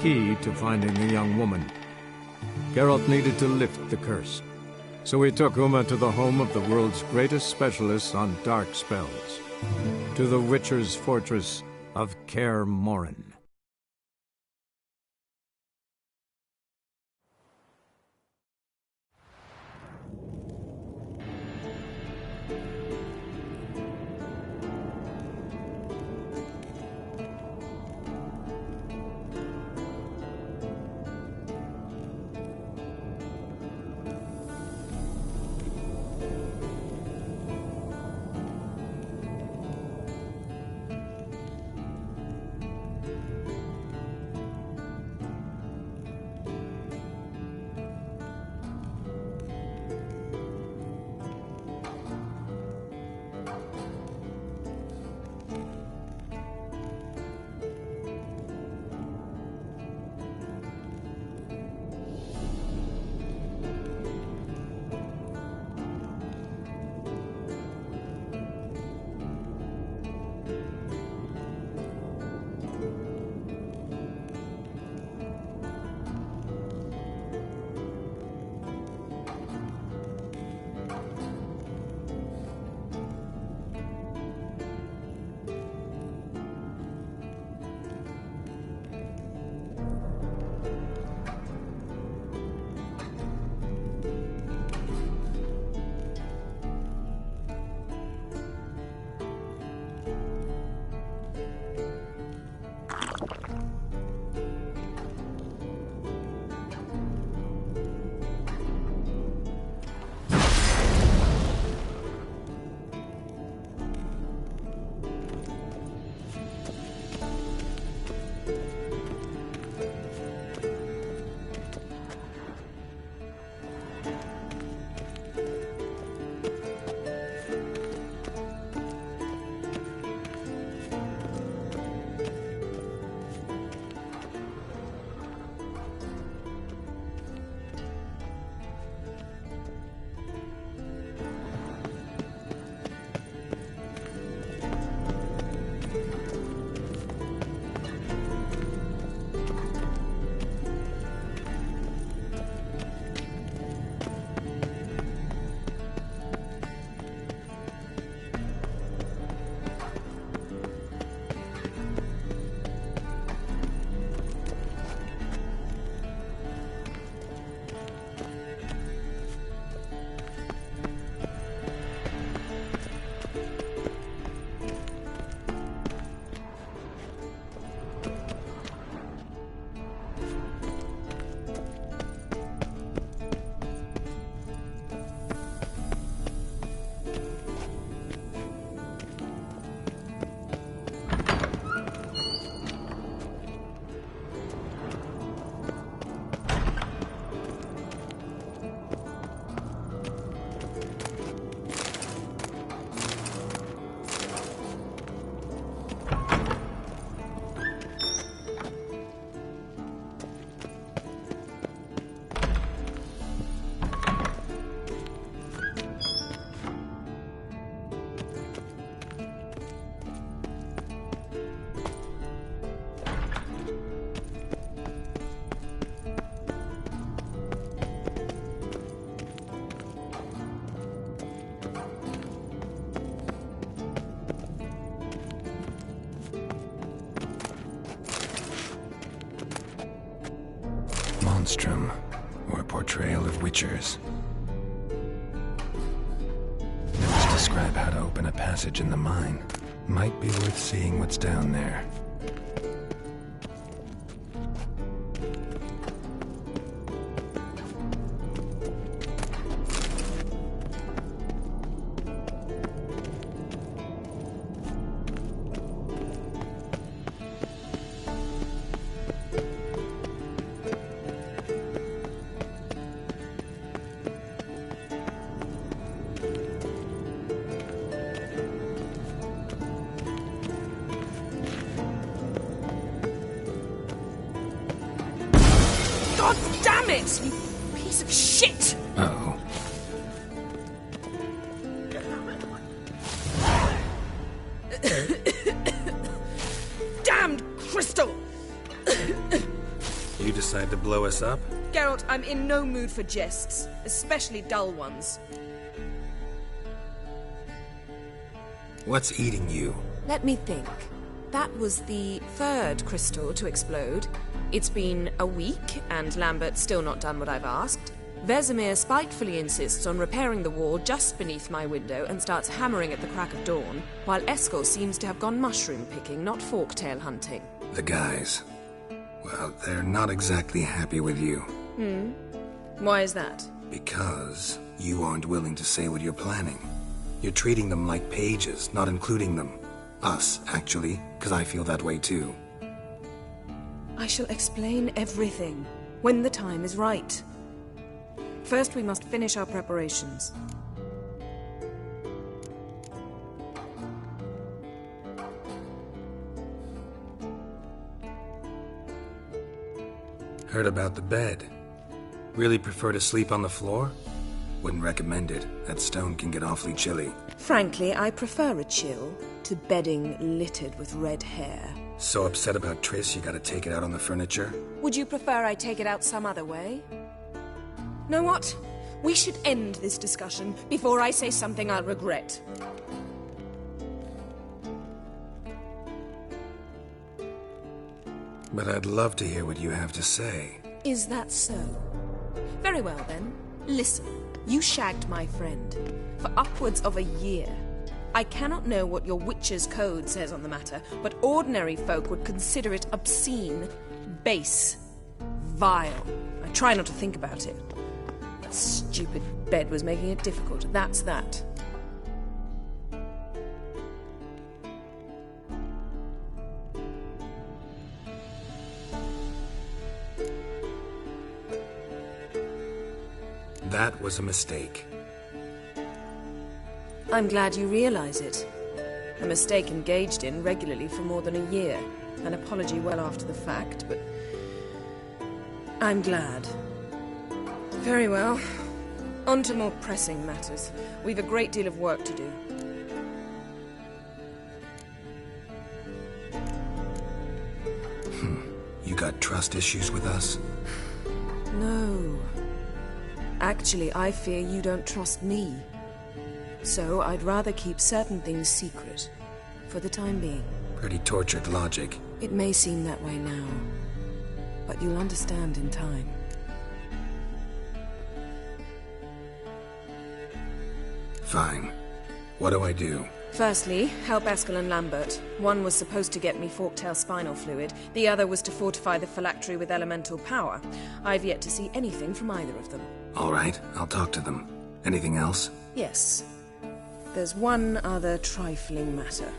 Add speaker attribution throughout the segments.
Speaker 1: key to finding the young woman. Geralt needed to lift the curse, so he took Uma to the home of the world's greatest specialist on dark spells, to the Witcher's fortress of Kaer Morhen.
Speaker 2: Monstrum, or a portrayal of witchers. Notes describe how to open a passage in the mine. Might be worth seeing what's down there.
Speaker 3: God damn it! You piece of shit!
Speaker 2: Uh-oh.
Speaker 3: Damned crystal!
Speaker 2: You decide to blow us up?
Speaker 3: Geralt, I'm in no mood for jests, especially dull ones.
Speaker 2: What's eating you?
Speaker 3: Let me think. That was the third crystal to explode. It's been a week, and Lambert's still not done what I've asked. Vesemir spitefully insists on repairing the wall just beneath my window and starts hammering at the crack of dawn, while Eskel seems to have gone mushroom picking, not forktail hunting.
Speaker 2: The guys. Well, they're not exactly happy with you.
Speaker 3: Why is that?
Speaker 2: Because you aren't willing to say what you're planning. You're treating them like pages, not including them. Us, actually, because I feel that way too.
Speaker 3: I shall explain everything, when the time is right. First, we must finish our preparations.
Speaker 2: Heard about the bed. Really prefer to sleep on the floor? Wouldn't recommend it. That stone can get awfully chilly.
Speaker 3: Frankly, I prefer a chill to bedding littered with red hair.
Speaker 2: So upset about Triss you gotta take it out on the furniture?
Speaker 3: Would you prefer I take it out some other way? Know what? We should end this discussion before I say something I'll regret.
Speaker 2: But I'd love to hear what you have to say.
Speaker 3: Is that so? Very well then. Listen, you shagged my friend for upwards of a year. I cannot know what your witch's code says on the matter, but ordinary folk would consider it obscene, base, vile. I try not to think about it. That stupid bed was making it difficult. That's that.
Speaker 2: That was a mistake.
Speaker 3: I'm glad you realize it. A mistake engaged in regularly for more than a year. An apology well after the fact, but I'm glad. Very well. On to more pressing matters. We've a great deal of work to do.
Speaker 2: You got trust issues with us?
Speaker 3: No. Actually, I fear you don't trust me. So I'd rather keep certain things secret, for the time being.
Speaker 2: Pretty tortured logic.
Speaker 3: It may seem that way now, but you'll understand in time.
Speaker 2: Fine. What do I do?
Speaker 3: Firstly, help Eskel and Lambert. One was supposed to get me forktail spinal fluid, the other was to fortify the phylactery with elemental power. I've yet to see anything from either of them.
Speaker 2: All right, I'll talk to them. Anything else?
Speaker 3: Yes. There's one other trifling matter.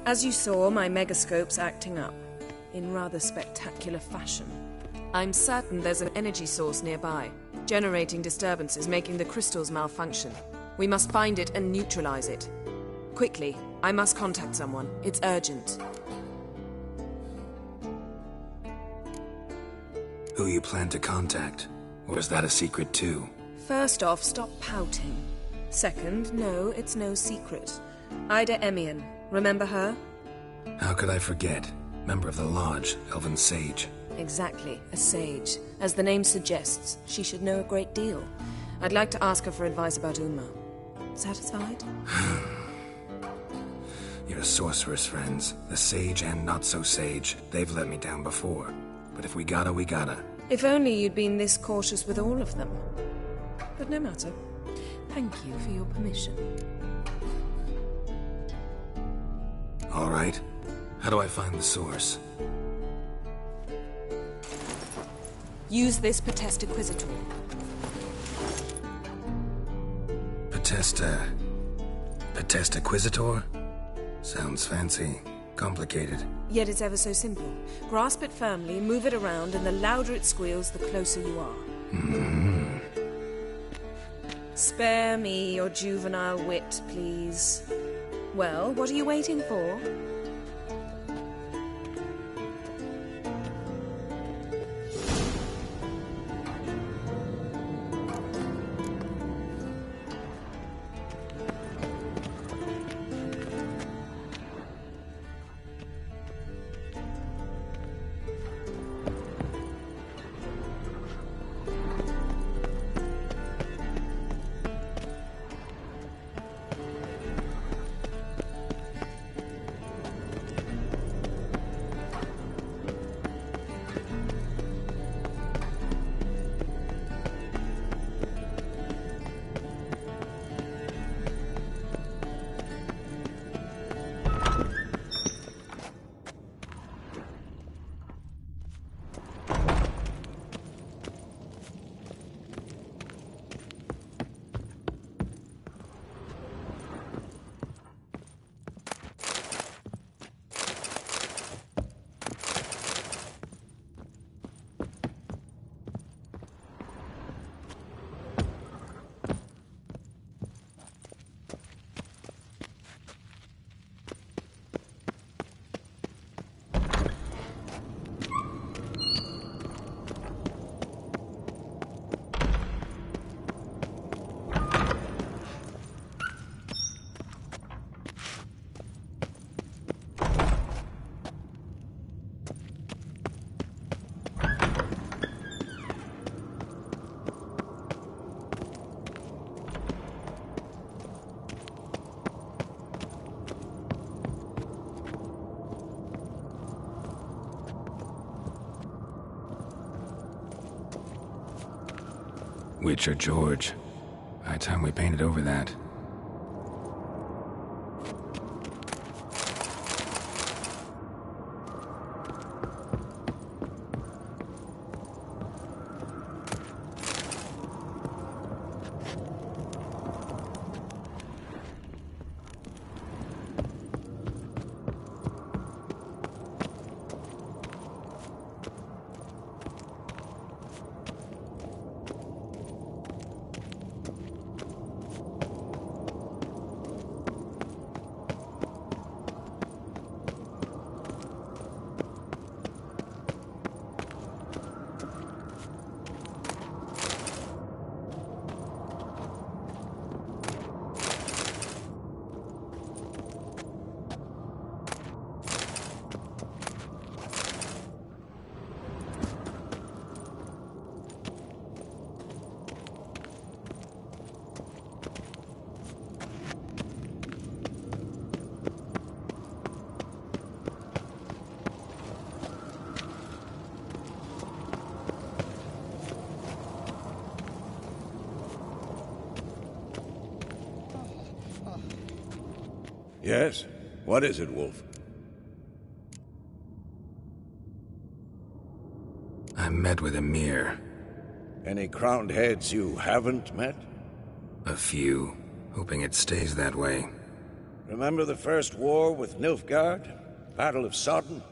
Speaker 3: As you saw, my megascope's acting up, in rather spectacular fashion. I'm certain there's an energy source nearby, generating disturbances, making the crystals malfunction. We must find it and neutralize it. Quickly, I must contact someone. It's urgent.
Speaker 2: Who you plan to contact? Or is that a secret too?
Speaker 3: First off, stop pouting. Second, no, it's no secret. Ida Emian. Remember her?
Speaker 2: How could I forget? Member of the Lodge, Elven Sage.
Speaker 3: Exactly, a sage. As the name suggests, she should know a great deal. I'd like to ask her for advice about Uma. Satisfied?
Speaker 2: Your sorceress friends, the sage and not-so-sage, they've let me down before. But if we gotta, we gotta.
Speaker 3: If only you'd been this cautious with all of them. But no matter. Thank you for your permission.
Speaker 2: All right. How do I find the source?
Speaker 3: Use this Potesta Quisitor.
Speaker 2: Potesta Quisitor? Sounds fancy. Complicated.
Speaker 3: Yet it's ever so simple. Grasp it firmly, move it around, and the louder it squeals, the closer you are. Spare me your juvenile wit, please. Well, what are you waiting for?
Speaker 2: Witcher George. High time we painted over that.
Speaker 4: Yes? What is it, Wolf?
Speaker 2: I met with Emir.
Speaker 4: Any crowned heads you haven't met?
Speaker 2: A few. Hoping it stays that way.
Speaker 4: Remember the first war with Nilfgaard? Battle of Sodden?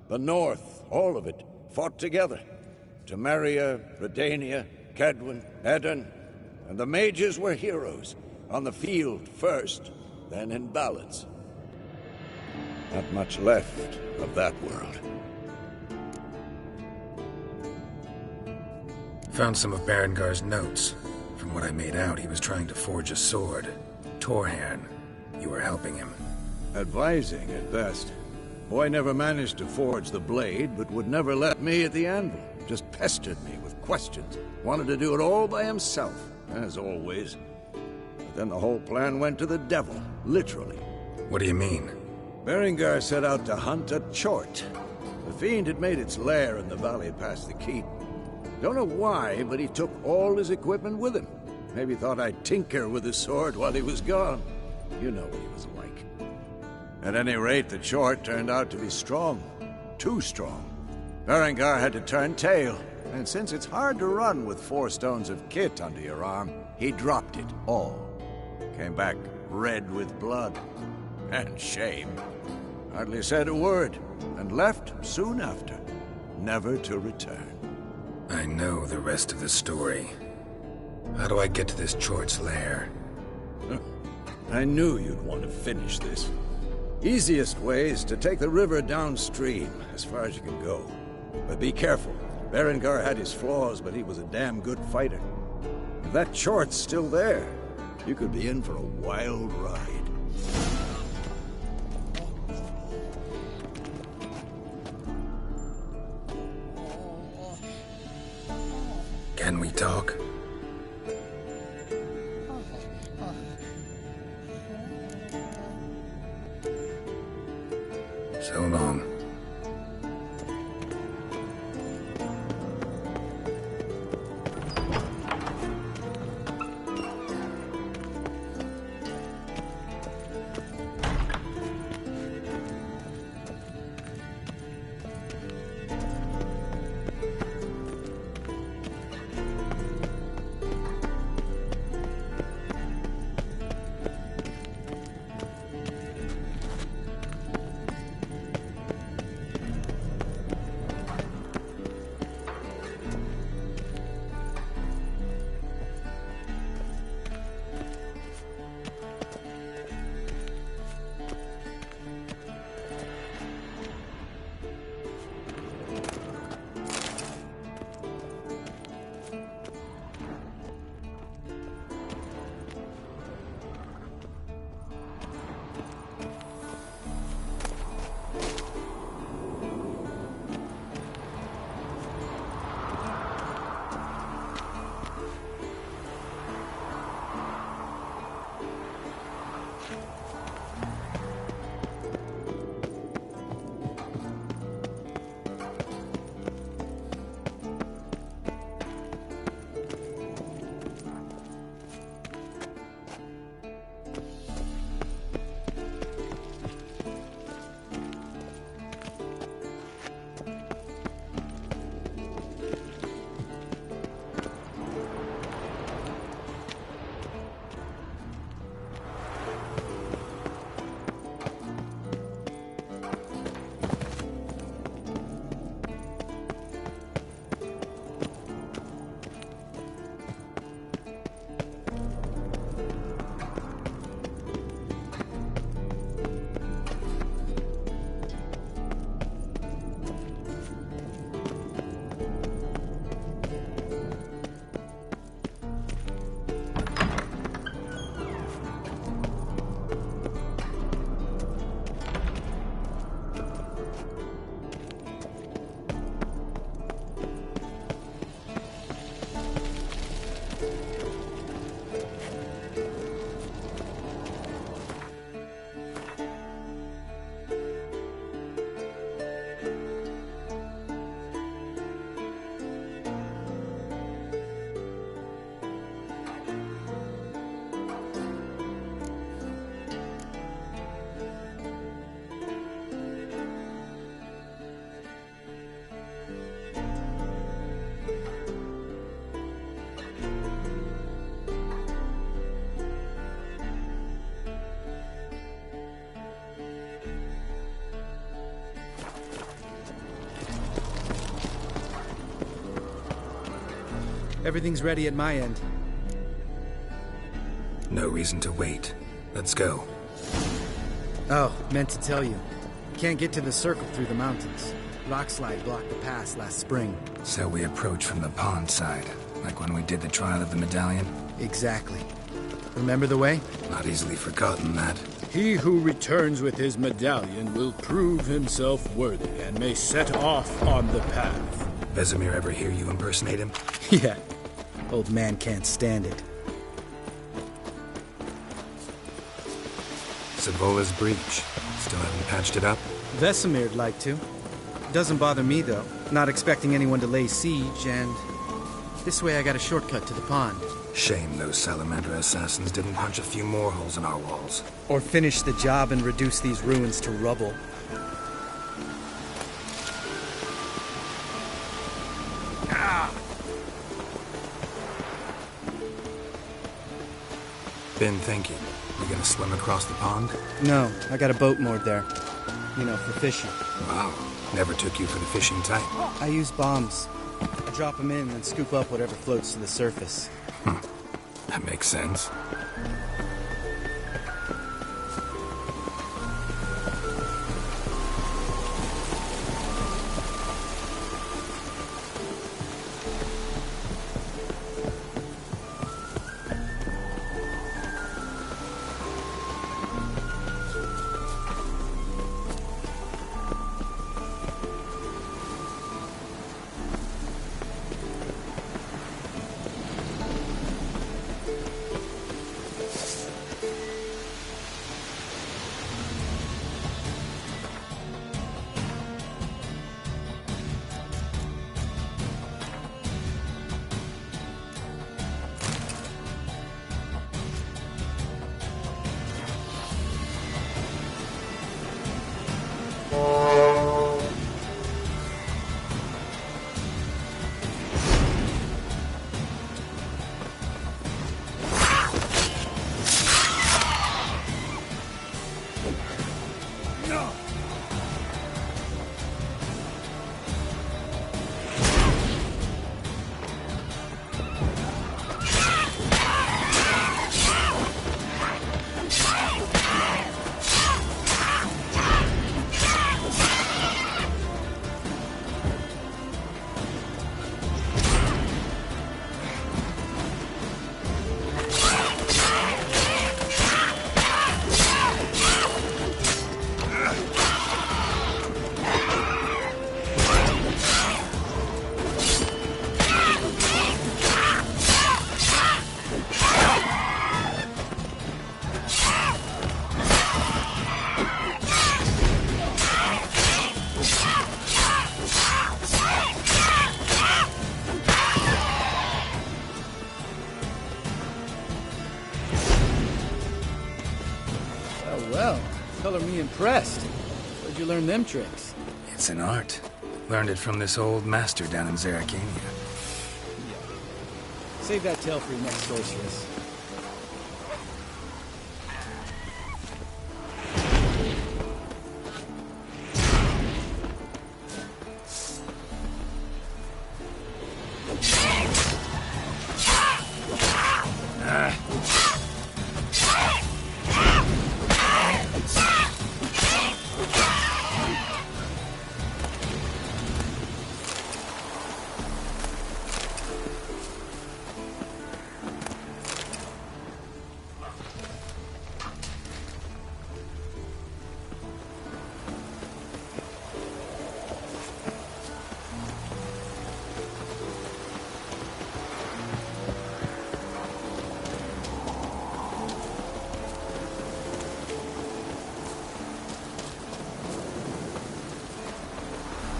Speaker 4: The North, all of it, fought together. Temeria, Redania, Kedwen, Edirn. And the mages were heroes. On the field first, then in ballads. Not much left of that world.
Speaker 2: Found some of Berengar's notes. From what I made out, he was trying to forge a sword. Torhan. You were helping him.
Speaker 4: Advising, at best. Boy never managed to forge the blade, but would never let me at the anvil. Just pestered me with questions. Wanted to do it all by himself, as always. But then the whole plan went to the devil, literally.
Speaker 2: What do you mean?
Speaker 4: Berengar set out to hunt a chort. The fiend had made its lair in the valley past the keep. Don't know why, but he took all his equipment with him. Maybe thought I'd tinker with his sword while he was gone. You know what he was like. At any rate, the chort turned out to be strong. Too strong. Berengar had to turn tail, and since it's hard to run with 4 stones of kit under your arm, he dropped it all. Came back red with blood. And shame. Hardly said a word, and left soon after, never to return.
Speaker 2: I know the rest of the story. How do I get to this Chort's lair?
Speaker 4: I knew you'd want to finish this. Easiest way is to take the river downstream, as far as you can go. But be careful. Berengar had his flaws, but he was a damn good fighter. If that Chort's still there, you could be in for a wild ride.
Speaker 2: Can we talk? So long.
Speaker 5: Everything's ready at my end.
Speaker 2: No reason to wait. Let's go.
Speaker 5: Oh, meant to tell you. Can't get to the circle through the mountains. Rockslide blocked the pass last spring.
Speaker 2: So we approach from the pond side, like when we did the trial of the medallion?
Speaker 5: Exactly. Remember the way?
Speaker 2: Not easily forgotten, that.
Speaker 6: He who returns with his medallion will prove himself worthy and may set off on the path.
Speaker 2: Vesemir ever hear you impersonate him?
Speaker 5: Yeah. Old man can't stand it.
Speaker 2: Savola's breach. Still haven't patched it up?
Speaker 5: Vesemir'd like to. Doesn't bother me, though. Not expecting anyone to lay siege, and... this way I got a shortcut to the pond.
Speaker 2: Shame those Salamander assassins didn't punch a few more holes in our walls.
Speaker 5: Or finish the job and reduce these ruins to rubble.
Speaker 2: Been thinking. You gonna swim across the pond?
Speaker 5: No, I got a boat moored there. You know, for fishing.
Speaker 2: Wow. Never took you for the fishing type.
Speaker 5: I use bombs. I drop them in and scoop up whatever floats to the surface.
Speaker 2: That makes sense.
Speaker 5: Color me impressed. Where'd you learn them tricks?
Speaker 2: It's an art. Learned it from this old master down in Zeracania.
Speaker 5: Save that tale for your next sorceress.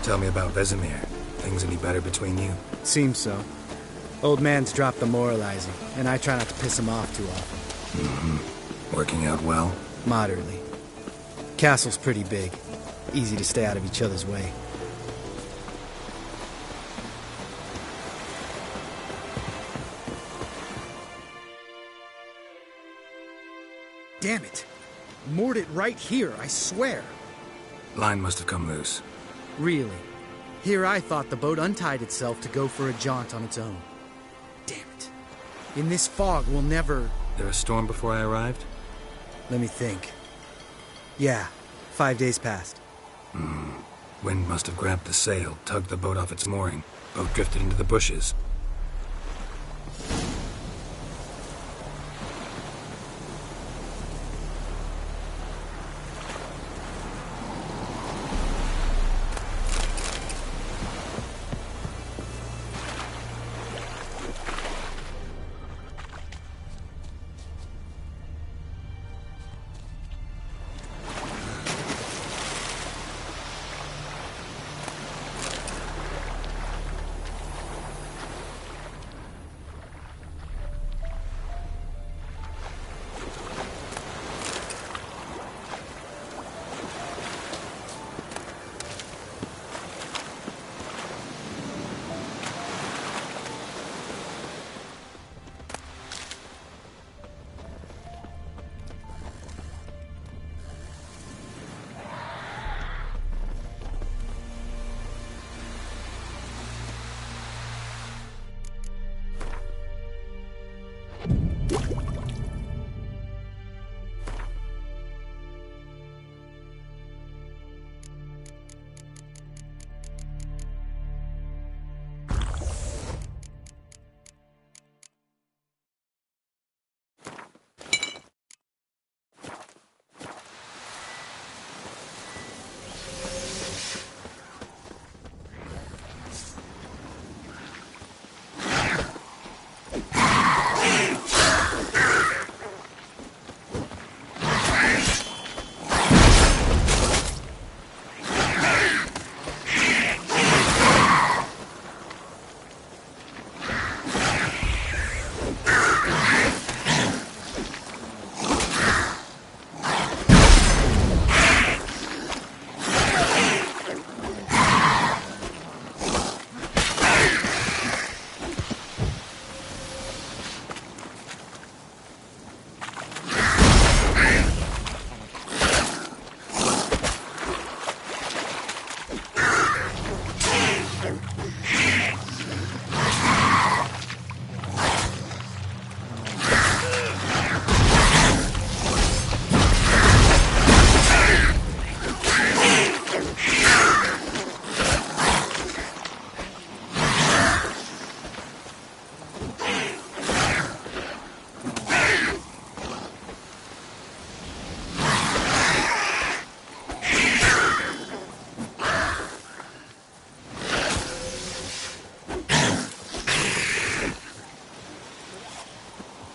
Speaker 2: Tell me about Vesemir. Things any better between you?
Speaker 5: Seems so. Old man's dropped the moralizing, and I try not to piss him off too often.
Speaker 2: Mm-hmm. Working out well?
Speaker 5: Moderately. Castle's pretty big. Easy to stay out of each other's way. Damn it! Moored it right here, I swear.
Speaker 2: Line must have come loose.
Speaker 5: Really? Here I thought the boat untied itself to go for a jaunt on its own. In this fog, we'll never...
Speaker 2: There a storm before I arrived?
Speaker 5: Let me think. Yeah, 5 days passed.
Speaker 2: Wind must have grabbed the sail, tugged the boat off its mooring. Boat drifted into the bushes.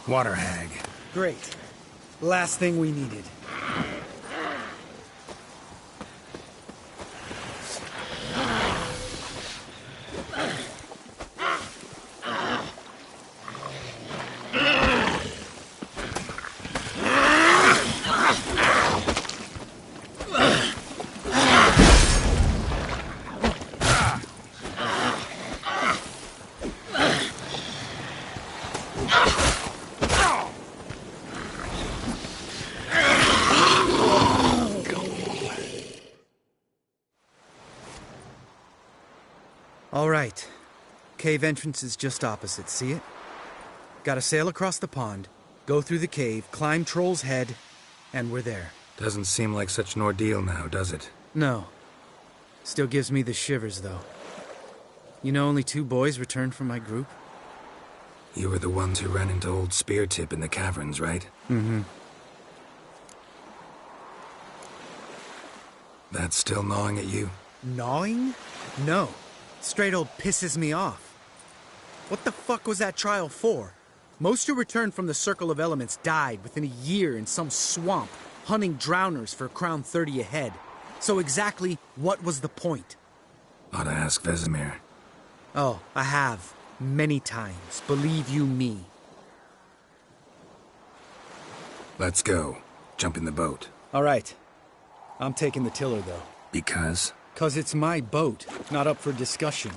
Speaker 4: Water hag.
Speaker 5: Great. Last thing we needed. All right. Cave entrance is just opposite, see it? Gotta sail across the pond, go through the cave, climb Troll's Head, and we're there.
Speaker 2: Doesn't seem like such an ordeal now, does it?
Speaker 5: No. Still gives me the shivers, though. You know only 2 boys returned from my group?
Speaker 2: You were the ones who ran into old Speartip in the caverns, right?
Speaker 5: Mm-hmm.
Speaker 2: That's still gnawing at you?
Speaker 5: Gnawing? No. Straight old pisses me off. What the fuck was that trial for? Most who returned from the Circle of Elements died within a year in some swamp, hunting drowners for Crown 30 a head. So exactly what was the point?
Speaker 2: Ought to ask Vesemir.
Speaker 5: Oh, I have. Many times. Believe you me.
Speaker 2: Let's go. Jump in the boat.
Speaker 5: All right. I'm taking the tiller, though.
Speaker 2: Because?
Speaker 5: 'Cause it's my boat, not up for discussion.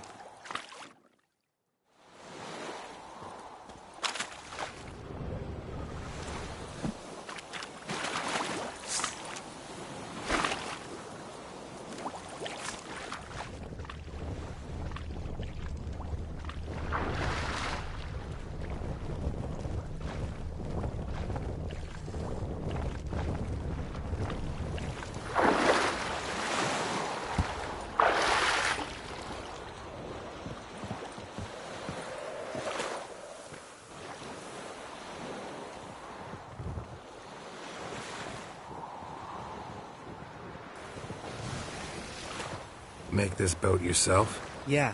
Speaker 2: make this boat yourself?
Speaker 5: Yeah.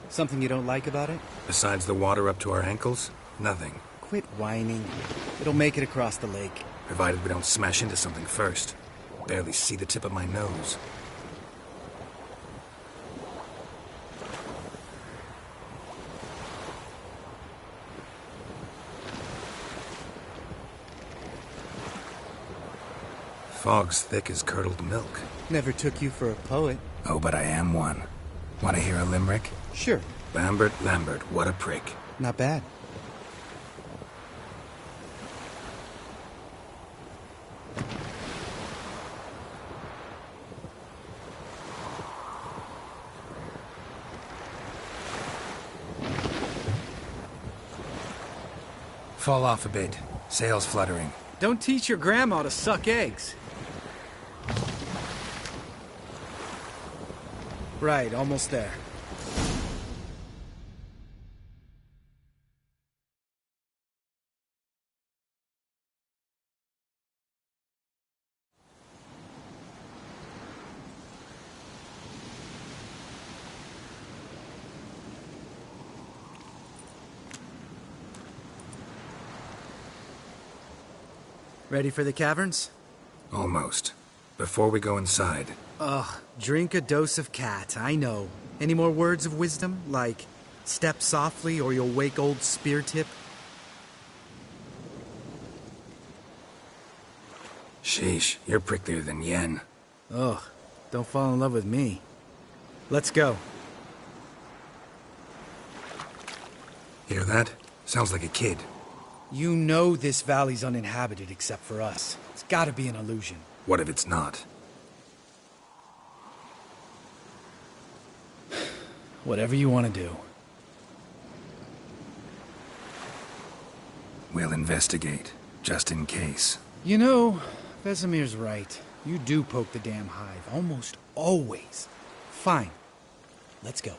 Speaker 5: Something you don't like about it?
Speaker 2: Besides the water up to our ankles? Nothing.
Speaker 5: Quit whining. It'll make it across the lake.
Speaker 2: Provided we don't smash into something first. Barely see the tip of my nose. Fog's thick as curdled milk.
Speaker 5: Never took you for a poet.
Speaker 2: Oh, but I am one. Want to hear a limerick?
Speaker 5: Sure.
Speaker 2: Lambert, Lambert, what a prick.
Speaker 5: Not bad.
Speaker 2: Fall off a bit. Sails fluttering.
Speaker 5: Don't teach your grandma to suck eggs. Right, almost there. Ready for the caverns?
Speaker 2: Almost. Before we go inside.
Speaker 5: Ugh, drink a dose of cat, I know. Any more words of wisdom? Like, step softly or you'll wake old spear tip?
Speaker 2: Sheesh, you're pricklier than Yen.
Speaker 5: Ugh, don't fall in love with me. Let's go.
Speaker 2: Hear that? Sounds like a kid.
Speaker 5: You know this valley's uninhabited except for us. It's gotta be an illusion.
Speaker 2: What if it's not?
Speaker 5: Whatever you want to do.
Speaker 2: We'll investigate, just in case.
Speaker 5: You know, Vesemir's right. You do poke the damn hive, almost always. Fine. Let's go.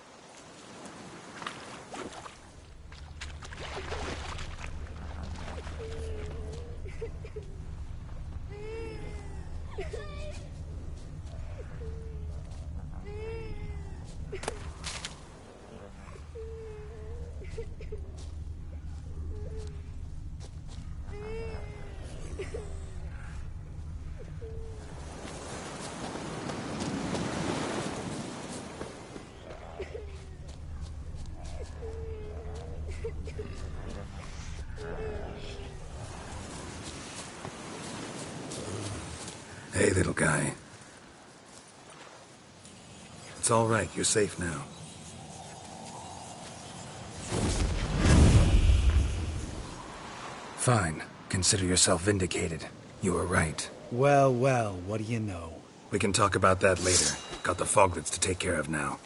Speaker 2: Hey, little guy. It's all right. You're safe now. Fine. Consider yourself vindicated. You were right.
Speaker 5: Well, well, what do you know?
Speaker 2: We can talk about that later. Got the foglets to take care of now.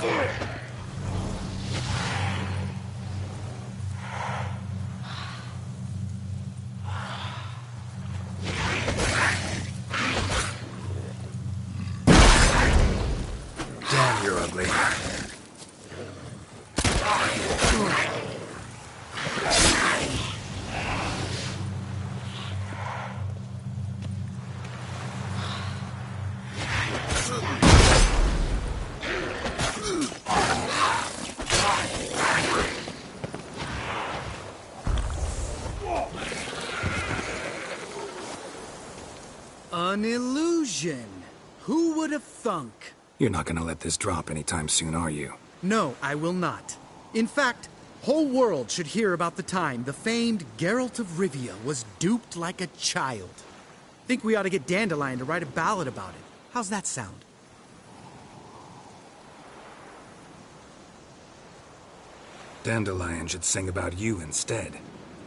Speaker 2: Damn, you're ugly.
Speaker 5: An illusion. Who would have thunk?
Speaker 2: You're not gonna let this drop anytime soon, are you?
Speaker 5: No, I will not. In fact, whole world should hear about the time the famed Geralt of Rivia was duped like a child. Think we ought to get Dandelion to write a ballad about it. How's that sound?
Speaker 2: Dandelion should sing about you instead.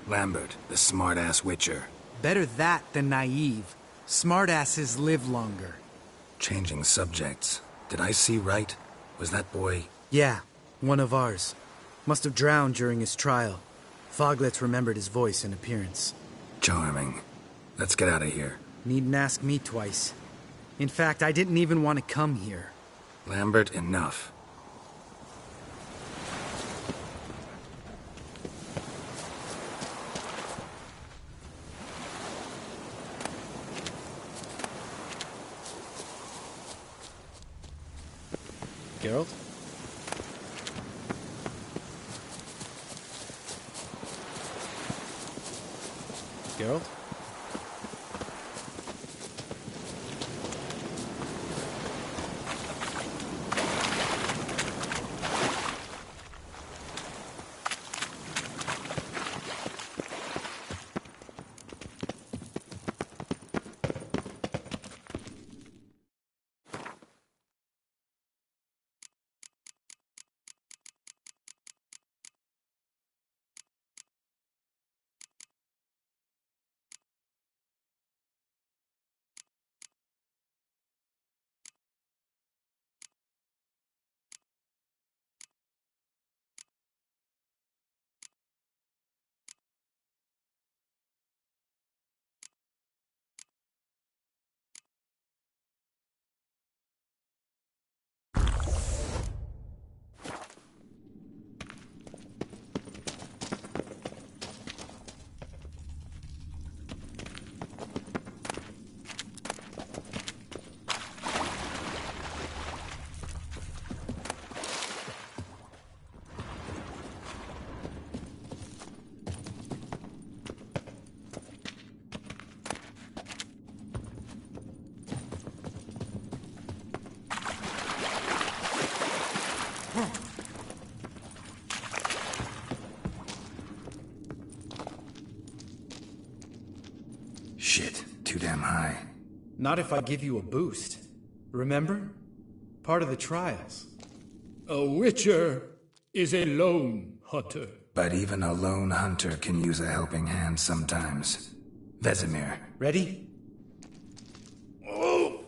Speaker 2: Lambert, the smart-ass witcher.
Speaker 5: Better that than naive. Smartasses live longer.
Speaker 2: Changing subjects. Did I see right? Was that boy...
Speaker 5: Yeah, one of ours. Must have drowned during his trial. Foglets remembered his voice and appearance.
Speaker 2: Charming. Let's get out of here.
Speaker 5: Needn't ask me twice. In fact, I didn't even want to come here.
Speaker 2: Lambert, enough.
Speaker 5: Geralt? Geralt?
Speaker 2: Shit, too damn high.
Speaker 5: Not if I give you a boost. Remember? Part of the trials.
Speaker 6: A witcher is a lone hunter.
Speaker 2: But even a lone hunter can use a helping hand sometimes. Vesemir.
Speaker 5: Ready? Oh!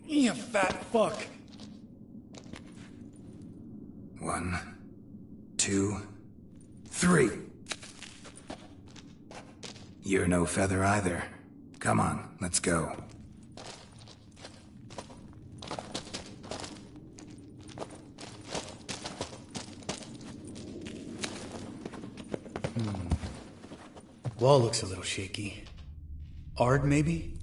Speaker 5: You fat fuck!
Speaker 2: 1, 2, 3. You're no feather either. Come on, let's go.
Speaker 5: Wall looks a little shaky. Ard, maybe?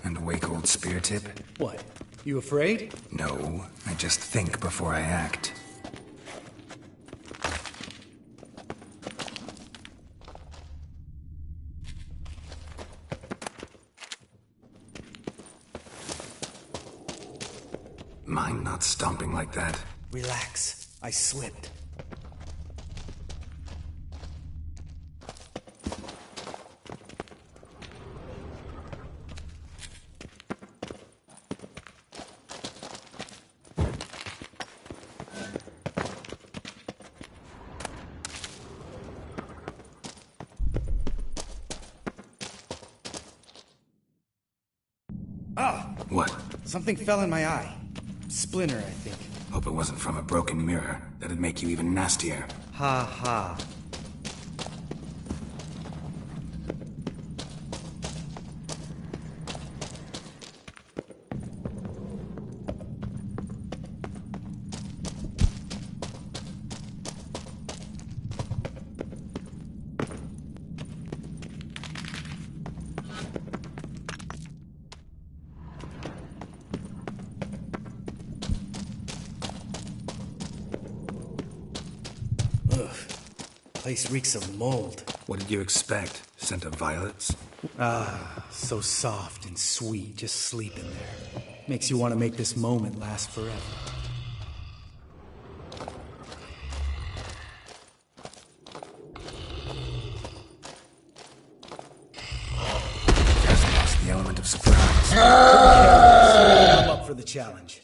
Speaker 2: And wake old spear tip?
Speaker 5: What? You afraid?
Speaker 2: No, I just think before I act. Mind not stomping like that.
Speaker 5: Relax. I slipped. Ah!
Speaker 2: What?
Speaker 5: Something fell in my eye. Splinter, I think.
Speaker 2: Hope it wasn't from a broken mirror. That'd make you even nastier.
Speaker 5: Ha ha. Place reeks of mold.
Speaker 2: What did you expect? Scent of violets?
Speaker 5: Ah, so soft and sweet, just sleeping there. Makes you want to make this moment last forever.
Speaker 2: Just lost the element of surprise.
Speaker 5: I'm up for the challenge.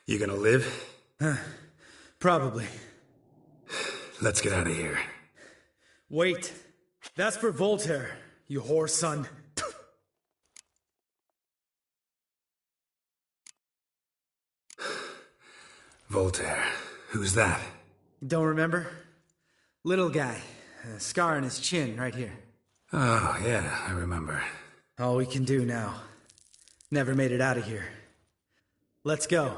Speaker 2: You gonna live?
Speaker 5: Probably.
Speaker 2: Let's get out of here.
Speaker 5: Wait. That's for Voltaire, you whore son.
Speaker 2: Voltaire. Who's that?
Speaker 5: Don't remember? Little guy. A scar on his chin right here.
Speaker 2: Oh, yeah, I remember.
Speaker 5: All we can do now. Never made it out of here. Let's go.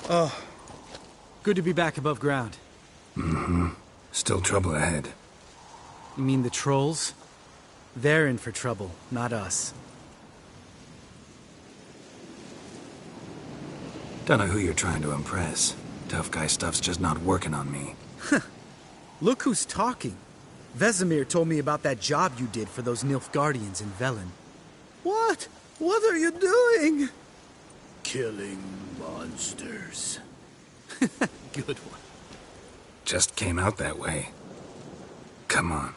Speaker 5: Oh, good to be back above ground.
Speaker 2: Mm-hmm. Still trouble ahead.
Speaker 5: You mean the trolls? They're in for trouble, not us.
Speaker 2: Don't know who you're trying to impress. Tough guy stuff's just not working on me.
Speaker 5: Look who's talking. Vesemir told me about that job you did for those Nilfgaardians in Velen. What? What are you doing?
Speaker 6: Killing monsters.
Speaker 5: Good one.
Speaker 2: Just came out that way. Come on.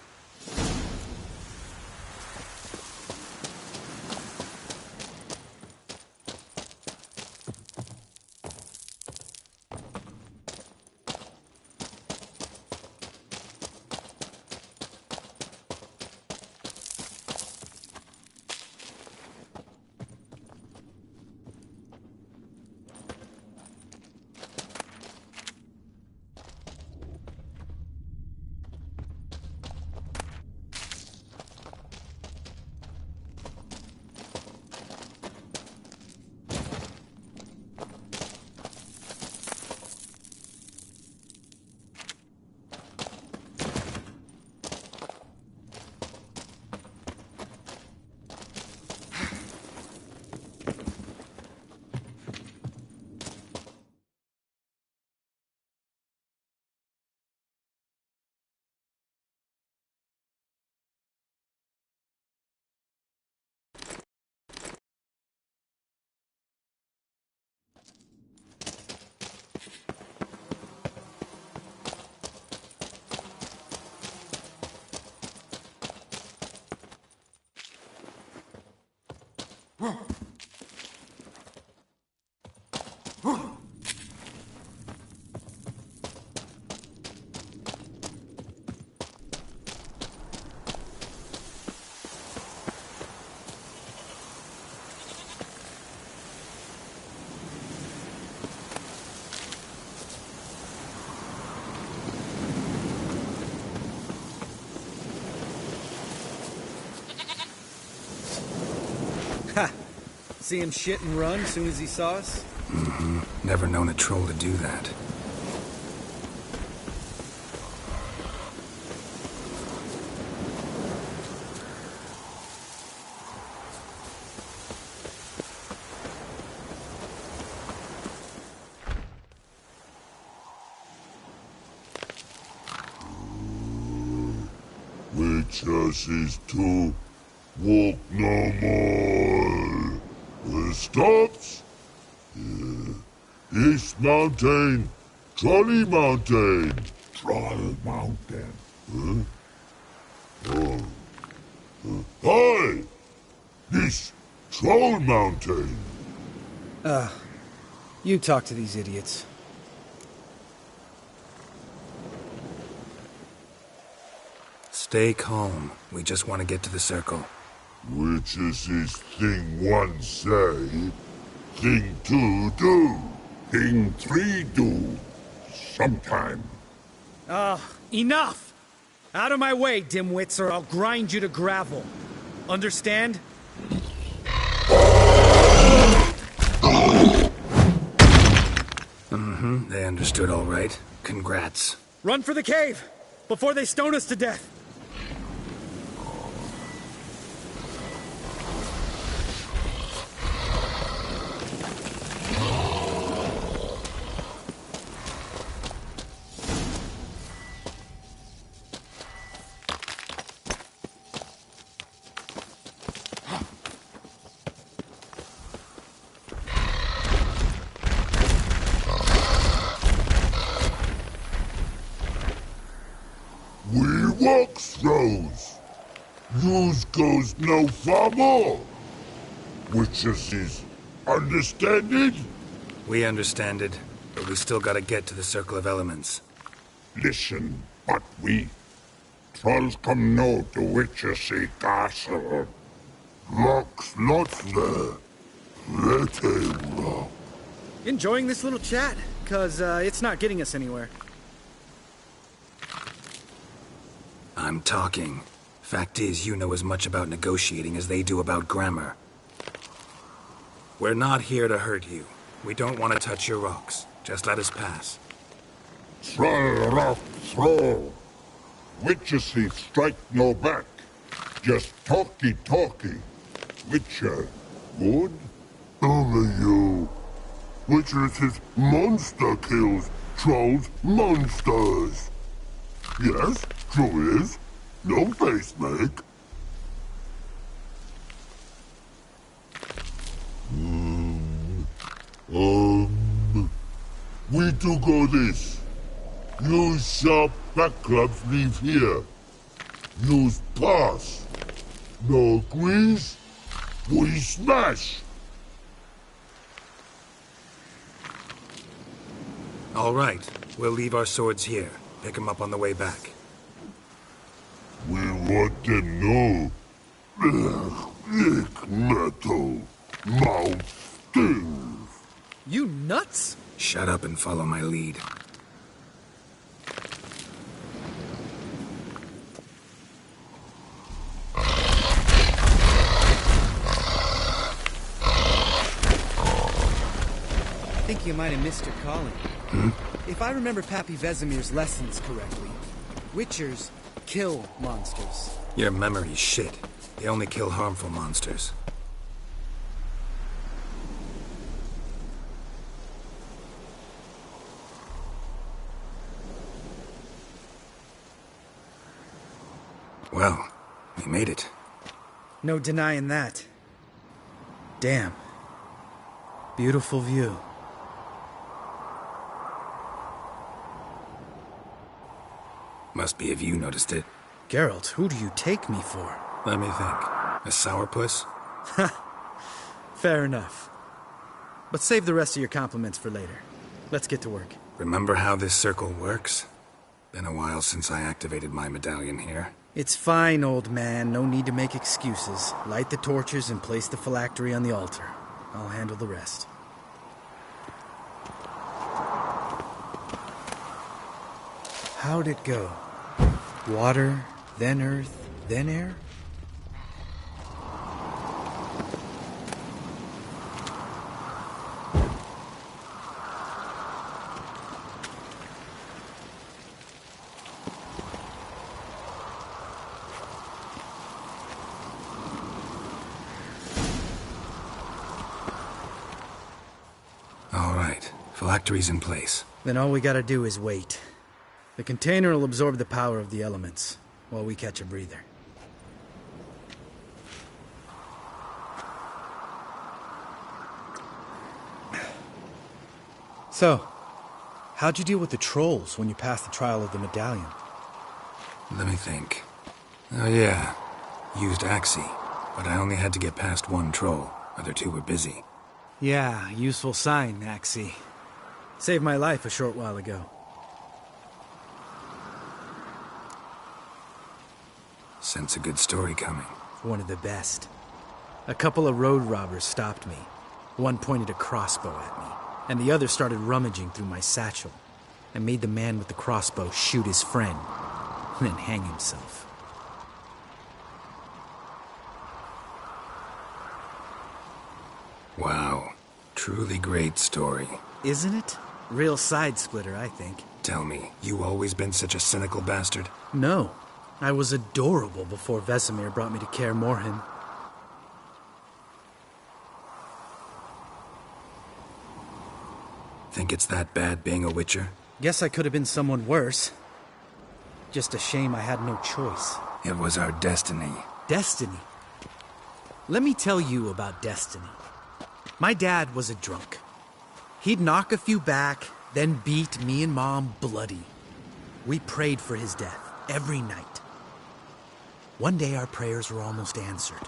Speaker 5: See him shit and run as soon as he saw us?
Speaker 2: Mm-hmm. Never known a troll to do that.
Speaker 7: Witches is to walk no more. Stops? East Mountain, Trolley Mountain. Troll Mountain. Huh? Hi! This Troll Mountain.
Speaker 5: You talk to these idiots.
Speaker 2: Stay calm. We just want to get to the circle.
Speaker 7: Witches is thing one say, thing two do, thing three do, sometime.
Speaker 5: Enough! Out of my way, dimwits, or I'll grind you to gravel. Understand?
Speaker 2: Mm-hmm. They understood all right. Congrats.
Speaker 5: Run for the cave! Before they stone us to death!
Speaker 7: Walks throws. News goes no far more. Witches is understanded?
Speaker 2: We understand it, but we still gotta get to the Circle of Elements.
Speaker 7: Listen, but we trolls come no to Witches castle. Locks lots there. Let him rock.
Speaker 5: Enjoying this little chat? 'Cause it's not getting us anywhere.
Speaker 2: I'm talking. Fact is, you know as much about negotiating as they do about grammar. We're not here to hurt you. We don't want to touch your rocks. Just let us pass.
Speaker 7: Troll rock throw. Witches he strike no back. Just talky. Witcher, good?
Speaker 8: Only you. Witcher says monster kills. Trolls monsters. Yes, true is. No face make. We do go this. Use sharp back clubs leave here. Use pass. No agrees? We smash!
Speaker 2: All right, we'll leave our swords here. Pick them up on the way back.
Speaker 8: We want them know. Lick metal. Mouth stings.
Speaker 5: You nuts?
Speaker 2: Shut up and follow my lead.
Speaker 5: I think you might have missed your calling. If I remember Pappy Vesemir's lessons correctly, Witchers kill monsters.
Speaker 2: Your memory's shit. They only kill harmful monsters. Well, we made it.
Speaker 5: No denying that. Damn. Beautiful view.
Speaker 2: Must be if you noticed it.
Speaker 5: Geralt, who do you take me for?
Speaker 2: Let me think. A sourpuss?
Speaker 5: Fair enough. But save the rest of your compliments for later. Let's get to work.
Speaker 2: Remember how this circle works? Been a while since I activated my medallion here.
Speaker 5: It's fine, old man. No need to make excuses. Light the torches and place the phylactery on the altar. I'll handle the rest. How'd it go? Water, then earth, then air?
Speaker 2: All right, phylactery's in place.
Speaker 5: Then all we gotta do is wait. The container will absorb the power of the elements, while we catch a breather. So, how'd you deal with the trolls when you passed the trial of the medallion?
Speaker 2: Let me think. Oh yeah, used Axii, but I only had to get past one troll. Other two were busy.
Speaker 5: Yeah, useful sign, Axii. Saved my life a short while ago.
Speaker 2: Sense a good story coming.
Speaker 5: One of the best. A couple of road robbers stopped me. One pointed a crossbow at me, and the other started rummaging through my satchel. I made the man with the crossbow shoot his friend, and then hang himself.
Speaker 2: Wow, truly great story.
Speaker 5: Isn't it? Real side-splitter, I think.
Speaker 2: Tell me, you always been such a cynical bastard?
Speaker 5: No. I was adorable before Vesemir brought me to Kaer Morhen.
Speaker 2: Think it's that bad being a Witcher?
Speaker 5: Guess I could have been someone worse. Just a shame I had no choice.
Speaker 2: It was our destiny.
Speaker 5: Destiny? Let me tell you about destiny. My dad was a drunk. He'd knock a few back, then beat me and Mom bloody. We prayed for his death every night. One day our prayers were almost answered.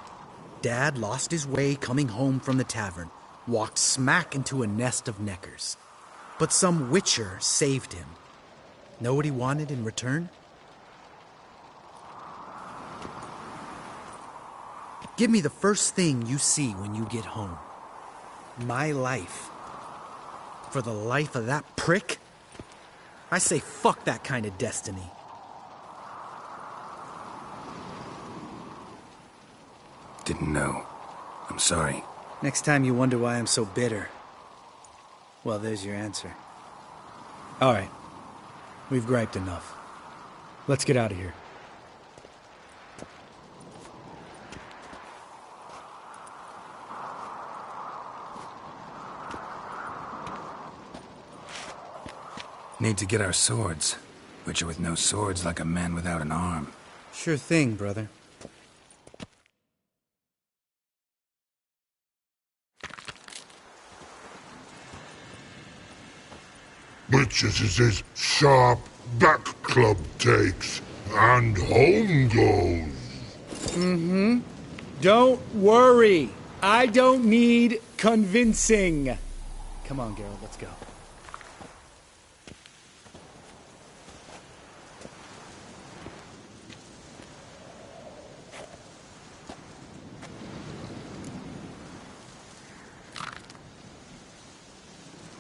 Speaker 5: Dad lost his way coming home from the tavern, walked smack into a nest of neckers. But some Witcher saved him. Know what he wanted in return? Give me the first thing you see when you get home. My life. For the life of that prick? I say fuck that kind of destiny.
Speaker 2: Didn't know. I'm sorry.
Speaker 5: Next time you wonder why I'm so bitter, well, there's your answer. All right. We've griped enough. Let's get out of here.
Speaker 2: Need to get our swords. Witcher with no swords like a man without an arm.
Speaker 5: Sure thing, brother.
Speaker 8: Witches is sharp back club takes, and home goes.
Speaker 5: Don't worry. I don't need convincing. Come on, Geralt, let's go.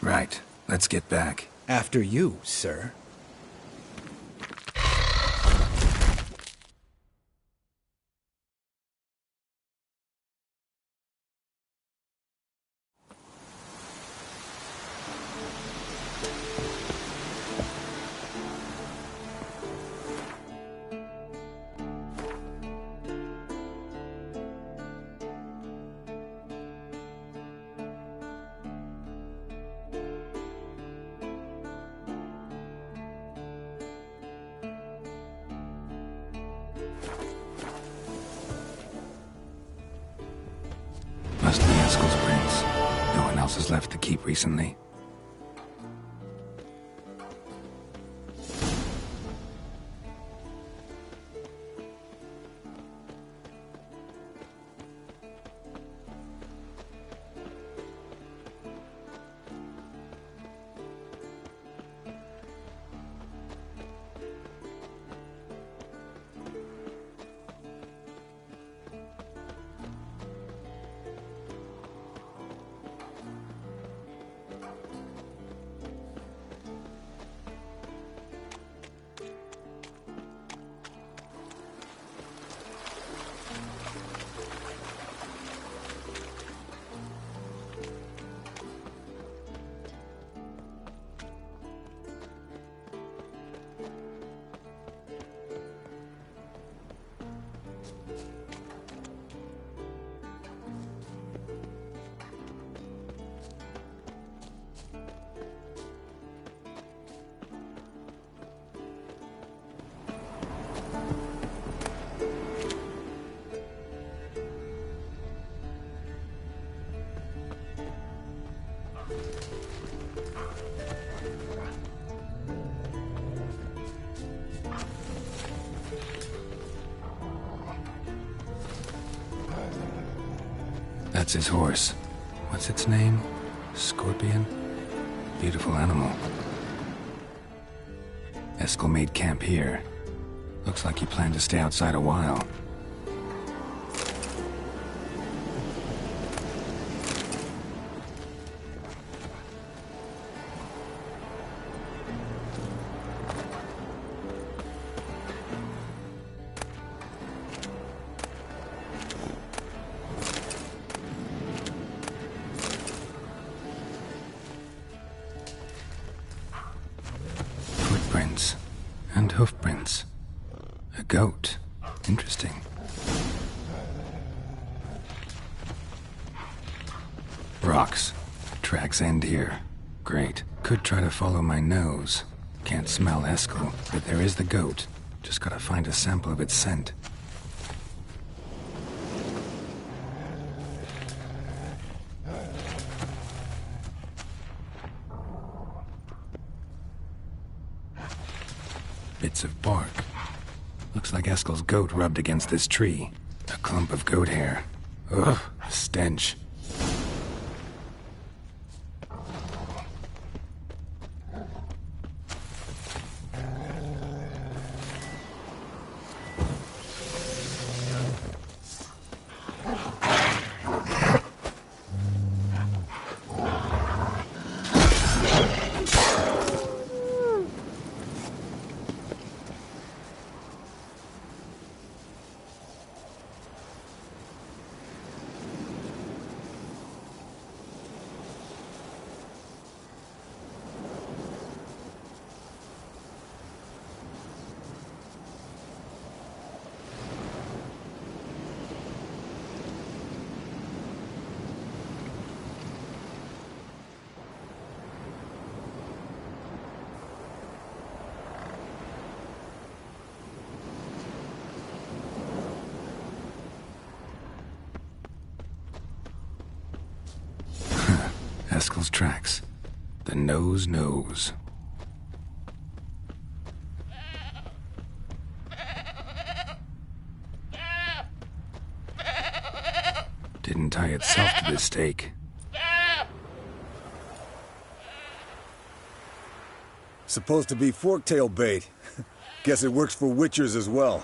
Speaker 2: Right. Let's get back.
Speaker 5: After you, sir.
Speaker 2: Must be Eskel's prince. No one else has left the keep recently. That's his horse. What's its name? Scorpion? Beautiful animal. Eskel made camp here. Looks like he planned to stay outside a while. Footprints and hoofprints. A goat. Interesting. Rocks. Tracks end here. Great. Could try to follow my nose. Can't smell Eskel, but there is the goat. Just gotta find a sample of its scent. Bits of bark. Looks like Eskel's goat rubbed against this tree. A clump of goat hair. Ugh, a stench. tracks. The nose knows. Didn't tie itself to this stake.
Speaker 4: Supposed to be forktail bait. Guess it works for witchers as well.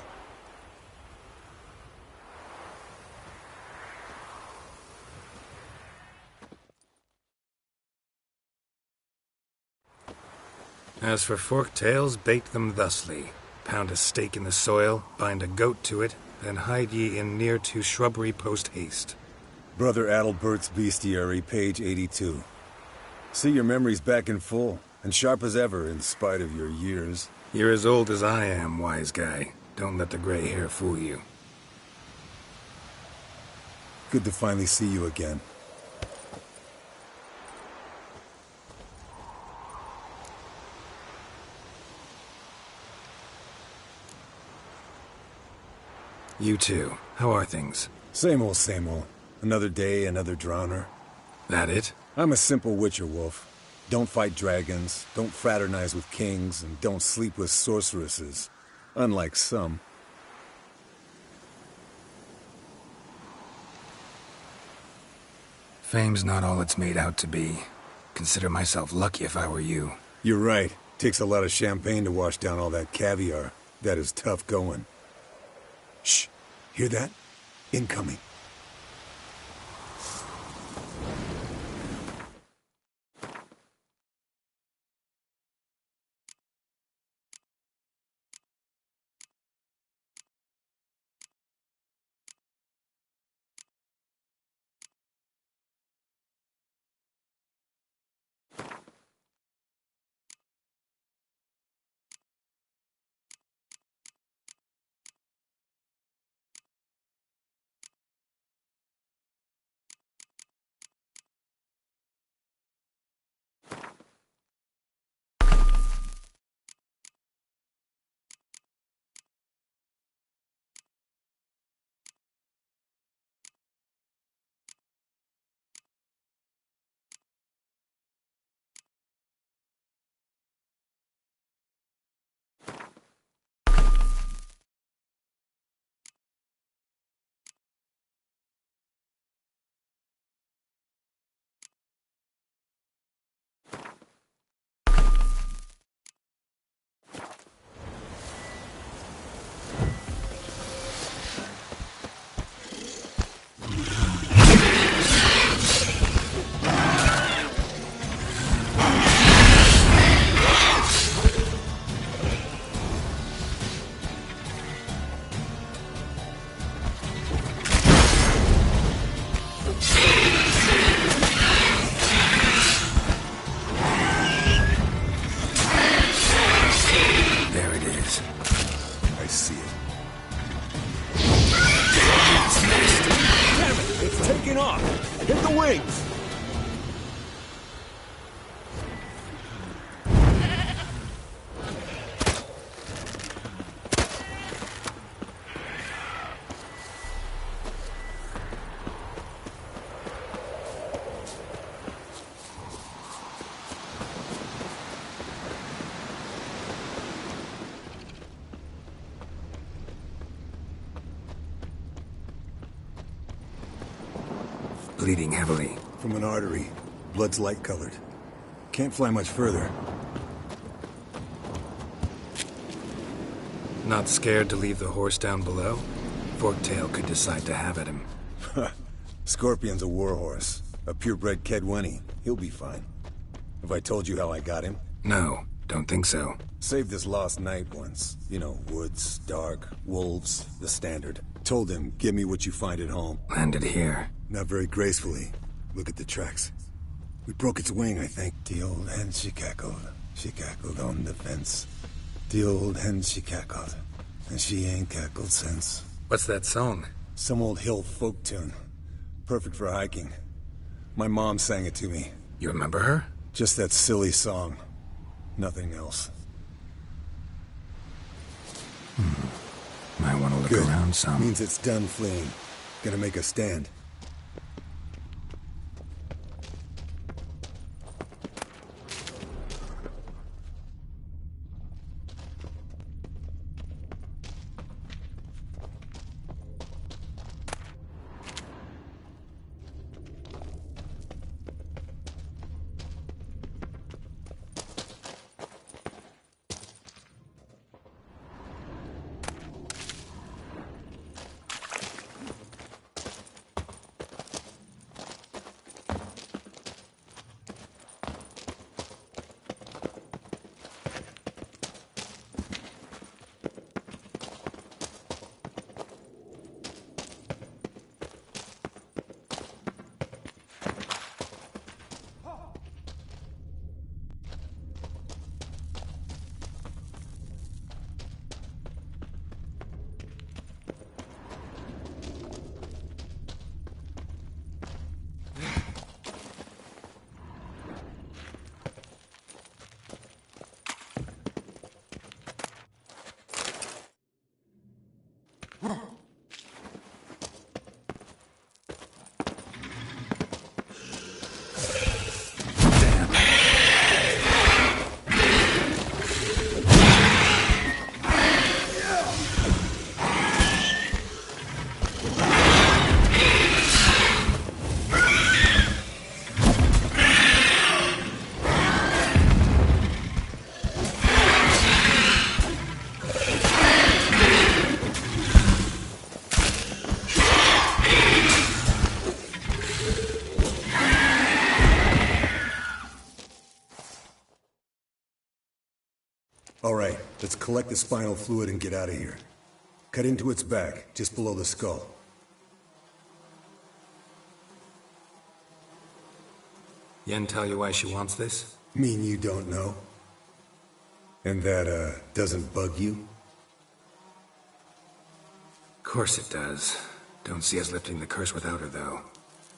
Speaker 2: As for forktails, bait them thusly. Pound a stake in the soil, bind a goat to it, then hide ye in near to shrubbery post haste.
Speaker 4: Brother Adalbert's Bestiary, page 82. See, your memory's back in full, and sharp as ever in spite of your years.
Speaker 2: You're as old as I am, wise guy. Don't let the gray hair fool you.
Speaker 4: Good to finally see you again.
Speaker 2: You too. How are things?
Speaker 4: Same old, same old. Another day, another drowner.
Speaker 2: That it?
Speaker 4: I'm a simple witcher, Wolf. Don't fight dragons, don't fraternize with kings, and don't sleep with sorceresses. Unlike some.
Speaker 2: Fame's not all it's made out to be. Consider myself lucky if I were you.
Speaker 4: You're right. Takes a lot of champagne to wash down all that caviar. That is tough going. Shh. Hear that? Incoming.
Speaker 2: Bleeding heavily.
Speaker 4: From an artery. Blood's light-colored. Can't fly much further.
Speaker 2: Not scared to leave the horse down below? Forktail could decide to have at him.
Speaker 4: Scorpion's a warhorse. A purebred Kedwenny. He'll be fine. Have I told you how I got him?
Speaker 2: No, don't think so.
Speaker 4: Saved this lost knight once. You know, woods, dark, wolves, the standard. Told him, give me what you find at home.
Speaker 2: Landed here.
Speaker 4: Not very gracefully. Look at the tracks. We broke its wing, I think. The old hen, she cackled. She cackled on the fence. The old hen, she cackled. And she ain't cackled since.
Speaker 2: What's that song?
Speaker 4: Some old hill folk tune. Perfect for hiking. My mom sang it to me.
Speaker 2: You remember her?
Speaker 4: Just that silly song. Nothing else.
Speaker 2: Might want to look
Speaker 4: Good.
Speaker 2: around some.
Speaker 4: Means it's done fleeing. Gonna make a stand.
Speaker 9: All right, let's collect the spinal fluid and get out of here. Cut into its back, just below the skull.
Speaker 2: Yen tell you why she wants this?
Speaker 9: Mean you don't know? And that, doesn't bug you?
Speaker 2: Of course it does. Don't see us lifting the curse without her, though.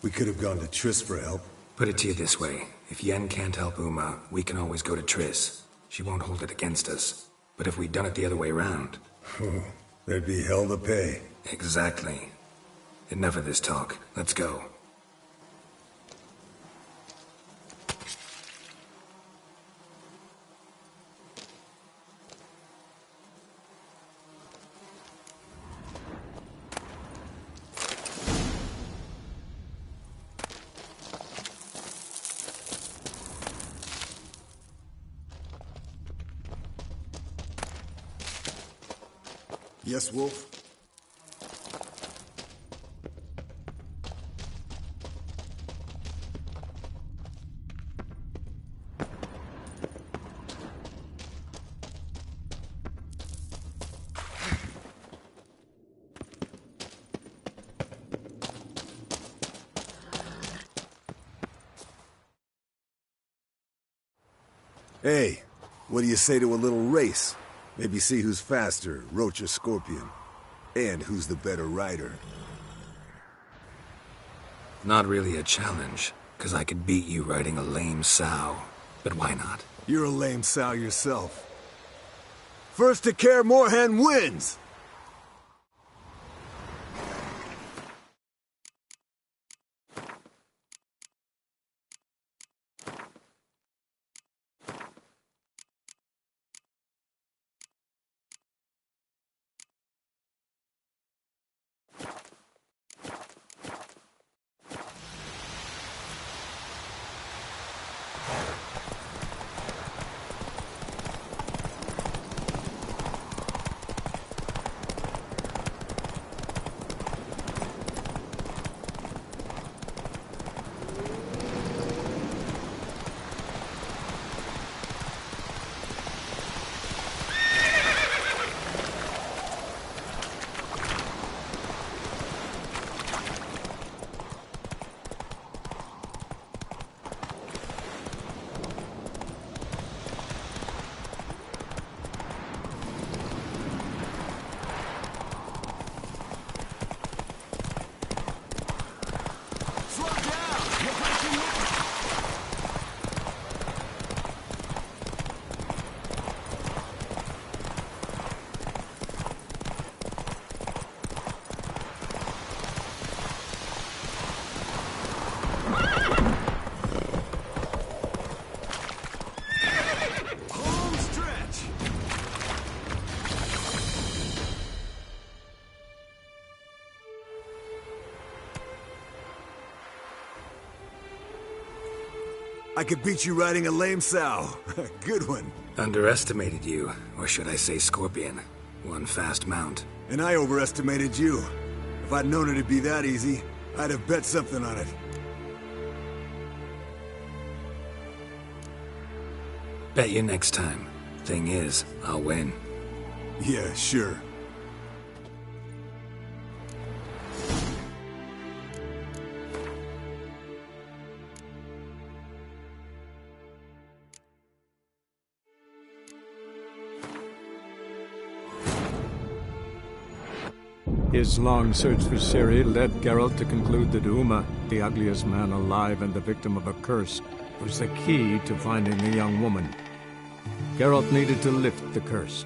Speaker 9: We could have gone to Triss for help.
Speaker 2: Put it to you this way. If Yen can't help Uma, we can always go to Triss. She won't hold it against us. But if we'd done it the other way around...
Speaker 9: There'd be hell to pay.
Speaker 2: Exactly. Enough of this talk. Let's go.
Speaker 9: Yes, Wolf? Hey, what do you say to a little race? Maybe see who's faster, Roach or Scorpion. And who's the better rider.
Speaker 2: Not really a challenge, because I could beat you riding a lame sow. But why not?
Speaker 9: You're a lame sow yourself. First to Kaer Morhen wins! I could beat you riding a lame sow. Good one.
Speaker 2: Underestimated you, or should I say Scorpion. One fast mount.
Speaker 9: And I overestimated you. If I'd known it'd be that easy, I'd have bet something on it.
Speaker 2: Bet you next time. Thing is, I'll win.
Speaker 9: Yeah, sure.
Speaker 1: His long search for Ciri led Geralt to conclude that Uma, the ugliest man alive and the victim of a curse, was the key to finding the young woman. Geralt needed to lift the curse,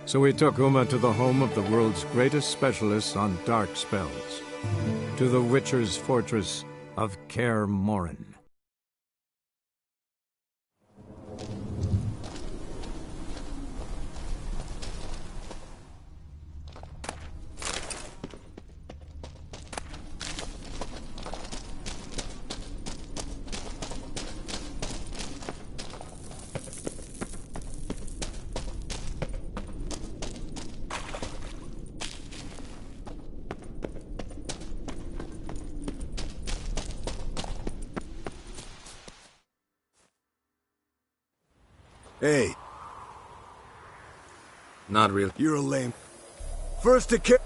Speaker 1: so he took Uma to the home of the world's greatest specialists on dark spells, to the Witcher's fortress of Kaer Morhen.
Speaker 9: Hey.
Speaker 2: Not really.
Speaker 9: You're a lame. First to kill.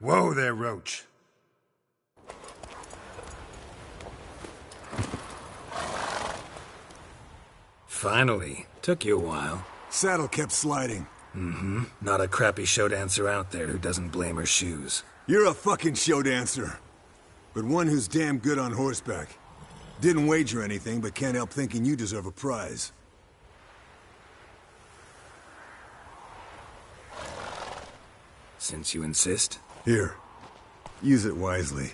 Speaker 2: Whoa there, Roach. Finally. Took you a while.
Speaker 9: Saddle kept sliding.
Speaker 2: Mm-hmm. Not a crappy show dancer out there who doesn't blame her shoes.
Speaker 9: You're a fucking show dancer. But one who's damn good on horseback. Didn't wager anything, but can't help thinking you deserve a prize.
Speaker 2: Since you insist.
Speaker 9: Here. Use it wisely.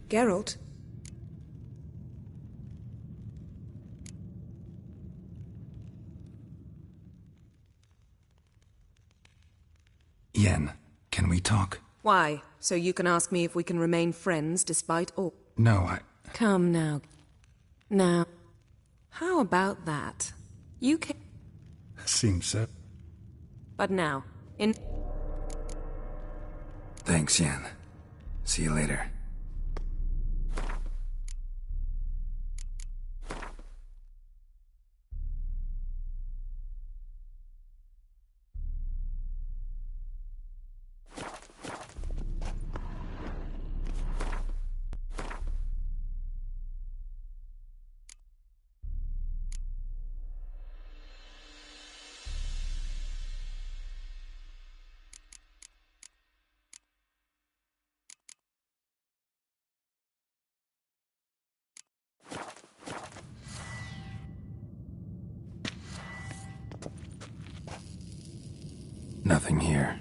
Speaker 3: Geralt?
Speaker 2: Yen, can we talk?
Speaker 3: Why? So you can ask me if we can remain friends despite all...
Speaker 2: No,
Speaker 3: Come now. Now, how about that? You can...
Speaker 2: Seems so.
Speaker 3: But now, in...
Speaker 2: Thanks, Yen. See you later. Nothing here.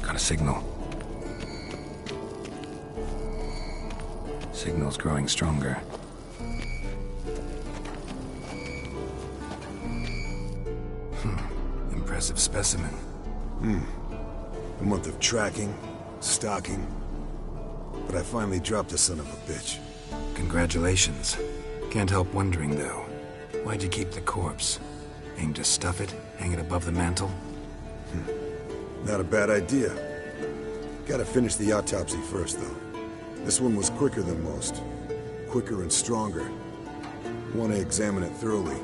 Speaker 2: A signal. Signal's growing stronger. Impressive specimen.
Speaker 9: A month of tracking, stalking. But I finally dropped the son of a bitch.
Speaker 2: Congratulations. Can't help wondering, though. Why'd you keep the corpse? Aim to stuff it? Hang it above the mantel?
Speaker 9: Not a bad idea. Gotta finish the autopsy first, though. This one was quicker than most. Quicker and stronger. Want to examine it thoroughly.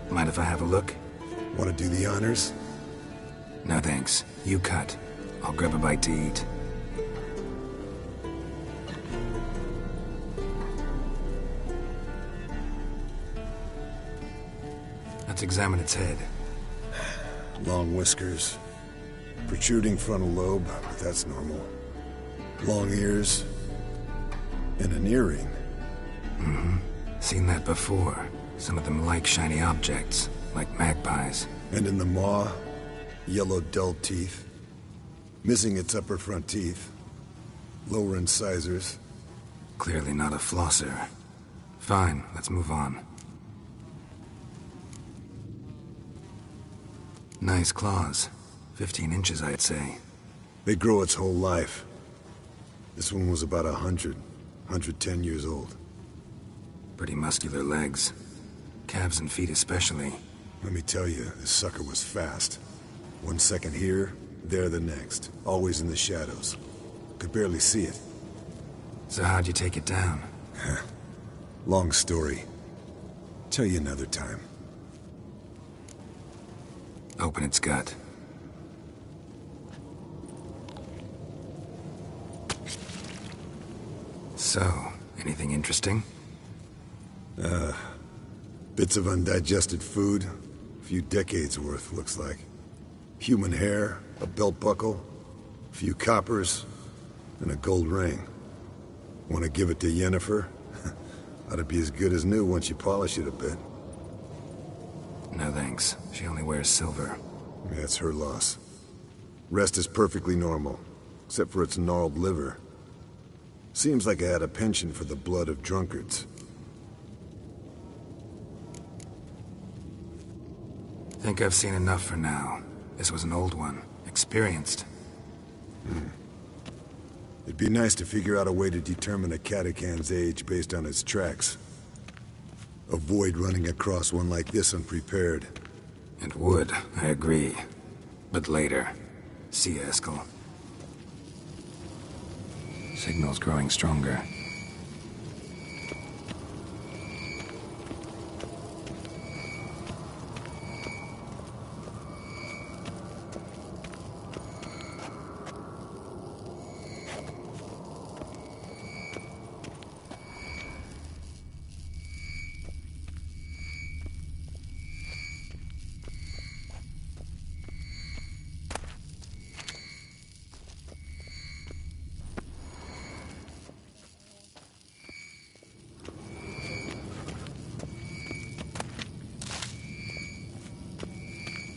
Speaker 2: Mind if I have a look?
Speaker 9: Want to do the honors?
Speaker 2: No thanks. You cut. I'll grab a bite to eat. Let's examine its head.
Speaker 9: Long whiskers. Protruding frontal lobe, but that's normal. Long ears. And an earring.
Speaker 2: Seen that before. Some of them like shiny objects, like magpies.
Speaker 9: And in the maw, yellow dull teeth. Missing its upper front teeth. Lower incisors.
Speaker 2: Clearly not a flosser. Fine, let's move on. Nice claws. 15 inches, I'd say.
Speaker 9: They grow its whole life. This one was about 110 years old.
Speaker 2: Pretty muscular legs. Calves and feet especially.
Speaker 9: Let me tell you, this sucker was fast. 1 second here, there the next. Always in the shadows. Could barely see it.
Speaker 2: So how'd you take it down?
Speaker 9: Long story. Tell you another time.
Speaker 2: Open its gut. So, anything interesting?
Speaker 9: Bits of undigested food. A few decades worth, looks like. Human hair, a belt buckle, a few coppers, and a gold ring. Want to give it to Yennefer? Ought to be as good as new once you polish it a bit.
Speaker 2: No thanks. She only wears silver.
Speaker 9: That's her loss. Rest is perfectly normal, except for its gnarled liver. Seems like I had a penchant for the blood of drunkards.
Speaker 2: Think I've seen enough for now. This was an old one. Experienced.
Speaker 9: It'd be nice to figure out a way to determine a catacan's age based on its tracks. Avoid running across one like this unprepared.
Speaker 2: It would, I agree. But later. See you, Eskel. Signal's growing stronger.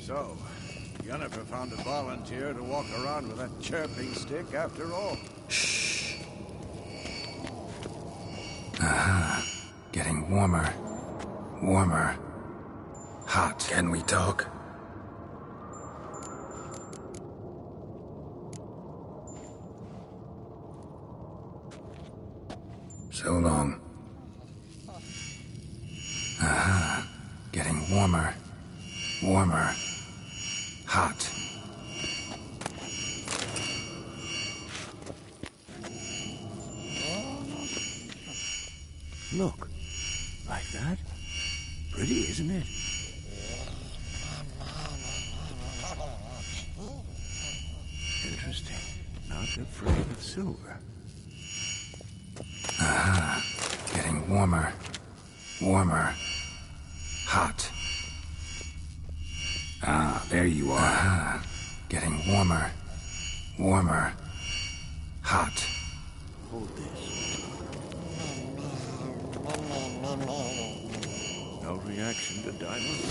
Speaker 4: So, Yennefer found a volunteer to walk around with that chirping stick after all.
Speaker 2: Shh. Aha. Getting warmer. Warmer. Hot. Can we talk? So long. Aha. Getting warmer. Warmer. Hot.
Speaker 4: Look. Like that? Pretty, isn't it? Interesting. Not afraid of silver.
Speaker 2: Aha. Getting warmer. Warmer. Hot. Ah, there you are. Aha. Getting warmer. Warmer. Hot.
Speaker 4: Hold this. No reaction to diamond?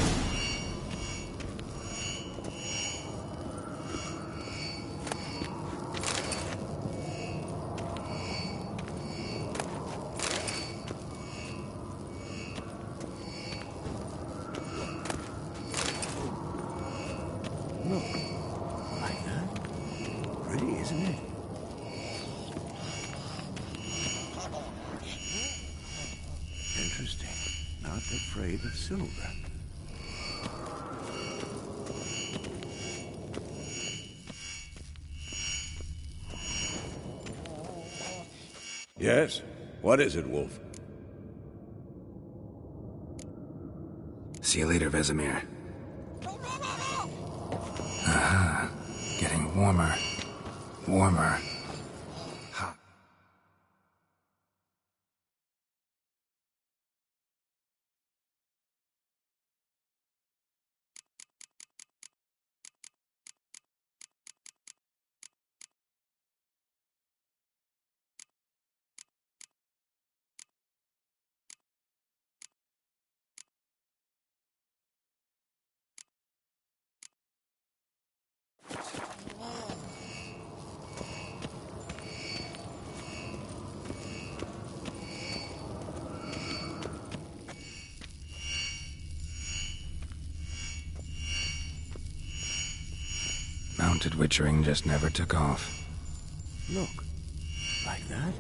Speaker 4: Look. Like that? Pretty, isn't it? Interesting. Not afraid of silver. Yes? What is it, Wolf?
Speaker 2: See you later, Vesemir. Aha. Getting warmer. Warmer. Hot. Mounted witchering just never took off.
Speaker 4: Look. Like that?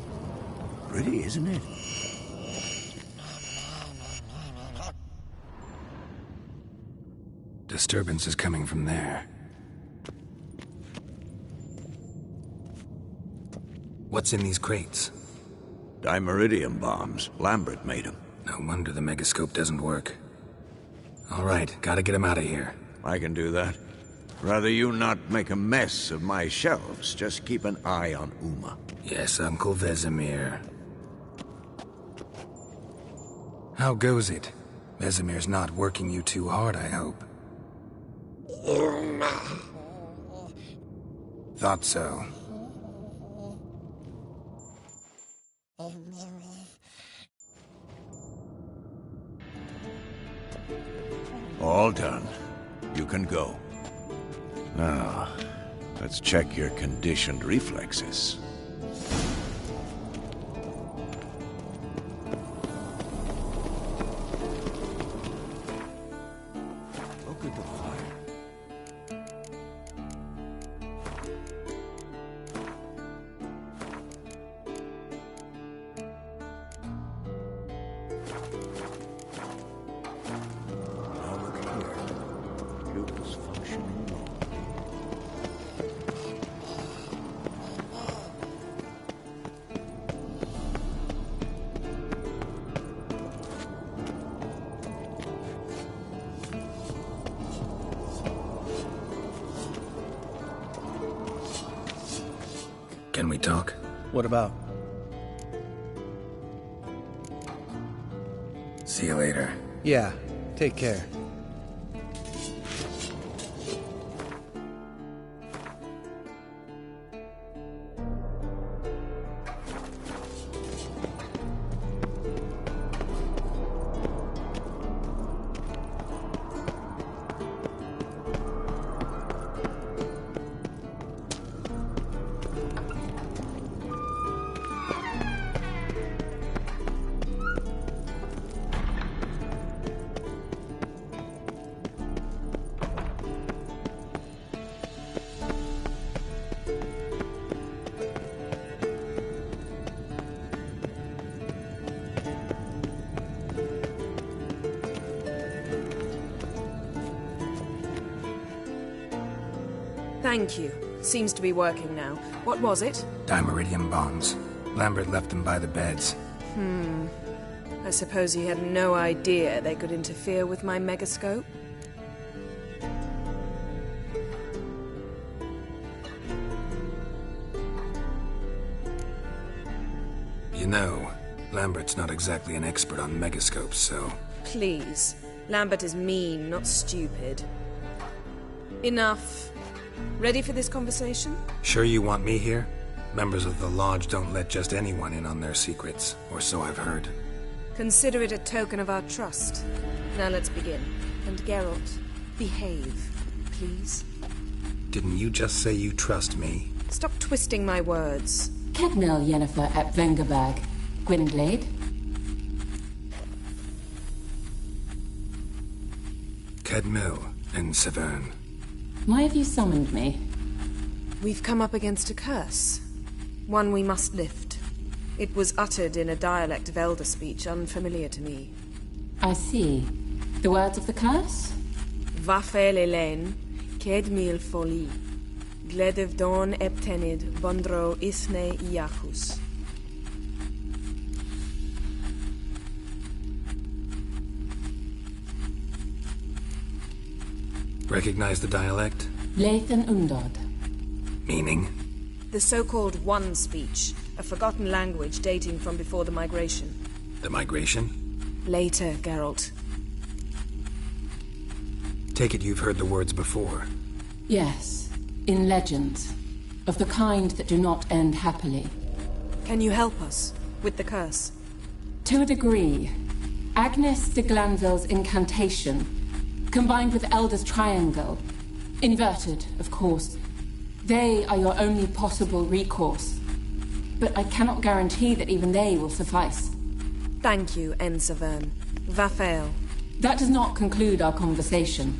Speaker 4: Pretty, isn't it?
Speaker 2: Disturbance is coming from there. What's in these crates?
Speaker 4: Dimeridium bombs. Lambert made them.
Speaker 2: No wonder the megascope doesn't work. All right, gotta get him out of here.
Speaker 4: I can do that. Rather you not make a mess of my shelves. Just keep an eye on Uma.
Speaker 2: Yes, Uncle Vesemir. How goes it? Vesemir's not working you too hard, I hope. Thought so.
Speaker 4: All done. You can go. Now, let's check your conditioned reflexes. Look at the fire. Now look here. Pupils functioning normally.
Speaker 2: Can we talk?
Speaker 5: What about?
Speaker 2: See you later.
Speaker 5: Yeah, take care.
Speaker 3: Thank you. Seems to be working now. What was it?
Speaker 2: Dimeridium bombs. Lambert left them by the beds.
Speaker 3: I suppose he had no idea they could interfere with my megascope?
Speaker 2: You know, Lambert's not exactly an expert on megascopes, so...
Speaker 3: Please. Lambert is mean, not stupid. Enough. Ready for this conversation?
Speaker 2: Sure you want me here? Members of the Lodge don't let just anyone in on their secrets, or so I've heard.
Speaker 3: Consider it a token of our trust. Now let's begin. And Geralt, behave, please.
Speaker 2: Didn't you just say you trust me?
Speaker 3: Stop twisting my words.
Speaker 10: Kedmil Yennefer at Vengerberg. Gwynblade?
Speaker 2: Kedmil and Severn.
Speaker 10: Why have you summoned me?
Speaker 3: We've come up against a curse. One we must lift. It was uttered in a dialect of Elder speech unfamiliar to me.
Speaker 10: I see. The words of the curse?
Speaker 3: Vafel Elaine, Kedmil Foli, Gledev Don Eptenid, Bondro Isne Iacus.
Speaker 2: Recognize the dialect?
Speaker 10: Lathan Undod.
Speaker 2: Meaning?
Speaker 3: The so-called One speech, a forgotten language dating from before the migration.
Speaker 2: The migration?
Speaker 3: Later, Geralt.
Speaker 2: Take it you've heard the words before.
Speaker 10: Yes, in legends. Of the kind that do not end happily.
Speaker 3: Can you help us with the curse?
Speaker 10: To a degree. Agnes de Glanville's incantation, combined with Elder's triangle, inverted, of course. They are your only possible recourse. But I cannot guarantee that even they will suffice.
Speaker 3: Thank you, N. Severn. Vafel.
Speaker 10: That does not conclude our conversation.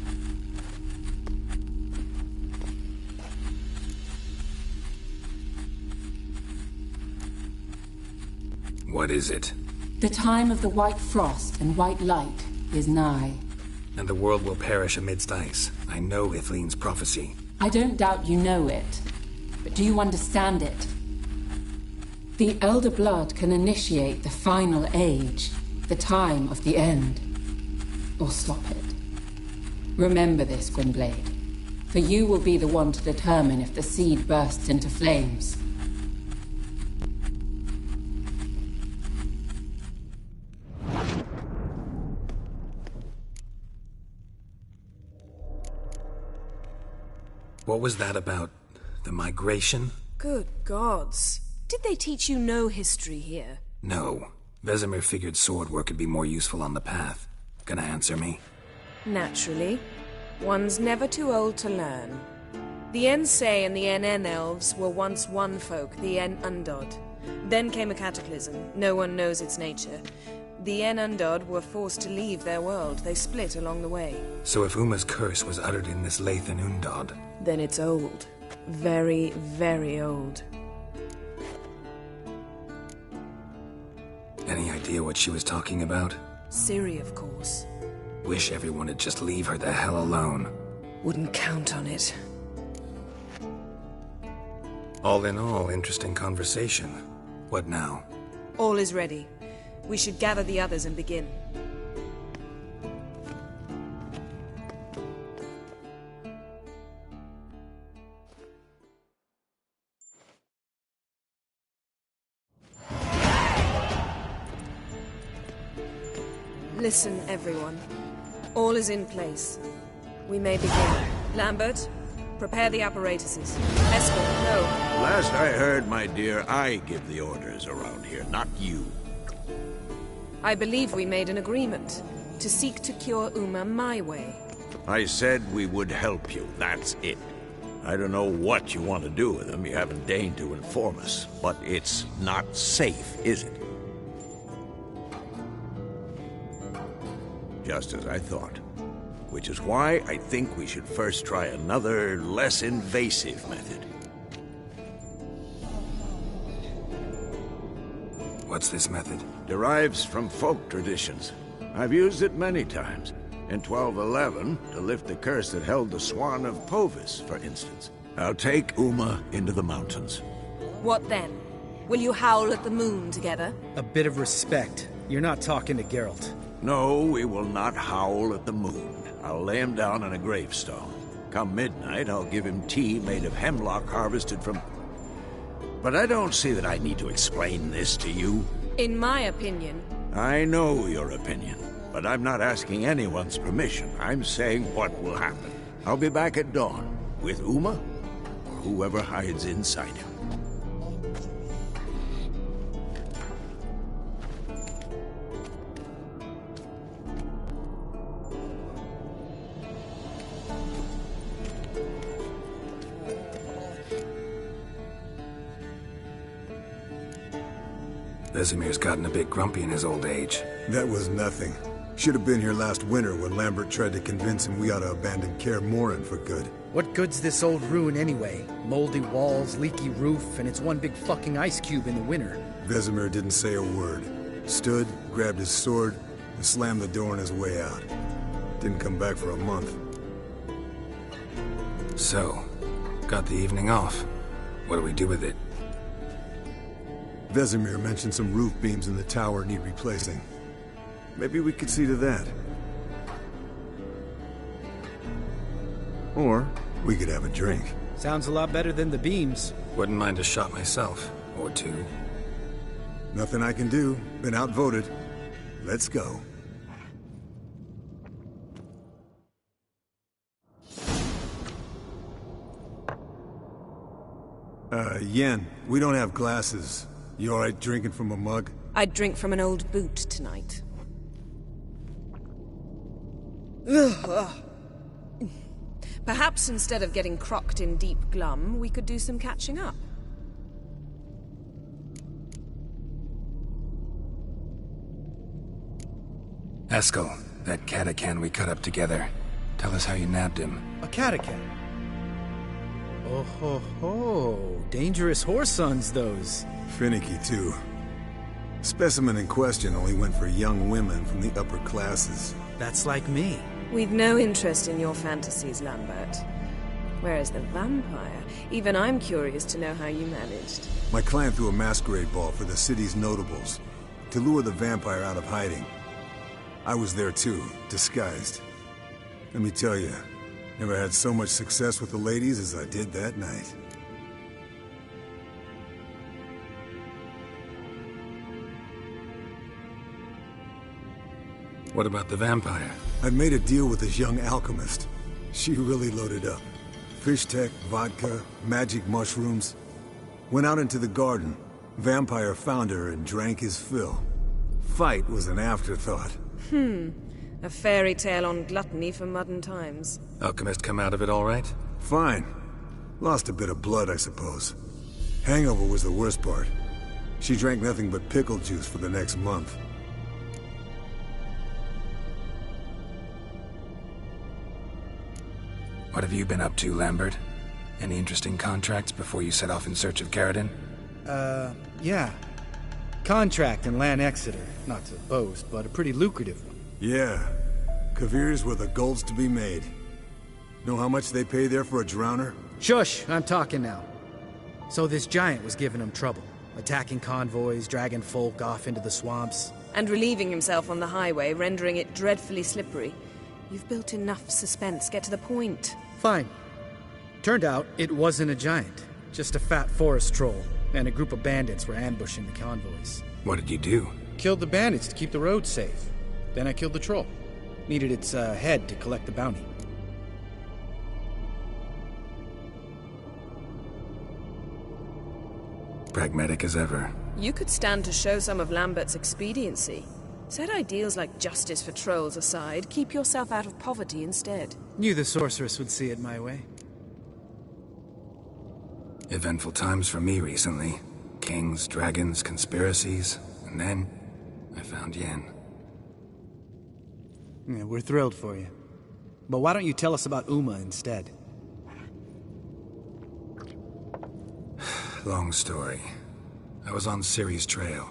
Speaker 2: What is it?
Speaker 10: The time of the white frost and white light is nigh.
Speaker 2: And the world will perish amidst ice. I know Ithleen's prophecy.
Speaker 10: I don't doubt you know it. But do you understand it? The Elder Blood can initiate the final age, the time of the end. Or stop it. Remember this, Gwynblade. For you will be the one to determine if the seed bursts into flames.
Speaker 2: What was that about? The migration?
Speaker 3: Good gods. Did they teach you no history here?
Speaker 2: No. Vesemir figured sword work could be more useful on the path. Gonna answer me?
Speaker 3: Naturally. One's never too old to learn. The Ensei and the NN elves were once one folk, the En Undod. Then came a cataclysm. No one knows its nature. The En Undod were forced to leave their world. They split along the way.
Speaker 2: So if Uma's curse was uttered in this Lathan Undod...
Speaker 3: Then it's old. Very, very old.
Speaker 2: Any idea what she was talking about?
Speaker 3: Ciri, of course.
Speaker 2: Wish everyone would just leave her the hell alone.
Speaker 3: Wouldn't count on it.
Speaker 2: All in all, interesting conversation. What now?
Speaker 3: All is ready. We should gather the others and begin. Listen, everyone. All is in place. We may begin. Lambert, prepare the apparatuses. Escort, no.
Speaker 4: Last I heard, my dear, I give the orders around here, not you.
Speaker 3: I believe we made an agreement to seek to cure Uma my way.
Speaker 4: I said we would help you, that's it. I don't know what you want to do with him, you haven't deigned to inform us. But it's not safe, is it? Just as I thought. Which is why I think we should first try another, less invasive method.
Speaker 2: What's this method?
Speaker 4: Derives from folk traditions. I've used it many times. In 1211, to lift the curse that held the Swan of Povis, for instance. I'll take Uma into the mountains.
Speaker 3: What then? Will you howl at the moon together?
Speaker 5: A bit of respect. You're not talking to Geralt.
Speaker 4: No, we will not howl at the moon. I'll lay him down on a gravestone. Come midnight, I'll give him tea made of hemlock harvested from... But I don't see that I need to explain this to you.
Speaker 3: In my opinion...
Speaker 4: I know your opinion, but I'm not asking anyone's permission. I'm saying what will happen. I'll be back at dawn, with Uma, or whoever hides inside him.
Speaker 2: Vesemir's gotten a bit grumpy in his old age.
Speaker 9: That was nothing. Should have been here last winter when Lambert tried to convince him we ought to abandon Kaer Morhen for good.
Speaker 5: What good's this old ruin anyway? Moldy walls, leaky roof, and it's one big fucking ice cube in the winter.
Speaker 9: Vesemir didn't say a word. Stood, grabbed his sword, and slammed the door on his way out. Didn't come back for a month.
Speaker 2: So, got the evening off. What do we do with it?
Speaker 9: Vesemir mentioned some roof beams in the tower need replacing. Maybe we could see to that. Or we could have a drink.
Speaker 5: Sounds a lot better than the beams.
Speaker 2: Wouldn't mind a shot myself. Or two.
Speaker 9: Nothing I can do. Been outvoted. Let's go. Yen, we don't have glasses. You alright drinking from a mug?
Speaker 3: I'd drink from an old boot tonight. Perhaps instead of getting crocked in deep glum, we could do some catching up.
Speaker 2: Eskel, that catacan we cut up together. Tell us how you nabbed him.
Speaker 5: A catacan? Oh ho ho. Dangerous whoresons, those.
Speaker 9: Finicky, too. Specimen in question only went for young women from the upper classes.
Speaker 5: That's like me.
Speaker 3: We've no interest in your fantasies, Lambert. Whereas the vampire, even I'm curious to know how you managed.
Speaker 9: My clan threw a masquerade ball for the city's notables, to lure the vampire out of hiding. I was there too, disguised. Let me tell you, never had so much success with the ladies as I did that night.
Speaker 2: What about the vampire?
Speaker 9: I made a deal with this young alchemist. She really loaded up. Fish tech, vodka, magic mushrooms. Went out into the garden. Vampire found her and drank his fill. Fight was an afterthought.
Speaker 3: A fairy tale on gluttony for modern times.
Speaker 2: Alchemist come out of it all right?
Speaker 9: Fine. Lost a bit of blood, I suppose. Hangover was the worst part. She drank nothing but pickle juice for the next month.
Speaker 2: What have you been up to, Lambert? Any interesting contracts before you set off in search of Caradon?
Speaker 5: Yeah. Contract in Lan Exeter. Not to boast, but a pretty lucrative one.
Speaker 9: Yeah. Kavir's were the gold's to be made. Know how much they pay there for a drowner?
Speaker 5: Shush! I'm talking now. So this giant was giving him trouble. Attacking convoys, dragging folk off into the swamps.
Speaker 3: And relieving himself on the highway, rendering it dreadfully slippery. You've built enough suspense. Get to the point.
Speaker 5: Fine. Turned out it wasn't a giant. Just a fat forest troll. And a group of bandits were ambushing the convoys.
Speaker 2: What did you do?
Speaker 5: Killed the bandits to keep the road safe. Then I killed the troll. Needed its head to collect the bounty.
Speaker 2: Pragmatic as ever.
Speaker 3: You could stand to show some of Lambert's expediency. Set ideals like justice for trolls aside, keep yourself out of poverty instead.
Speaker 5: Knew the sorceress would see it my way.
Speaker 2: Eventful times for me recently. Kings, dragons, conspiracies, and then I found Yen.
Speaker 5: Yeah, we're thrilled for you. But why don't you tell us about Uma instead?
Speaker 2: Long story. I was on Ciri's trail.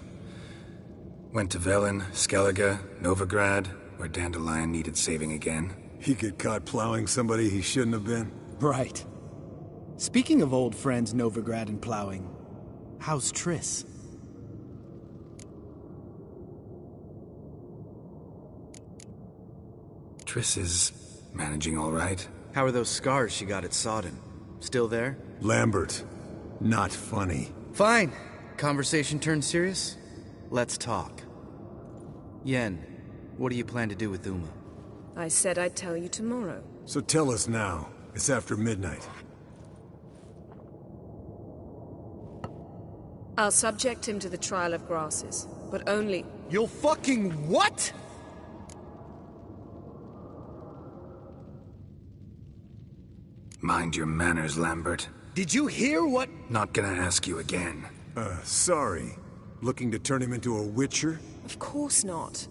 Speaker 2: Went to Velen, Skellige, Novigrad, where Dandelion needed saving again.
Speaker 9: He get caught plowing somebody he shouldn't have been?
Speaker 5: Right. Speaking of old friends Novigrad and plowing, how's Triss?
Speaker 2: Triss is managing all right.
Speaker 5: How are those scars she got at Sodden? Still there?
Speaker 9: Lambert. Not funny.
Speaker 5: Fine. Conversation turned serious? Let's talk. Yen, what do you plan to do with Uma?
Speaker 3: I said I'd tell you tomorrow.
Speaker 9: So tell us now. It's after midnight.
Speaker 3: I'll subject him to the trial of grasses, but only...
Speaker 5: You'll fucking what?!
Speaker 2: Mind your manners, Lambert.
Speaker 5: Did you hear what—
Speaker 2: Not gonna ask you again.
Speaker 9: Sorry. Looking to turn him into a witcher?
Speaker 3: Of course not.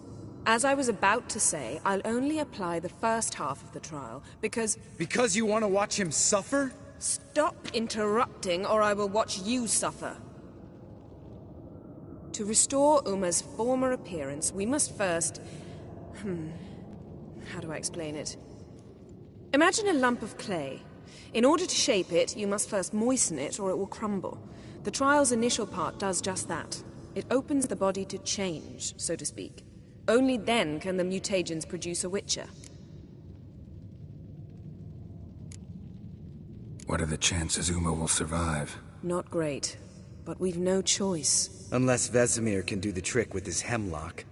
Speaker 3: As I was about to say, I'll only apply the first half of the trial, because...
Speaker 5: Because you want to watch him suffer?
Speaker 3: Stop interrupting, or I will watch you suffer. To restore Uma's former appearance, we must first... How do I explain it? Imagine a lump of clay. In order to shape it, you must first moisten it, or it will crumble. The trial's initial part does just that. It opens the body to change, so to speak. Only then can the mutagens produce a witcher.
Speaker 2: What are the chances Uma will survive?
Speaker 3: Not great, but we've no choice.
Speaker 5: Unless Vesemir can do the trick with his hemlock.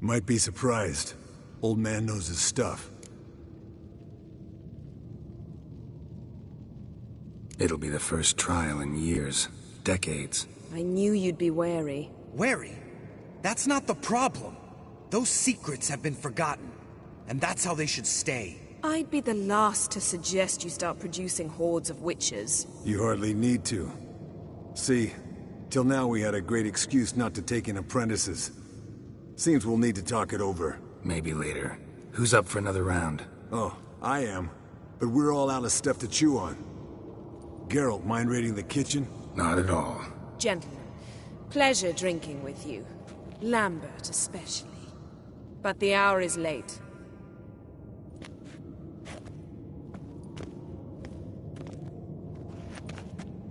Speaker 9: Might be surprised. Old man knows his stuff.
Speaker 2: It'll be the first trial in years. Decades.
Speaker 3: I knew you'd be wary.
Speaker 5: Wary? That's not the problem. Those secrets have been forgotten. And that's how they should stay.
Speaker 3: I'd be the last to suggest you start producing hordes of witches.
Speaker 9: You hardly need to. See, till now we had a great excuse not to take in apprentices. Seems we'll need to talk it over.
Speaker 2: Maybe later. Who's up for another round?
Speaker 9: Oh, I am. But we're all out of stuff to chew on. Geralt, mind raiding the kitchen?
Speaker 2: Not at all.
Speaker 3: Gentlemen, pleasure drinking with you. Lambert especially. But the hour is late.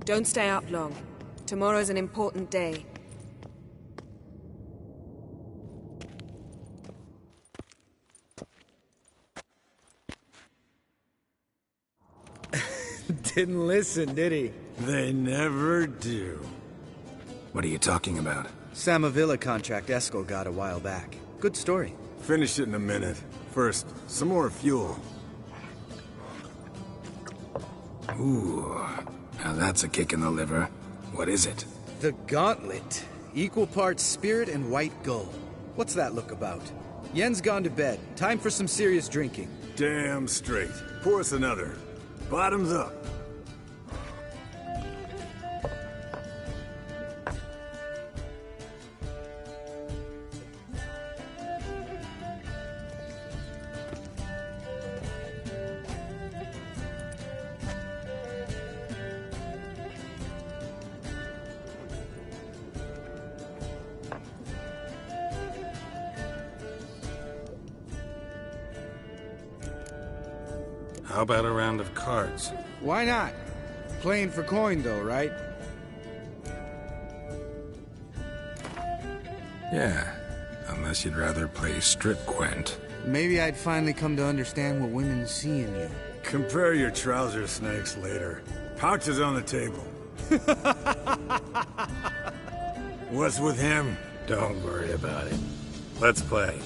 Speaker 3: Don't stay up long. Tomorrow's an important day.
Speaker 5: Didn't listen, did he?
Speaker 9: They never do.
Speaker 2: What are you talking about?
Speaker 5: Samavilla contract Eskel got a while back. Good story.
Speaker 9: Finish it in a minute. First, some more fuel.
Speaker 2: Ooh, now that's a kick in the liver. What is it?
Speaker 5: The Gauntlet. Equal parts spirit and white gold. What's that look about? Yen's gone to bed. Time for some serious drinking.
Speaker 9: Damn straight. Pour us another. Bottoms up.
Speaker 2: How about a round of cards?
Speaker 5: Why not? Playing for coin though, right?
Speaker 2: Yeah, unless you'd rather play strip Gwent.
Speaker 5: Maybe I'd finally come to understand what women see in you.
Speaker 9: Compare your trouser snakes later. Pouch is on the table. What's with him?
Speaker 2: Don't worry about it.
Speaker 9: Let's play.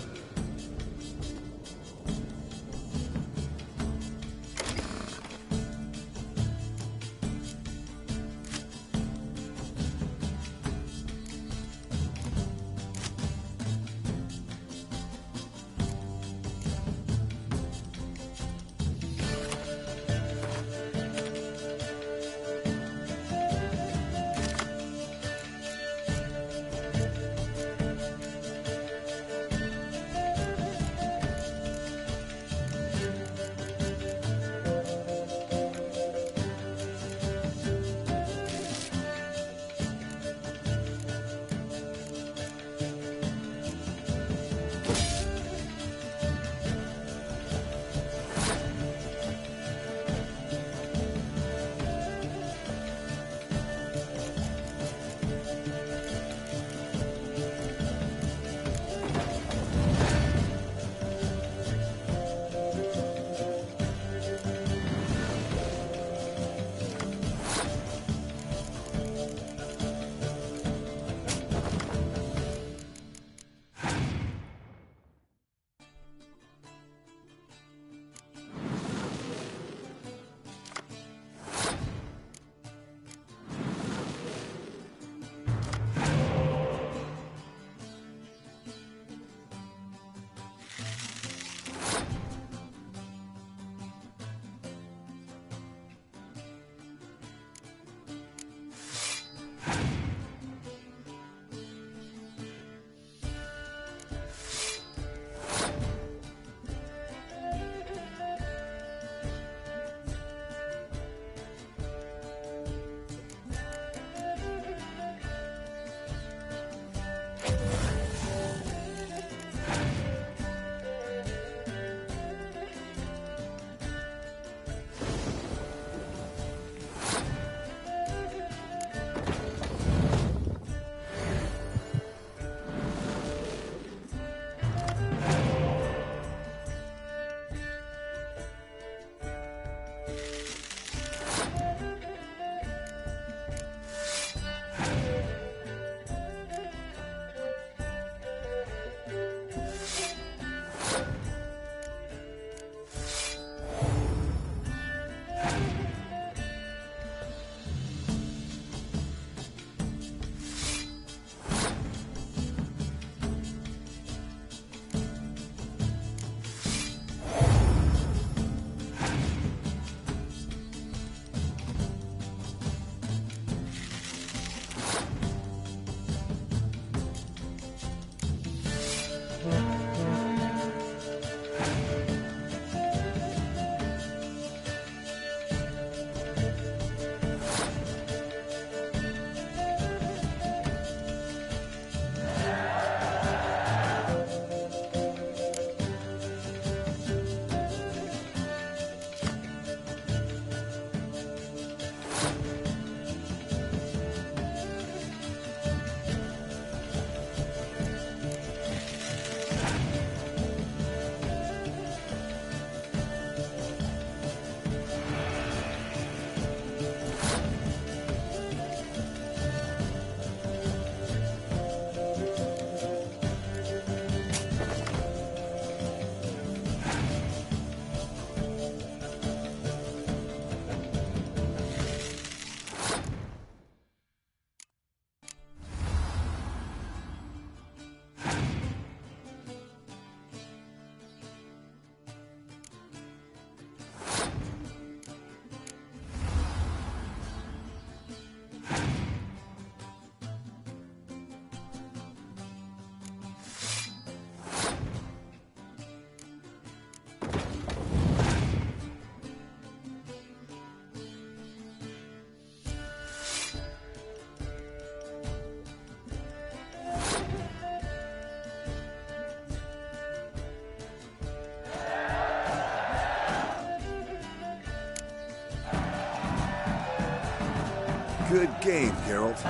Speaker 9: Good game, Geralt.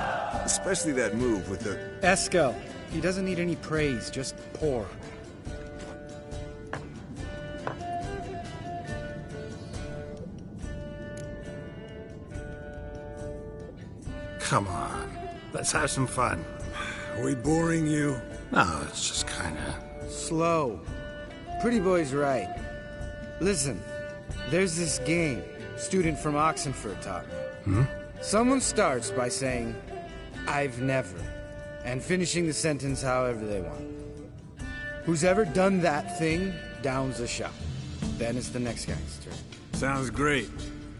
Speaker 9: Especially that move with the...
Speaker 5: Eskel. He doesn't need any praise, just pour.
Speaker 2: Come on. Let's have some fun.
Speaker 9: Are we boring you?
Speaker 2: No, it's just kinda...
Speaker 5: slow. Pretty boy's right. Listen, there's this game student from Oxenford taught me. Someone starts by saying, I've never, and finishing the sentence however they want. Who's ever done that thing downs a shot. Then it's the next guy's turn.
Speaker 1: Sounds great.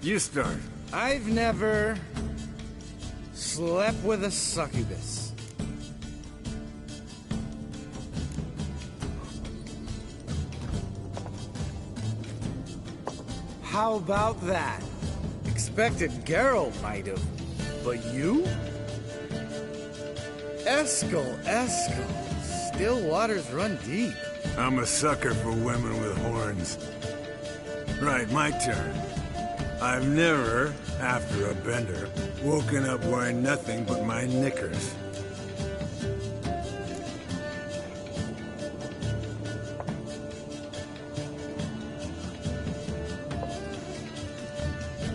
Speaker 1: You start.
Speaker 5: I've never slept with a succubus. How about that? Expected Geralt might have, but you? Eskel. Still waters run deep.
Speaker 1: I'm a sucker for women with horns. Right, my turn. I've never, after a bender, woken up wearing nothing but my knickers.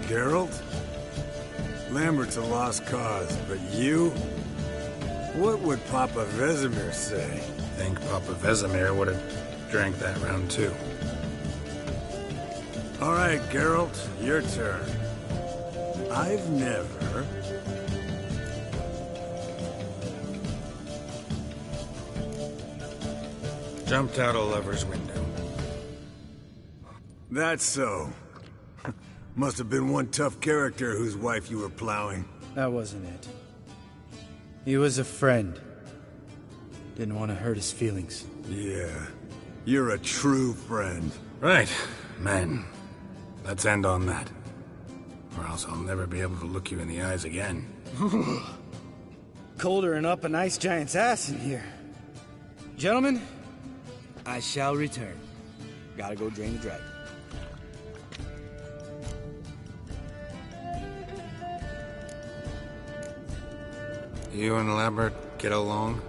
Speaker 1: Geralt? Lambert's a lost cause, but you? What would Papa Vesemir say?
Speaker 2: Think Papa Vesemir would have drank that round too.
Speaker 1: All right, Geralt, your turn. I've never...
Speaker 2: Jumped out a lover's window.
Speaker 1: That's so. Must have been one tough character whose wife you were plowing.
Speaker 5: That wasn't it. He was a friend. Didn't want to hurt his feelings.
Speaker 1: Yeah. You're a true friend.
Speaker 2: Right, men. Let's end on that. Or else I'll never be able to look you in the eyes again.
Speaker 5: Colder than up an ice giant's ass in here. Gentlemen, I shall return. Gotta go drain the dragon.
Speaker 2: You and Lambert get along?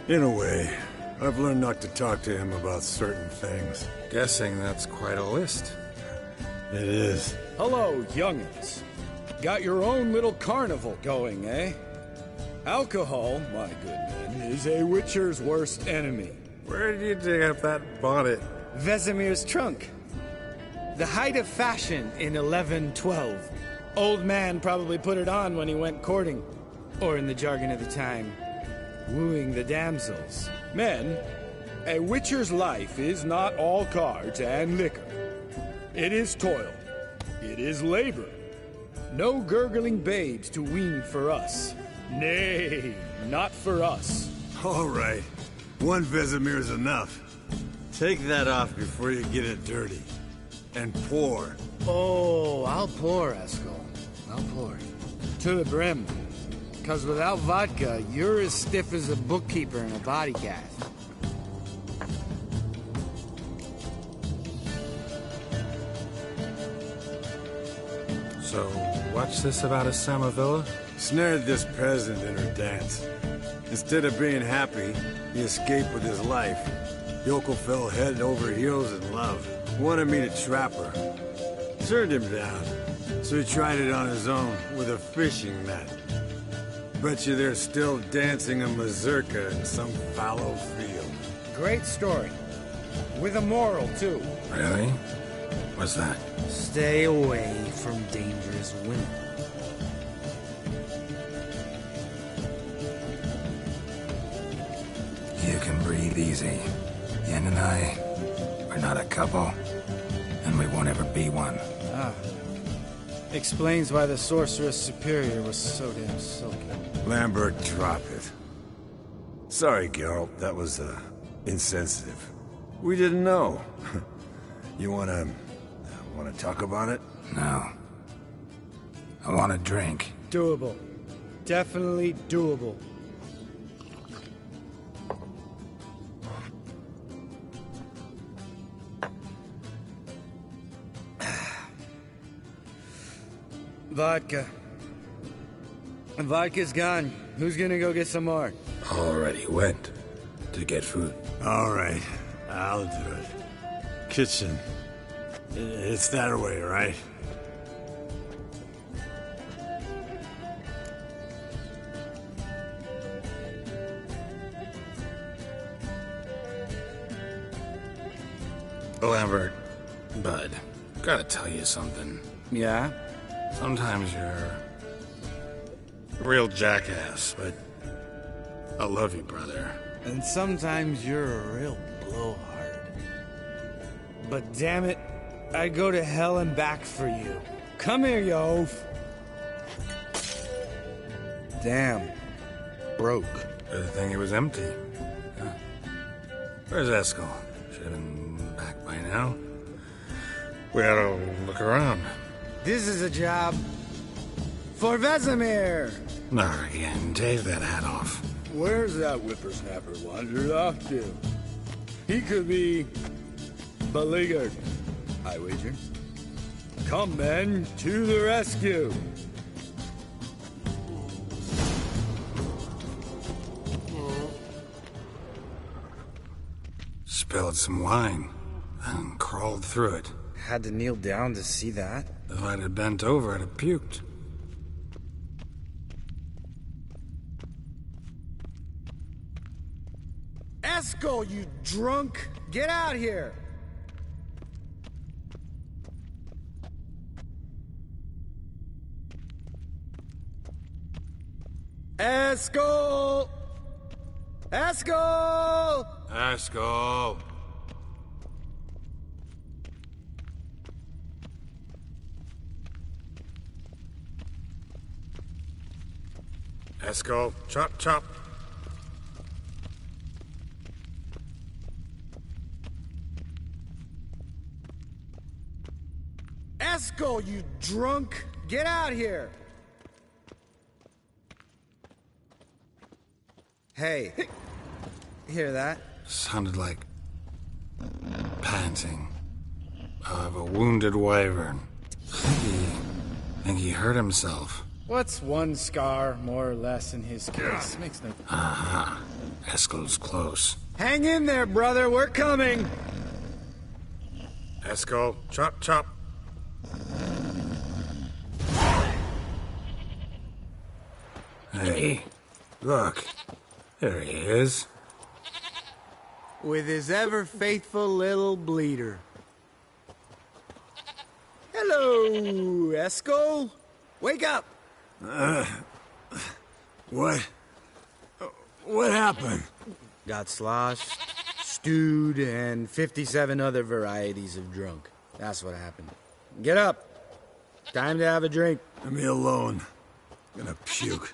Speaker 1: In a way. I've learned not to talk to him about certain things.
Speaker 2: Guessing that's quite a list.
Speaker 1: It is.
Speaker 6: Hello, youngins. Got your own little carnival going, eh? Alcohol, my good men, is a witcher's worst enemy.
Speaker 2: Where did you dig up that bonnet?
Speaker 5: Vesemir's trunk. The height of fashion in 1112. Old man probably put it on when he went courting. Or in the jargon of the time, wooing the damsels.
Speaker 6: Men, a witcher's life is not all cards and liquor. It is toil. It is labor. No gurgling babes to wean for us. Nay, not for us.
Speaker 1: All right. One Vesemir's enough. Take that off before you get it dirty. And pour.
Speaker 5: Oh, I'll pour, Eskel. I'll pour. To the brim. Because without vodka, you're as stiff as a bookkeeper in a body cast.
Speaker 2: So, what's this about a Samavilla?
Speaker 1: Snared this peasant in her dance. Instead of being happy, he escaped with his life. Yokel fell head over heels in love. Wanted me to trap her. Turned him down. So he tried it on his own with a fishing net. Bet you they're still dancing a mazurka in some fallow field.
Speaker 5: Great story. With a moral, too.
Speaker 2: Really? What's that?
Speaker 5: Stay away from dangerous women.
Speaker 2: You can breathe easy. Yen and I, we're not a couple. And we won't ever be one.
Speaker 5: Ah. Explains why the Sorceress Superior was so damn silky.
Speaker 1: Lambert, drop it. Sorry, Geralt, that was, insensitive. We didn't know. You wanna talk about it?
Speaker 2: No. I want a drink.
Speaker 5: Doable. Definitely doable. Vodka. Vodka's gone. Who's gonna go get some more?
Speaker 2: Already went to get food.
Speaker 1: All right, I'll do it. Kitchen. It's that way, right?
Speaker 2: Lambert, bud, gotta tell you something.
Speaker 5: Yeah?
Speaker 2: Sometimes you're a real jackass, but I love you, brother.
Speaker 5: And sometimes you're a real blowhard. But damn it, I'd go to hell and back for you. Come here, you oaf. Damn. Broke.
Speaker 2: Good thing it was empty. Huh. Where's Eskel? Should have been back by now. We ought to look around.
Speaker 5: This is a job for Vesemir.
Speaker 2: Not again. Take that hat off.
Speaker 6: Where's that whippersnapper wandered off to? He could be beleaguered, I wager. Come, men, to the rescue!
Speaker 2: Spilled some wine and crawled through it.
Speaker 5: Had to kneel down to see that.
Speaker 2: If I'd have bent over, I'd have puked.
Speaker 5: Eskel, you drunk! Get out here! Eskel! Eskel!
Speaker 2: Eskel! Eskel, chop, chop.
Speaker 5: Eskel, you drunk! Get out here! Hey, hear that?
Speaker 2: Sounded like panting of a wounded wyvern. Think he hurt himself.
Speaker 5: What's one scar, more or less, in his case? Makes no...
Speaker 2: Aha. Eskel's close.
Speaker 5: Hang in there, brother, we're coming!
Speaker 2: Eskel, chop, chop. Hey, look. There he is.
Speaker 5: With his ever-faithful little bleeder. Hello, Eskel. Wake up!
Speaker 9: What? What happened?
Speaker 5: Got sloshed, stewed, and 57 other varieties of drunk. That's what happened. Get up. Time to have a drink.
Speaker 9: Leave me alone. I'm gonna puke.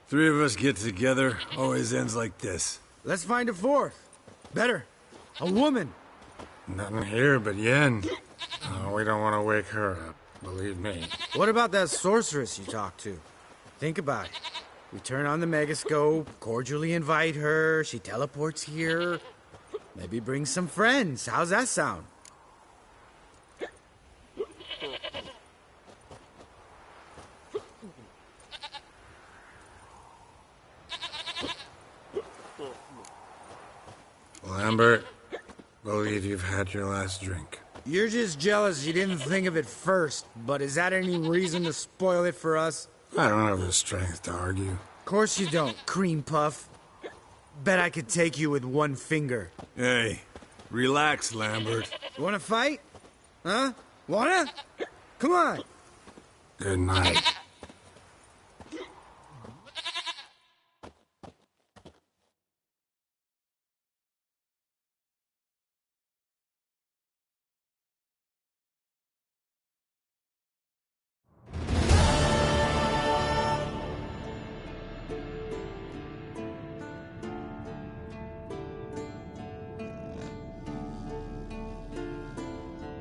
Speaker 9: Three of us get together, always ends like this.
Speaker 5: Let's find a fourth. Better. A woman.
Speaker 2: Nothing here but Yen. Oh, we don't want to wake her up, believe me.
Speaker 5: What about that sorceress you talked to? Think about it. We turn on the megascope, cordially invite her, she teleports here. Maybe bring some friends. How's that sound?
Speaker 2: Lambert, believe you've had your last drink.
Speaker 5: You're just jealous you didn't think of it first, but is that any reason to spoil it for us?
Speaker 2: I don't have the strength to argue.
Speaker 5: Of course you don't, cream puff. Bet I could take you with one finger.
Speaker 9: Hey, relax, Lambert.
Speaker 5: You wanna fight? Huh? Wanna? Come on.
Speaker 2: Good night.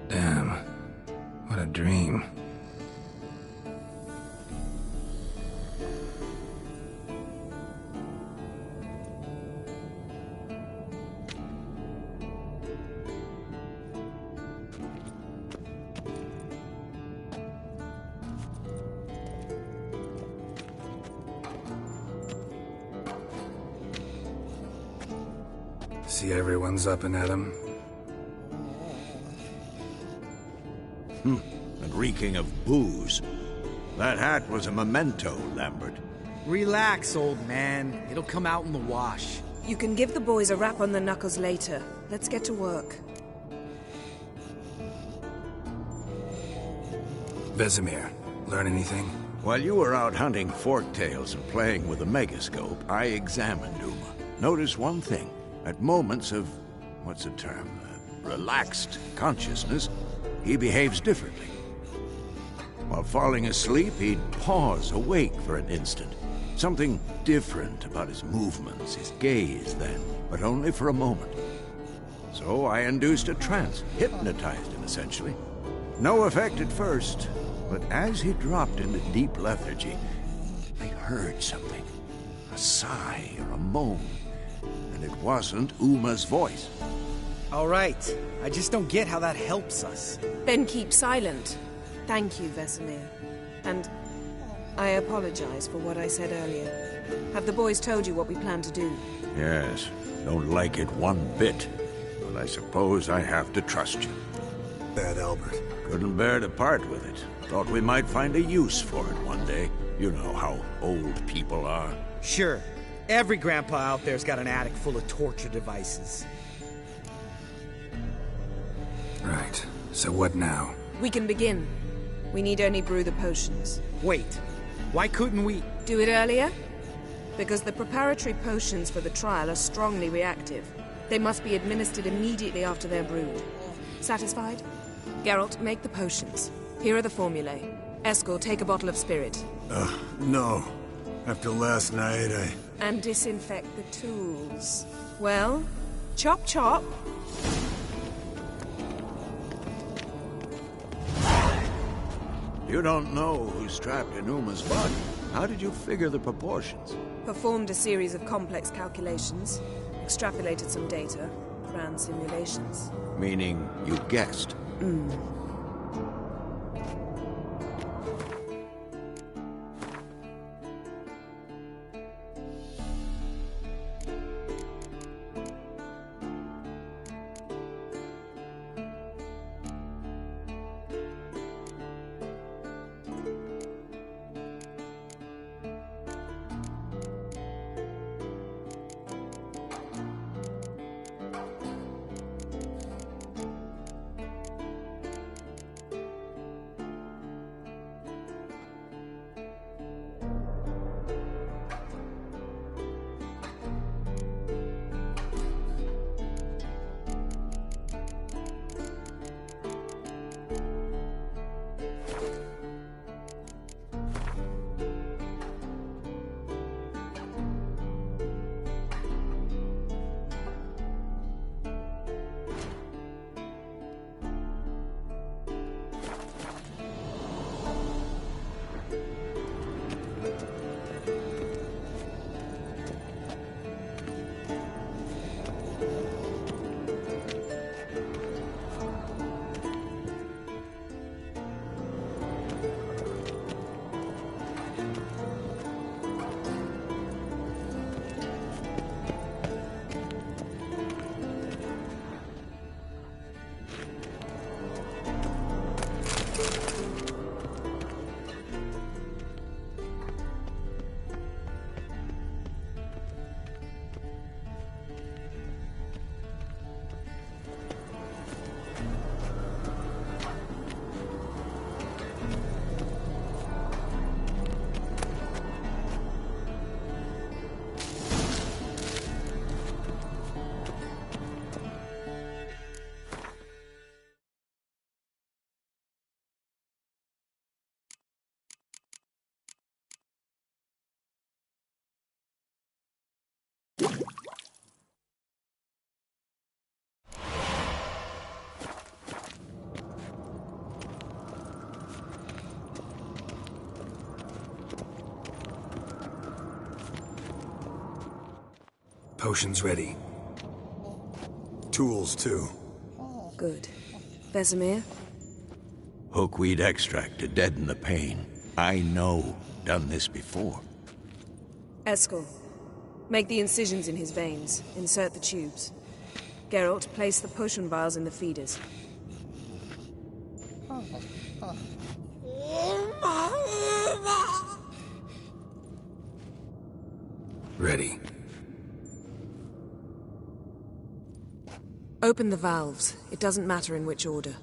Speaker 2: Damn, what a dream. See everyone's up and at 'em.
Speaker 4: And reeking of booze. That hat was a memento, Lambert.
Speaker 5: Relax, old man. It'll come out in the wash.
Speaker 3: You can give the boys a rap on the knuckles later. Let's get to work.
Speaker 2: Vesemir, learn anything?
Speaker 4: While you were out hunting forktails and playing with the megascope, I examined Uma. Notice one thing. At moments of, what's the term, relaxed consciousness, he behaves differently. While falling asleep, he'd pause, awake for an instant. Something different about his movements, his gaze then, but only for a moment. So I induced a trance, hypnotized him essentially. No effect at first, but as he dropped into deep lethargy, I heard something. A sigh or a moan. And it wasn't Uma's voice.
Speaker 5: All right. I just don't get how that helps us.
Speaker 3: Then keep silent. Thank you, Vesemir. And I apologize for what I said earlier. Have the boys told you what we plan to do?
Speaker 4: Yes. Don't like it one bit. But I suppose I have to trust you.
Speaker 9: Bad Albert.
Speaker 4: Couldn't bear to part with it. Thought we might find a use for it one day. You know how old people are.
Speaker 5: Sure. Every grandpa out there's got an attic full of torture devices.
Speaker 2: Right. So what now?
Speaker 3: We can begin. We need only brew the potions.
Speaker 5: Wait. Why couldn't we...
Speaker 3: Do it earlier? Because the preparatory potions for the trial are strongly reactive. They must be administered immediately after they're brewed. Satisfied? Geralt, make the potions. Here are the formulae. Eskel, take a bottle of spirit.
Speaker 9: No. After last night,
Speaker 3: And disinfect the tools. Well, chop chop.
Speaker 4: You don't know who's trapped in Uma's body. How did you figure the proportions?
Speaker 3: Performed a series of complex calculations. Extrapolated some data. Ran simulations.
Speaker 4: Meaning you guessed.
Speaker 2: Potions ready.
Speaker 9: tools, too.
Speaker 3: Good. Vesemir?
Speaker 4: Hookweed extract to deaden the pain. I know. Done this before.
Speaker 3: Eskel, make the incisions in his veins. Insert the tubes. Geralt, place the potion vials in the feeders.
Speaker 2: Ready.
Speaker 3: Open the valves. It doesn't matter in which order.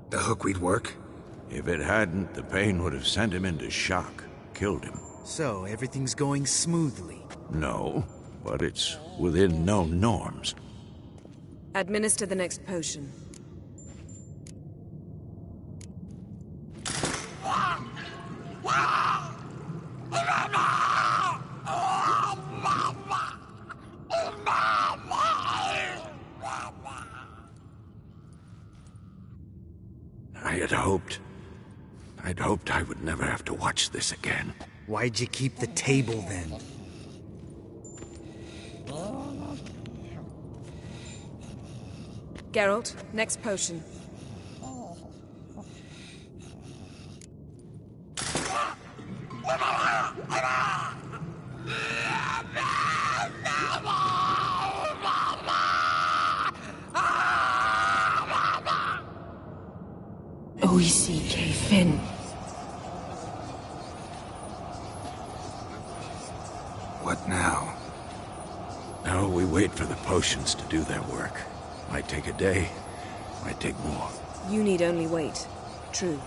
Speaker 2: The hookweed work?
Speaker 4: If it hadn't, the pain would have sent him into shock, killed him.
Speaker 5: So, everything's going smoothly.
Speaker 4: No, but it's within known norms.
Speaker 3: Administer the next potion.
Speaker 4: I'd hoped I would never have to watch this again.
Speaker 5: Why'd you keep the table then?
Speaker 3: Geralt, next potion.
Speaker 10: O-E-C-K Finn.
Speaker 2: What now?
Speaker 4: Now we wait for the potions to do their work. Might take a day, might take more.
Speaker 3: You need only wait. True.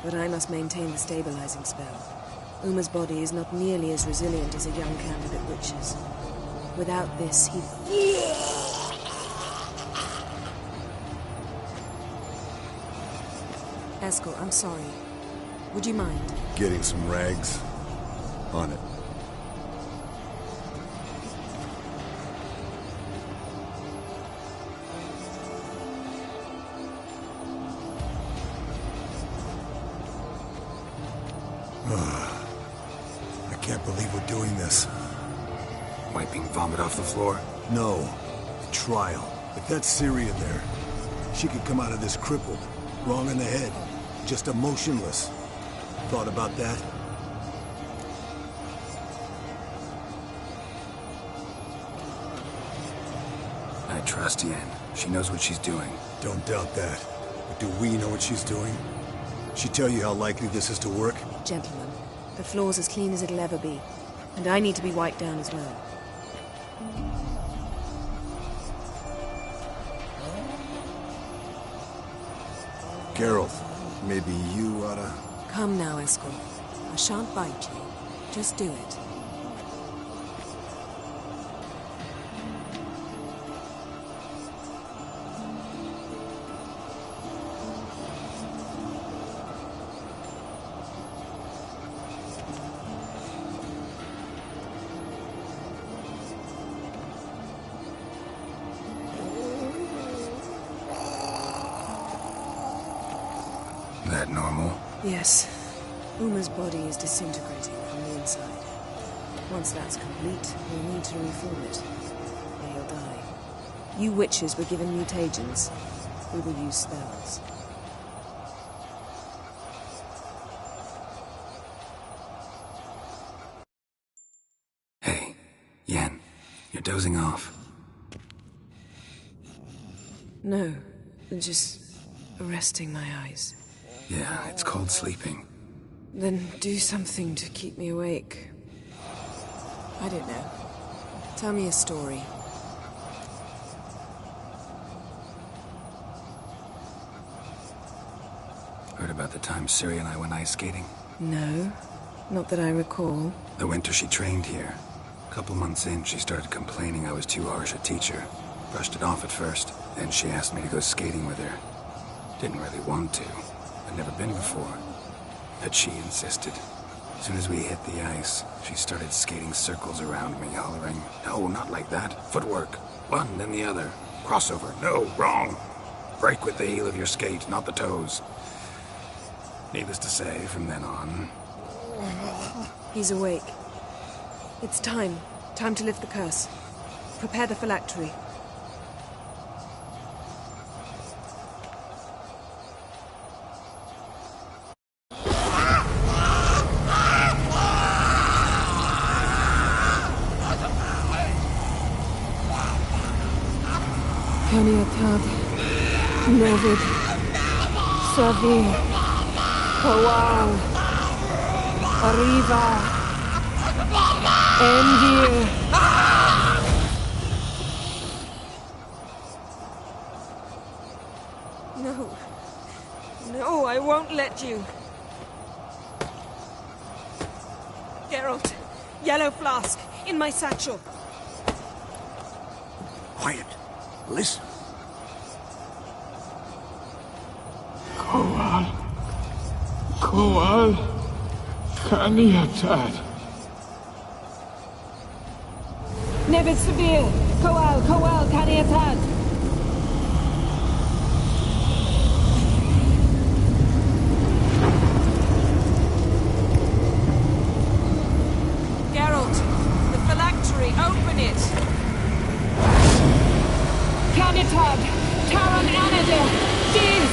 Speaker 3: But I must maintain the stabilizing spell. Uma's body is not nearly as resilient as a young candidate witch's. Without this, he... Eskel, I'm sorry. Would you mind?
Speaker 9: Getting some rags? On it. I can't believe we're doing this.
Speaker 2: Wiping vomit off the floor?
Speaker 9: No. The trial. If that's Syria there, she could come out of this crippled, wrong in the head, just emotionless. Thought about that?
Speaker 2: I trust Yen. She knows what she's doing.
Speaker 9: Don't doubt that. But do we know what she's doing? She tell you how likely this is to work?
Speaker 3: Gentlemen, the floor's as clean as it'll ever be. And I need to be wiped down as well.
Speaker 9: Geralt, maybe you oughta...
Speaker 3: Come now, Eskel. I shan't bite you. Just do it.
Speaker 2: That normal?
Speaker 3: Yes. Uma's body is disintegrating from the inside. Once that's complete, we'll need to reform it. Or he'll die. You witches were given mutagens. We will use spells.
Speaker 2: Hey, Yen, you're dozing off.
Speaker 3: No, just resting my eyes.
Speaker 2: Yeah, it's called sleeping.
Speaker 3: Then do something to keep me awake. I don't know. Tell me a story.
Speaker 2: Heard about the time Siri and I went ice skating?
Speaker 3: No, not that I recall.
Speaker 2: The winter she trained here. A couple months in, she started complaining I was too harsh a teacher. Brushed it off at first. Then she asked me to go skating with her. Didn't really want to. I'd never been before. But she insisted. As soon as we hit the ice, she started skating circles around me, hollering, "No, not like that. Footwork. One, then the other. Crossover. No, wrong. Break with the heel of your skate, not the toes." Needless to say, from then on...
Speaker 3: He's awake. It's time. Time to lift the curse. Prepare the phylactery. Caniatad, Nevid, Savi, Kowal, Arriva, Endir. No. No, I won't let you. Geralt, yellow flask, in my satchel.
Speaker 4: Quiet. Listen.
Speaker 8: Kowal, Kaniatad.
Speaker 3: Nevid Severe, Kowal, Caniatad. Geralt, the phylactery, open it. Caniatad, Taron Anadil, Dis!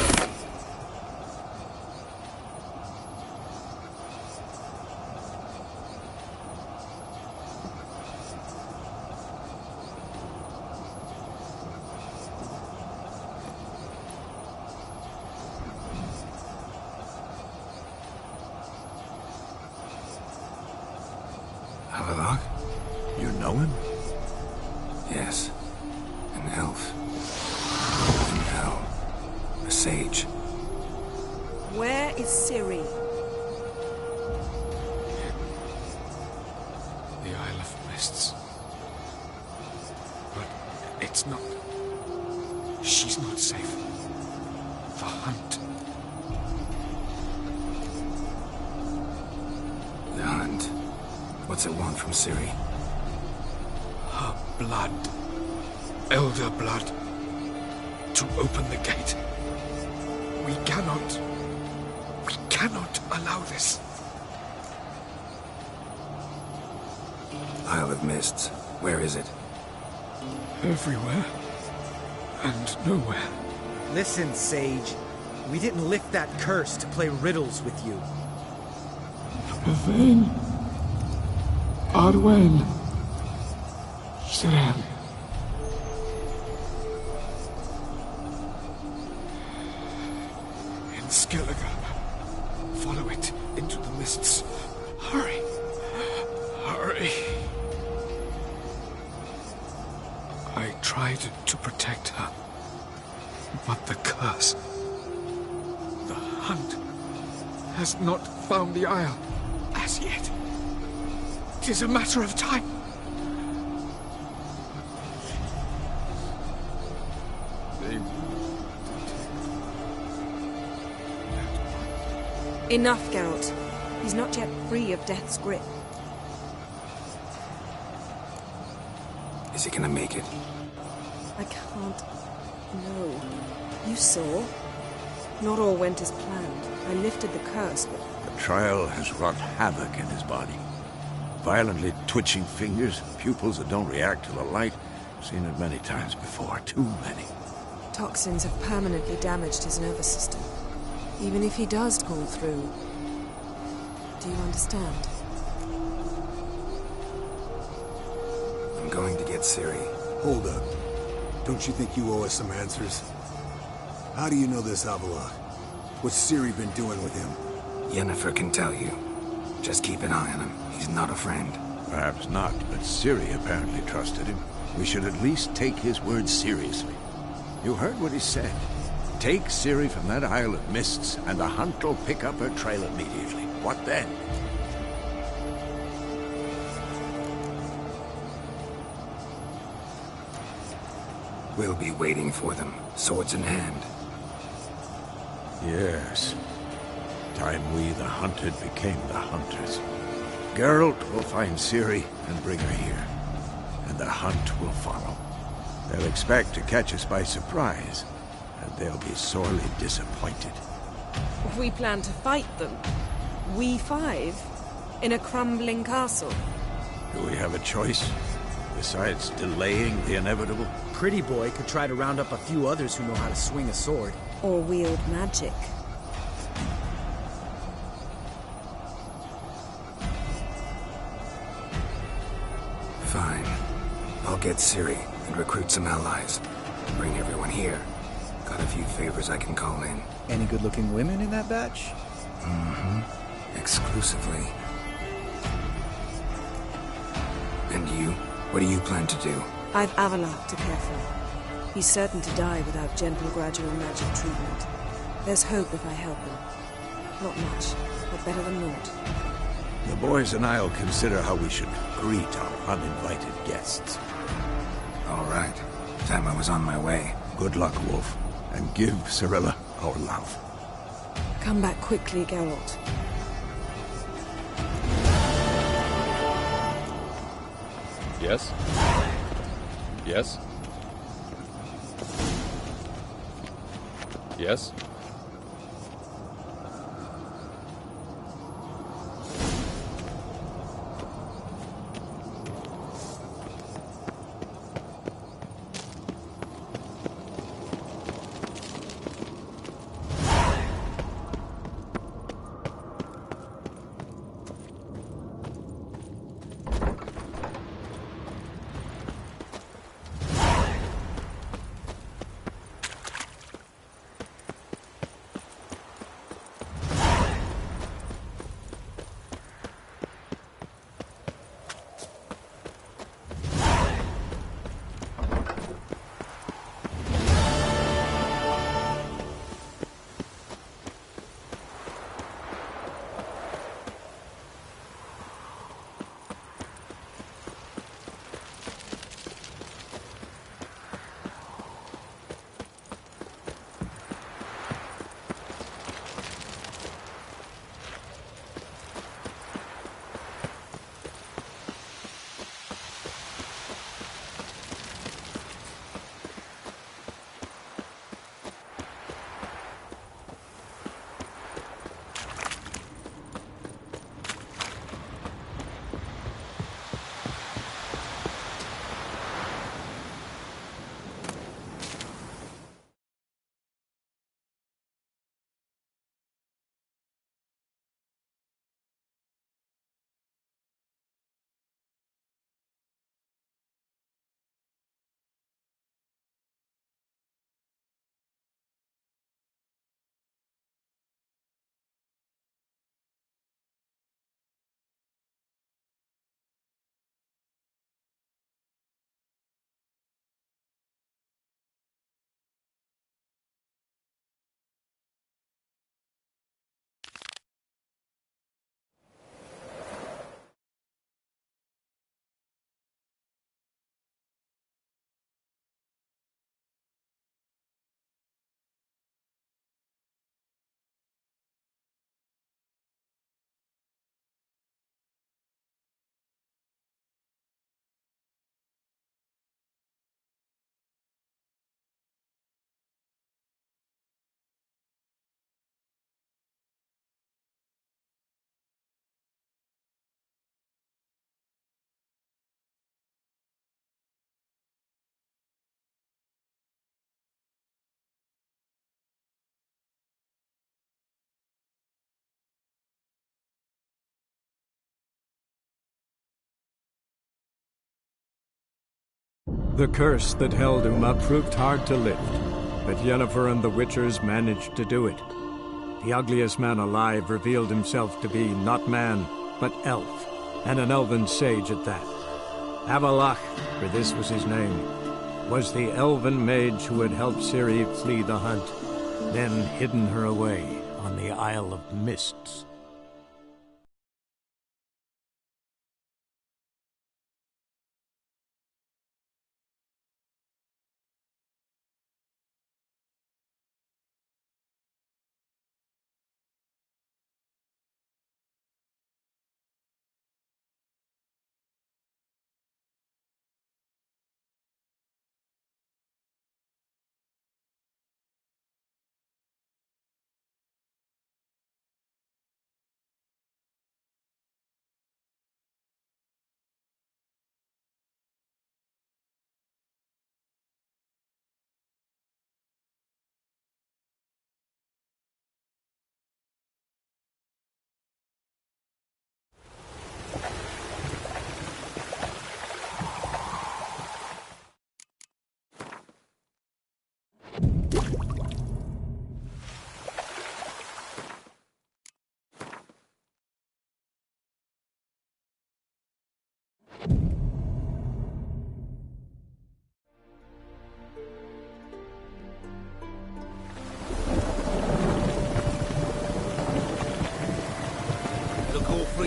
Speaker 2: Havelock?
Speaker 4: You know him?
Speaker 2: Yes. An elf. In hell. A sage.
Speaker 3: Where is Ciri?
Speaker 11: The Isle of Mists. But it's not... She's not safe. The hunt.
Speaker 2: The hunt. What's it want from Ciri?
Speaker 11: Her blood. Elder blood. To open the gate. We cannot allow this.
Speaker 2: Isle of Mists. Where is it?
Speaker 11: Everywhere. And nowhere.
Speaker 5: Listen, Sage. We didn't lift that curse to play riddles with you.
Speaker 8: Yvain. Arwen. Sam.
Speaker 11: In Skellige. Follow it into the mists. Hurry. Hurry. I tried to protect her. But the curse... The hunt... has not found the Isle. As yet. It is a matter of time.
Speaker 3: Enough, Geralt. He's not yet free of death's grip.
Speaker 2: Is he gonna make it?
Speaker 3: I can't... No. You saw? Not all went as planned. I lifted the curse, but...
Speaker 4: The trial has wrought havoc in his body. Violently twitching fingers, pupils that don't react to the light. Seen it many times before, too many.
Speaker 3: Toxins have permanently damaged his nervous system. Even if he does pull through... Do you understand?
Speaker 2: I'm going to get Ciri.
Speaker 9: Hold up. Don't you think you owe us some answers? How do you know this Avila? What's Ciri been doing with him?
Speaker 2: Yennefer can tell you. Just keep an eye on him. He's not a friend.
Speaker 4: Perhaps not, but Ciri apparently trusted him. We should at least take his words seriously. You heard what he said. Take Ciri from that Isle of Mists, and the hunt will pick up her trail immediately. What then?
Speaker 2: We'll be waiting for them, swords in hand.
Speaker 4: Yes. Time we, the hunted, became the hunters. Geralt will find Ciri and bring her here. And the hunt will follow. They'll expect to catch us by surprise, and they'll be sorely disappointed.
Speaker 3: We plan to fight them. We five? In a crumbling castle?
Speaker 4: Do we have a choice? Besides delaying the inevitable?
Speaker 5: Pretty Boy could try to round up a few others who know how to swing a sword.
Speaker 3: Or wield magic.
Speaker 2: Fine. I'll get Ciri and recruit some allies. Bring everyone here. Got a few favors I can call in.
Speaker 5: Any good-looking women in that batch?
Speaker 2: Mm-hmm. Exclusively. And you? What do you plan to do?
Speaker 3: I've Avalok to care for. He's certain to die without gentle, gradual magic treatment. There's hope if I help him. Not much, but better than naught.
Speaker 4: The boys and I'll consider how we should greet our uninvited guests.
Speaker 2: All right. Time I was on my way.
Speaker 4: Good luck, Wolf. And give Cirilla our love.
Speaker 3: Come back quickly, Geralt.
Speaker 12: Yes? Yes? Yes?
Speaker 1: The curse that held Uma proved hard to lift, but Yennefer and the Witchers managed to do it. The ugliest man alive revealed himself to be not man, but elf, and an elven sage at that. Avalok, for this was his name, was the elven mage who had helped Ciri flee the hunt, then hidden her away on the Isle of Mists.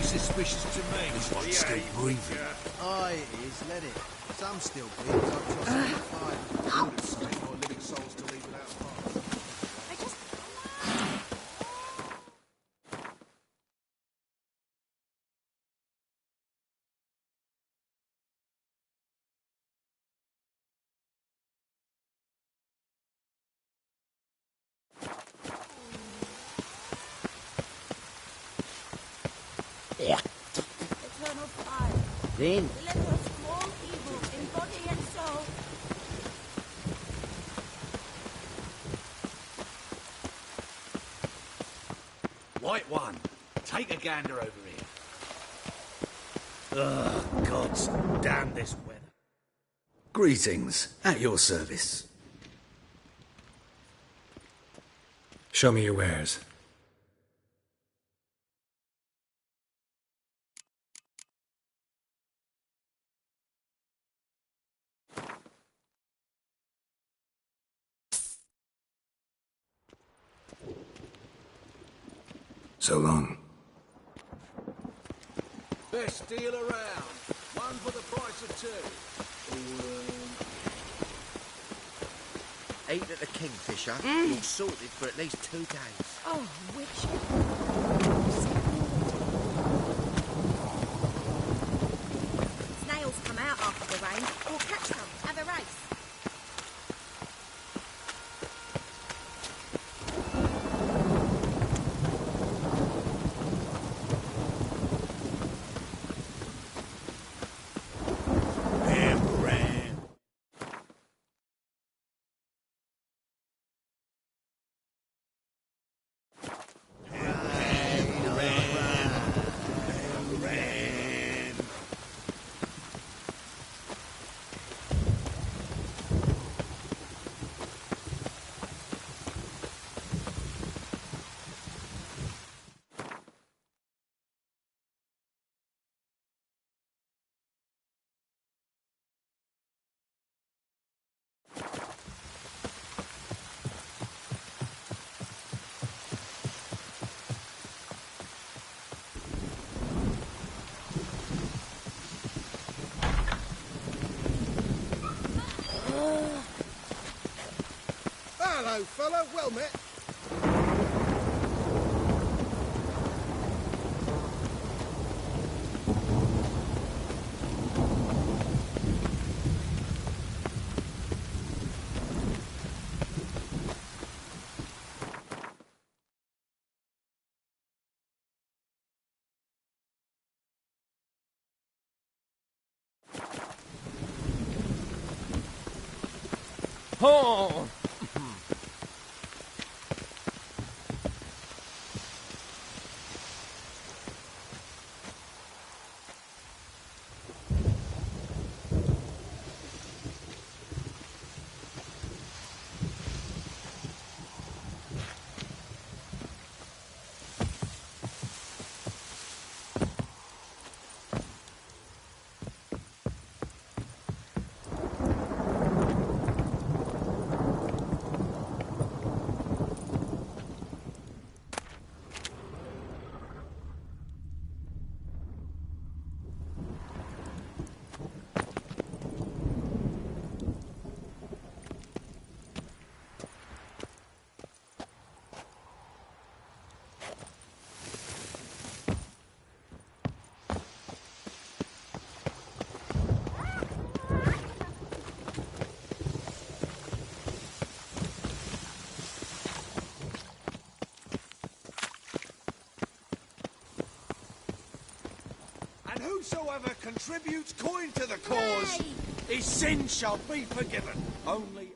Speaker 13: suspicious to me.
Speaker 14: This one's still breathing.
Speaker 13: Aye, it is. Let it. Some still breathe. Some trust in the fire. Would have saved more living souls to leave without fire.
Speaker 15: Eternal fire.
Speaker 16: Then?
Speaker 15: Deliver us from all evil in body and soul.
Speaker 14: White one, take a gander over here.
Speaker 13: Ugh, gods, damn this weather.
Speaker 14: Greetings, at your service.
Speaker 2: Show me your wares. So long.
Speaker 13: Best deal around. One for the price of two.
Speaker 16: 8 at the Kingfisher. All sorted for at least 2 days.
Speaker 3: Oh, witch. Snails come out after the rain. We'll catch some. Have a race.
Speaker 13: Hello, fella. Well met.
Speaker 16: Oh!
Speaker 13: Whosoever contributes coin to the cause, his sins shall be forgiven. Only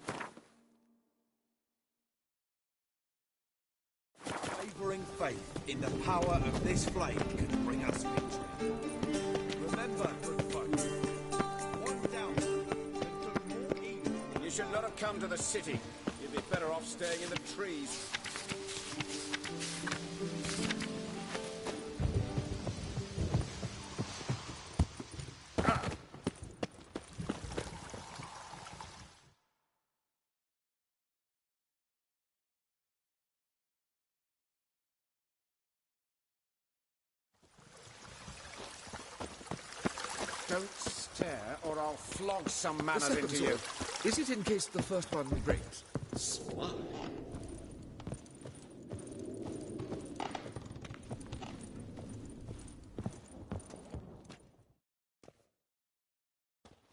Speaker 13: wavering faith in the power of this flame can bring us victory. Remember, good folk, one down took more evil.
Speaker 4: You should not have come to the city. You'd be better off staying in the trees. I'll flog some
Speaker 11: The
Speaker 4: manners
Speaker 11: second
Speaker 4: into you.
Speaker 11: sword. Is it in case the first one breaks? Sly.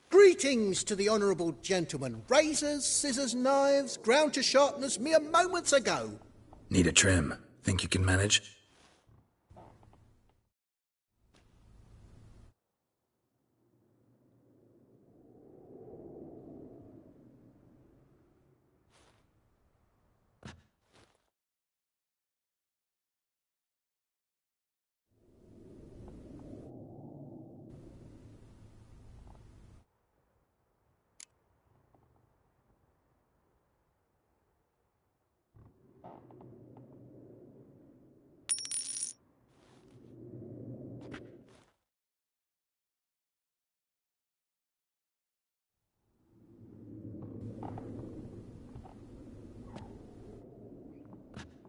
Speaker 17: Greetings to the honourable gentleman. Razors, scissors, knives, ground to sharpness mere moments ago.
Speaker 2: Need a trim. Think you can manage?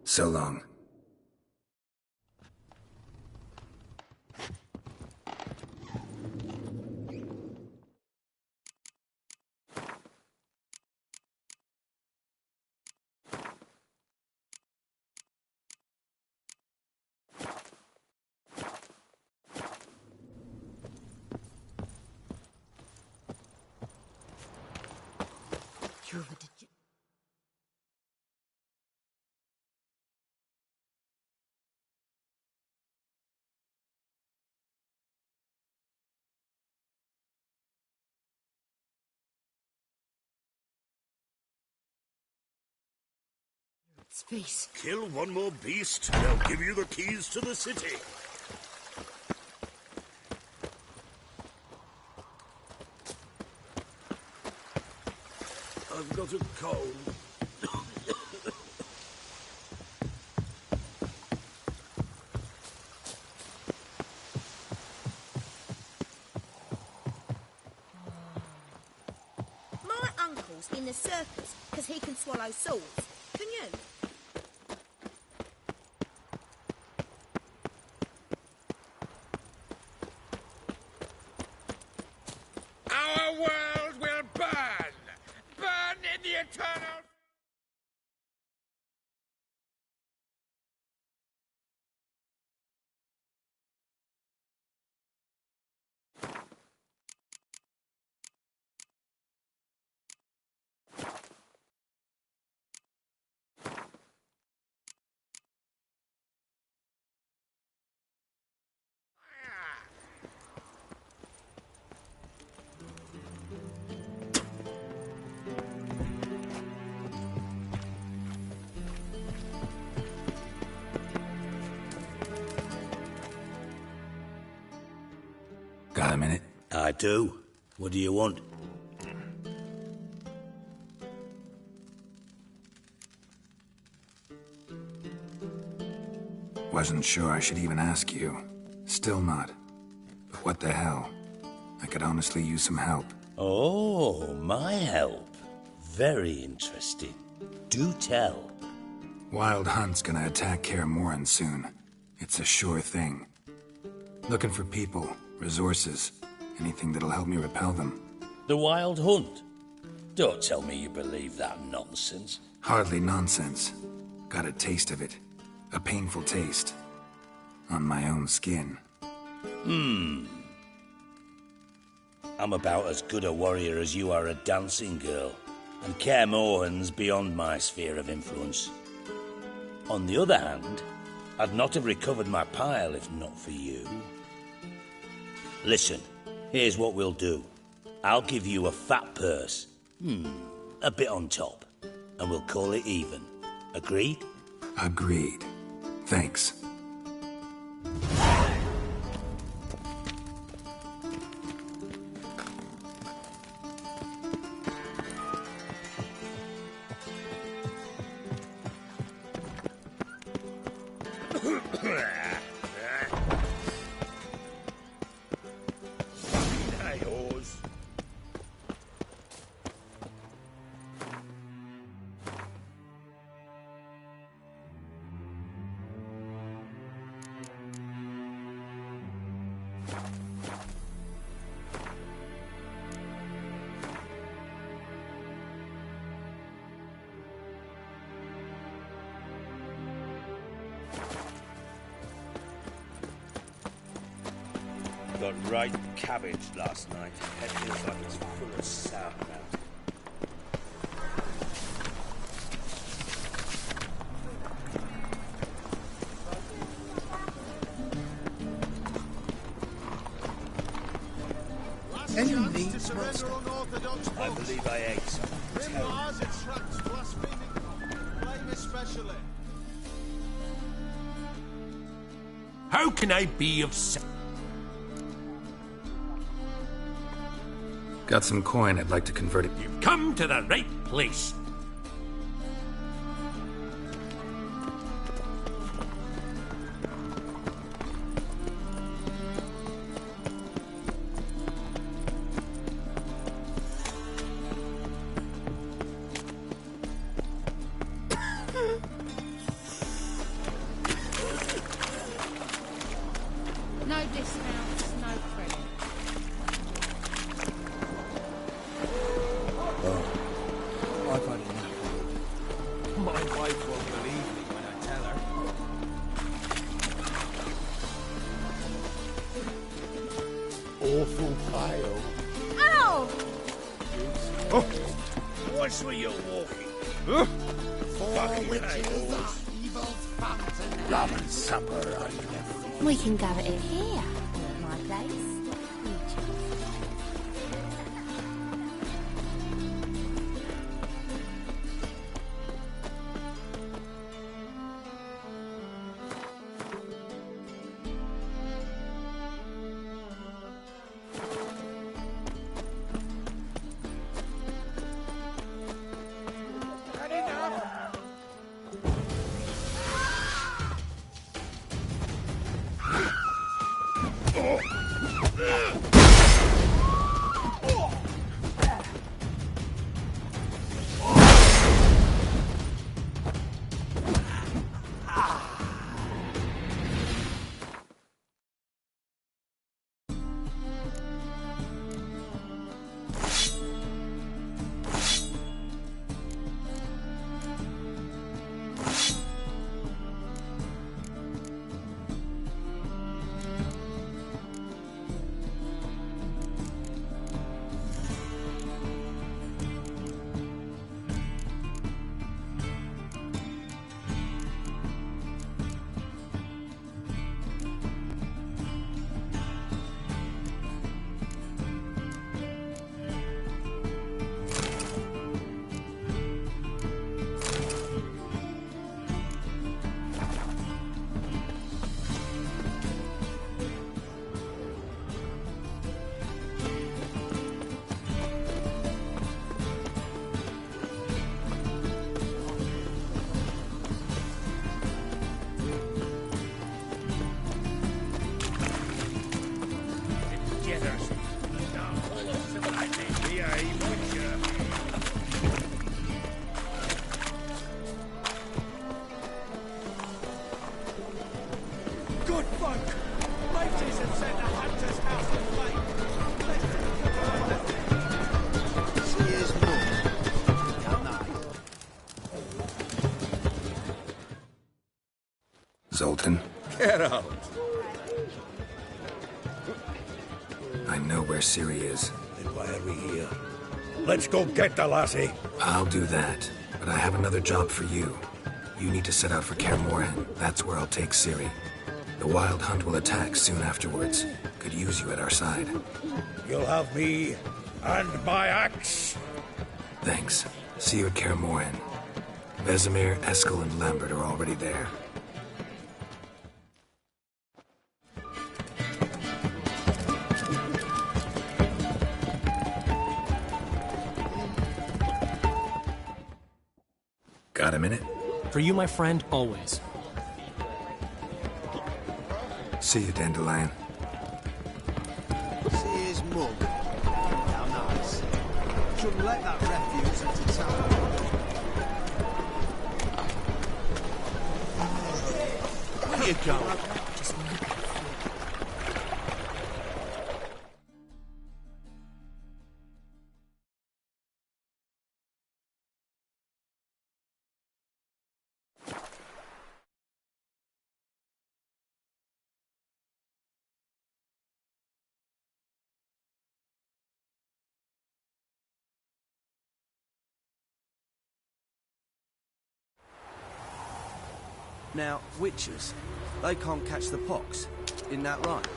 Speaker 2: So long.
Speaker 15: Its face.
Speaker 13: Kill one more beast, they'll give you the keys to the city. I've got a cold.
Speaker 15: My uncle's in the circus because he can swallow swords. Can you?
Speaker 11: Our world will burn! Burn in the eternal...
Speaker 2: Got a minute?
Speaker 14: I do. What do you want?
Speaker 2: Wasn't sure I should even ask you. Still not. But what the hell? I could honestly use some help.
Speaker 14: Oh, my help. Very interesting. Do tell.
Speaker 2: Wild Hunt's gonna attack Kaer Morhen soon. It's a sure thing. Looking for people, resources, anything that'll help me repel them.
Speaker 14: The Wild Hunt? Don't tell me you believe that nonsense.
Speaker 2: Hardly nonsense. Got a taste of it. A painful taste. On my own skin.
Speaker 14: I'm about as good a warrior as you are a dancing girl, and Kaer Morhen's beyond my sphere of influence. On the other hand, I'd not have recovered my pile if not for you. Listen, here's what we'll do. I'll give you a fat purse. A bit on top. And we'll call it even. Agreed?
Speaker 2: Agreed. Thanks.
Speaker 14: got right cabbage last night. Head feels like it's full of sauerkraut.
Speaker 17: Any needs, Master?
Speaker 14: I believe I ate something terrible.
Speaker 13: How can I be of service?
Speaker 2: Got some coin, I'd like to convert it.
Speaker 13: You've come to the right place.
Speaker 15: No dismounts, no credit.
Speaker 16: I've had enough. My wife won't believe me when I tell her.
Speaker 8: Awful pale.
Speaker 15: Ow!
Speaker 13: Oh, what's where you're walking? Huh? Fucking hell.
Speaker 8: Rum and supper, I never.
Speaker 15: We can gather it here, at my place.
Speaker 13: Good folk! Mages have set the hunter's house aflame!
Speaker 16: She is more. How nice.
Speaker 2: Zoltan,
Speaker 4: Get out!
Speaker 2: I know where Ciri is.
Speaker 13: Then why are we here? Let's go get the lassie!
Speaker 2: I'll do that, but I have another job for you. You need to set out for Kaer Morhen. That's where I'll take Ciri. The Wild Hunt will attack soon afterwards. Could use you at our side.
Speaker 13: You'll have me and my axe.
Speaker 2: Thanks. See you at Kaer Morhen. Vesemir, Eskel, and Lambert are already there. Got a minute?
Speaker 18: For you, my friend, always.
Speaker 2: See you, Dandelion.
Speaker 16: See his mug. How nice. Shouldn't let that refuse into town. Where you going? Now, witches, they can't catch the pox. Isn't that right?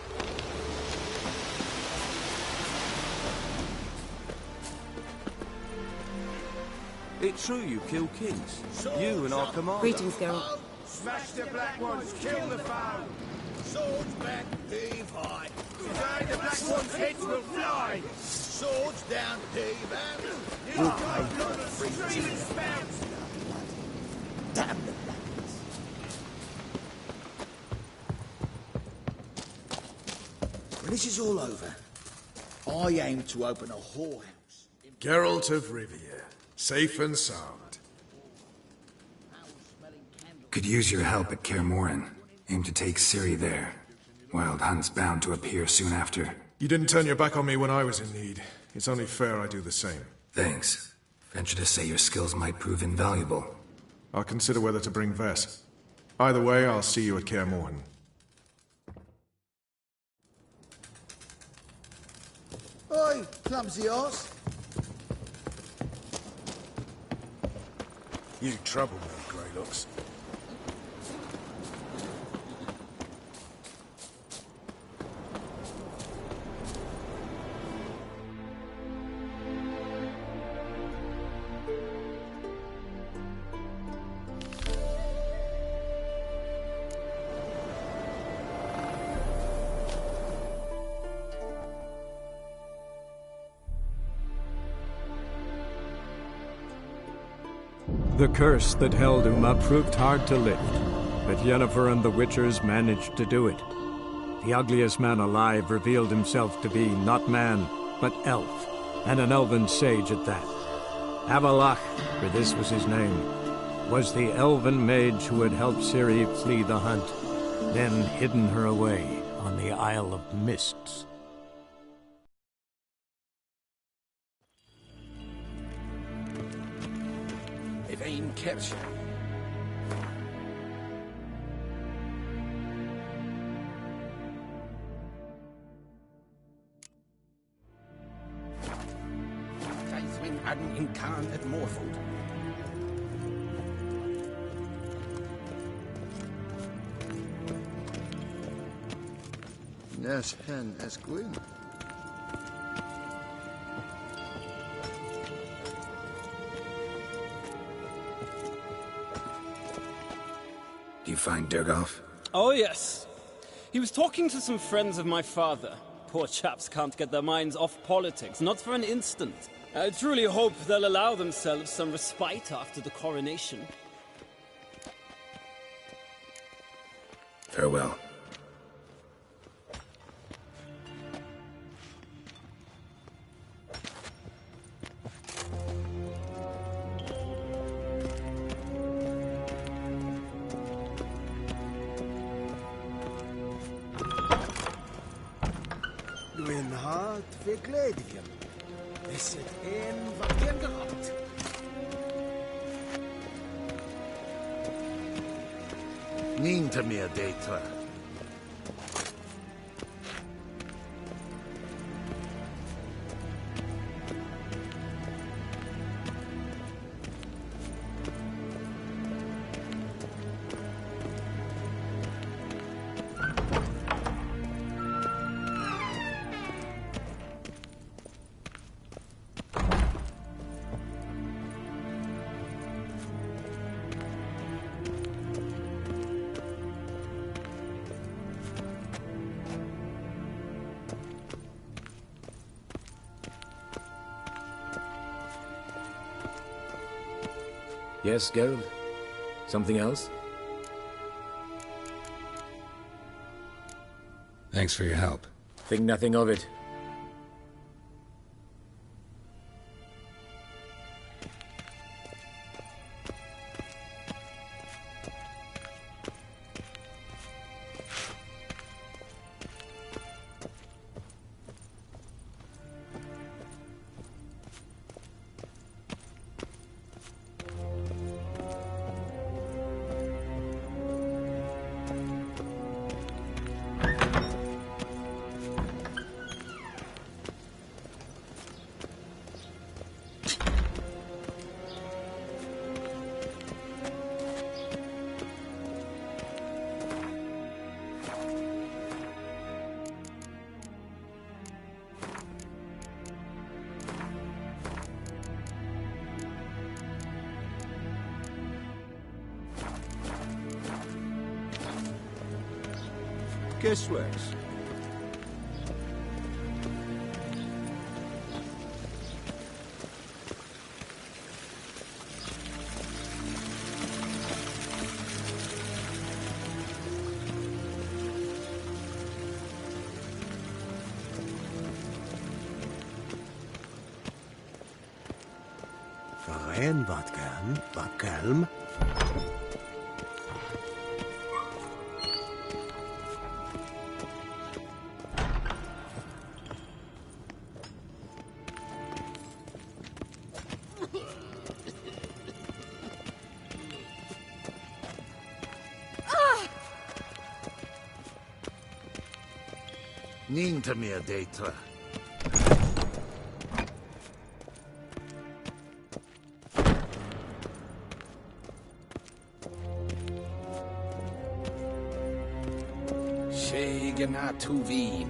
Speaker 16: It's true you kill kings. You and our commander.
Speaker 3: Greetings, Geralt.
Speaker 8: Smash the black ones, kill the foe! Swords back, heave high. Today the black ones' heads will fly! Swords down, heave out.
Speaker 17: We'll
Speaker 8: You've got a lot of streaming spouts!
Speaker 17: Damn the black ones.
Speaker 19: When this is all over, I aim to open a whorehouse.
Speaker 20: Geralt of Rivia, safe and sound.
Speaker 2: Could use your help at Kaer Morhen. Aim to take Ciri there. Wild Hunt's bound to appear soon after.
Speaker 20: You didn't turn your back on me when I was in need. It's only fair I do the same.
Speaker 2: Thanks. Venture to say your skills might prove invaluable.
Speaker 20: I'll consider whether to bring Vess. Either way, I'll see you at Kaer Morhen.
Speaker 19: Oi, clumsy arse.
Speaker 20: You trouble me, Greylocks.
Speaker 1: The curse that held Uma proved hard to lift, but Yennefer and the Witchers managed to do it. The ugliest man alive revealed himself to be not man, but elf, and an elven sage at that. Avalach, for this was his name, was the elven mage who had helped Ciri flee the hunt, then hidden her away on the Isle of Mists.
Speaker 8: Evain Kercher. Seiswin hadden in Khan at Morfold.
Speaker 4: Yes, hen as Gwyn.
Speaker 2: Do you find Durgoff?
Speaker 21: Oh, yes. He was talking to some friends of my father. Poor chaps can't get their minds off politics, not for an instant. I truly hope they'll allow themselves some respite after the coronation.
Speaker 2: Farewell.
Speaker 19: Gwyn hart fi gledhjem. Is het een wat jem gehad?
Speaker 4: Ninta mir detra.
Speaker 22: Yes, Geralt? Something else?
Speaker 2: Thanks for your help.
Speaker 22: Think nothing of it.
Speaker 8: guessworks.
Speaker 19: Verein wat gern, wat kalm.
Speaker 8: Ninta mir data.
Speaker 2: Tuvin.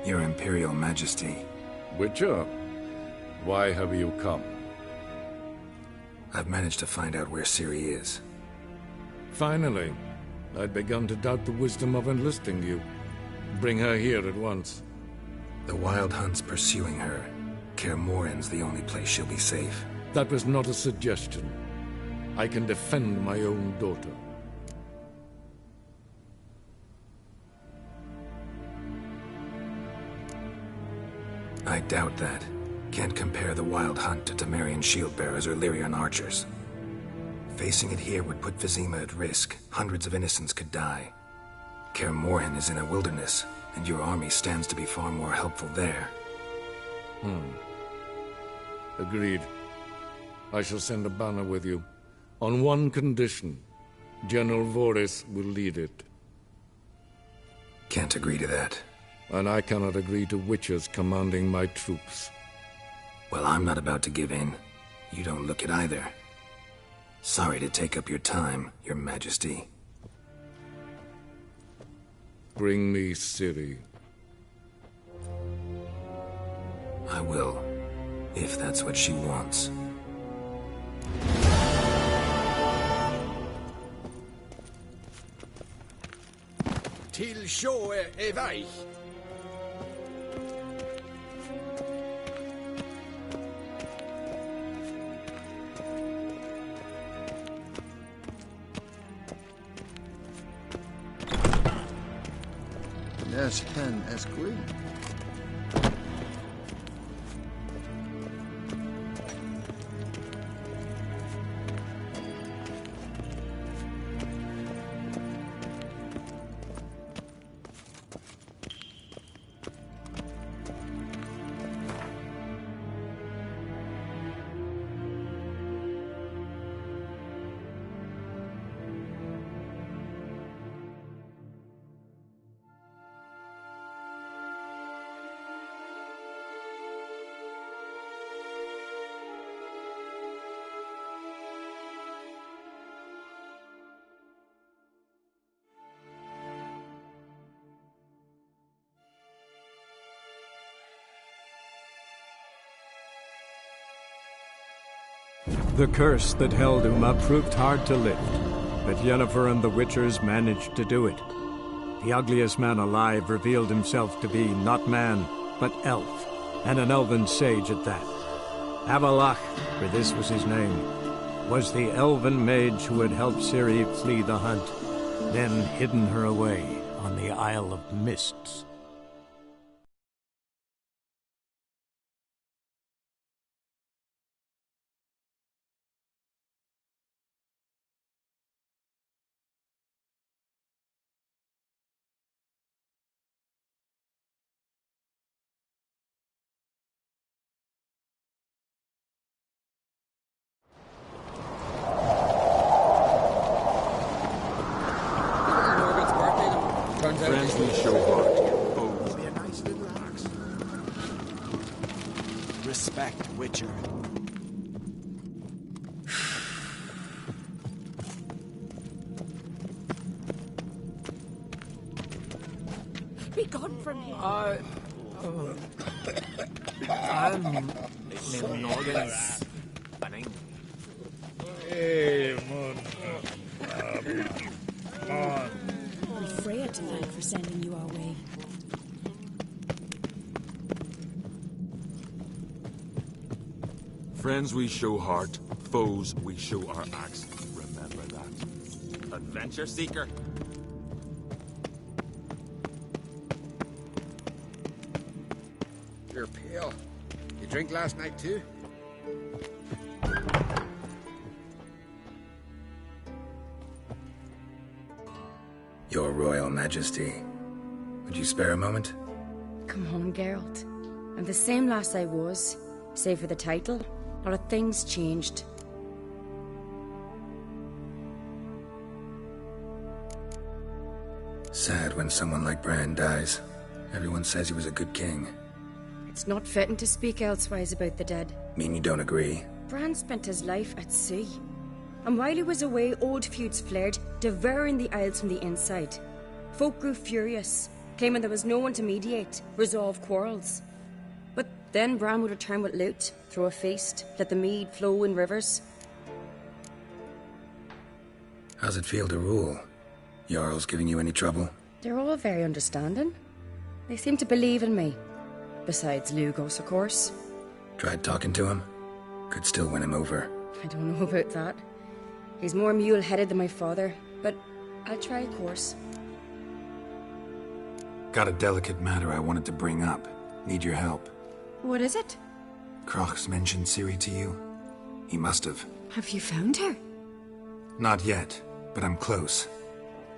Speaker 2: Your Imperial Majesty.
Speaker 1: Witcher, why have you come?
Speaker 2: I've managed to find out where Ciri is.
Speaker 1: Finally. I'd begun to doubt the wisdom of enlisting you. Bring her here at once.
Speaker 2: The Wild Hunt's pursuing her. Kaer Morhen's the only place she'll be safe.
Speaker 1: That was not a suggestion. I can defend my own daughter.
Speaker 2: I doubt that. Can't compare the Wild Hunt to Temerian shield-bearers or Lyrian archers. Facing it here would put Vizima at risk. Hundreds of innocents could die. Kaer Morhen is in a wilderness, and your army stands to be far more helpful there.
Speaker 1: Agreed. I shall send a banner with you. On one condition. General Voris will lead it.
Speaker 2: Can't agree to that.
Speaker 1: And I cannot agree to Witchers commanding my troops.
Speaker 2: Well, I'm not about to give in. You don't look it either. Sorry to take up your time, Your Majesty.
Speaker 1: Bring me Ciri.
Speaker 2: I will, if that's what she wants.
Speaker 8: Till sjå är väg. As hen as queen.
Speaker 1: The curse that held Uma proved hard to lift, but Yennefer and the Witchers managed to do it. The ugliest man alive revealed himself to be not man, but elf, and an elven sage at that. Avalach, for this was his name, was the elven mage who had helped Ciri flee the hunt, then hidden her away on the Isle of Mists.
Speaker 19: Respect, Witcher.
Speaker 3: Be gone from here.
Speaker 8: Hey, man.
Speaker 6: We've Freya to thank for sending you our way.
Speaker 7: Friends we show heart, foes we show our axe. Remember that. Adventure seeker.
Speaker 23: You're pale. You drink last night too?
Speaker 2: Your Royal Majesty, would you spare a moment?
Speaker 24: Come on, Geralt. I'm the same lass I was, save for the title. A lot of things changed.
Speaker 2: Sad when someone like Bran dies. Everyone says he was a good king.
Speaker 24: It's not fitting to speak elsewise about the dead.
Speaker 2: Mean you don't agree?
Speaker 24: Bran spent his life at sea. And while he was away, old feuds flared, devouring the Isles from the inside. Folk grew furious, claiming there was no one to mediate, resolve quarrels. But then Bran would return with loot, throw a feast, let the mead flow in rivers.
Speaker 2: How's it feel to rule? Jarl's giving you any trouble?
Speaker 24: They're all very understanding. They seem to believe in me. Besides Lugos, of course.
Speaker 2: Tried talking to him? Could still win him over.
Speaker 24: I don't know about that. He's more mule-headed than my father, but I'll try, of course.
Speaker 2: Got a delicate matter I wanted to bring up. Need your help.
Speaker 24: What is it?
Speaker 2: Kroch's mentioned Ciri to you? He must have.
Speaker 24: Have you found her?
Speaker 2: Not yet, but I'm close.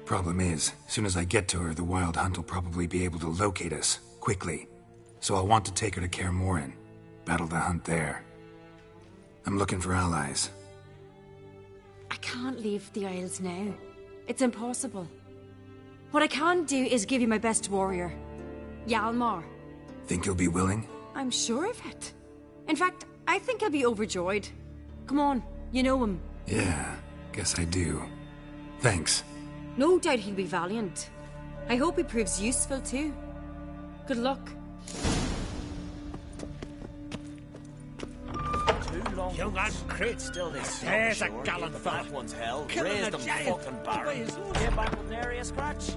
Speaker 2: Problem is, soon as I get to her, the Wild Hunt will probably be able to locate us, quickly. So I'll want to take her to Kaer Morhen. Battle the hunt there. I'm looking for allies.
Speaker 24: I can't leave the Isles now. It's impossible. What I can do is give you my best warrior, Hjalmar.
Speaker 2: Think you'll be willing?
Speaker 24: I'm sure of it. In fact, I think he'll be overjoyed. Come on, you know him.
Speaker 2: Yeah, guess I do. Thanks.
Speaker 24: No doubt he'll be valiant. I hope he proves useful too. Good luck.
Speaker 13: Young and crit still this. There's a gallant fella. That one's hell. Raise them fucking barren. Came back with an area scratch.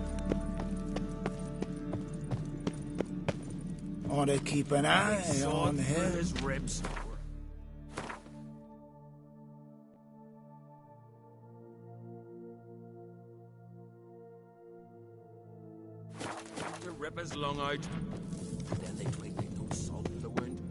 Speaker 8: Ought to keep an eye on him.
Speaker 13: His ribs.
Speaker 7: To rip his lung out. Then they twig they no salt in the wound.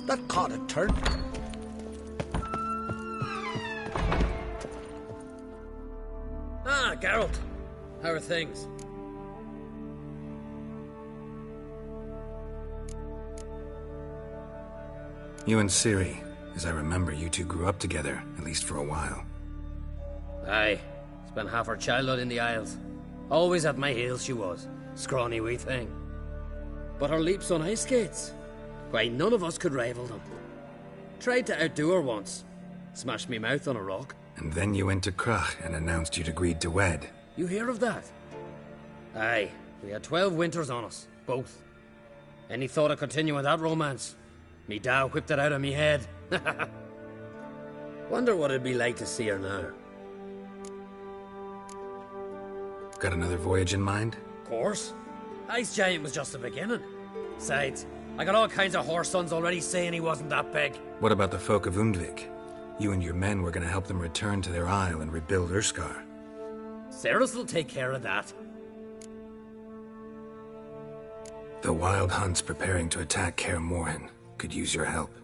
Speaker 8: That caught a turn.
Speaker 25: Ah, Geralt. How are things?
Speaker 2: You and Ciri. As I remember, you two grew up together, at least for a while.
Speaker 25: Aye. Spent half her childhood in the Isles. Always at my heels she was. Scrawny wee thing. But her leaps on ice skates? Why, none of us could rival them. Tried to outdo her once. Smashed me mouth on a rock.
Speaker 2: And then you went to Kroch and announced you'd agreed to wed.
Speaker 25: You hear of that? Aye. We had 12 winters on us. Both. Any thought of continuing that romance? Me da whipped it out of me head. Wonder what it'd be like to see her now.
Speaker 2: Got another voyage in mind?
Speaker 25: Of course. Ice Giant was just the beginning. Besides, I got all kinds of horse sons already saying he wasn't that big.
Speaker 2: What about the folk of Undvik? You and your men were going to help them return to their isle and rebuild Urskar.
Speaker 25: Cerys will take care of that.
Speaker 2: The Wild Hunt's preparing to attack Kaer Morhen. Could use your help.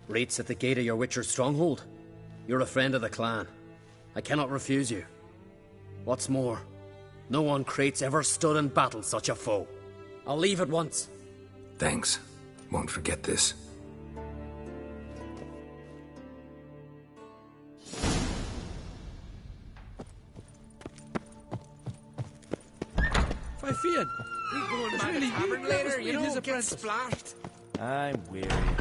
Speaker 25: Rates at the gate of your Witcher's stronghold. You're a friend of the clan. I cannot refuse you. What's more, no one Krait's ever stood and battled such a foe. I'll leave at once.
Speaker 2: Thanks. Won't forget this.
Speaker 16: I feared.
Speaker 23: We going
Speaker 16: It's
Speaker 23: back
Speaker 16: really
Speaker 23: to tavern
Speaker 16: you,
Speaker 23: later,
Speaker 16: Gladys,
Speaker 23: you
Speaker 16: being his
Speaker 23: know, get
Speaker 16: apprentice.
Speaker 23: splashed.
Speaker 16: I'm weary of here.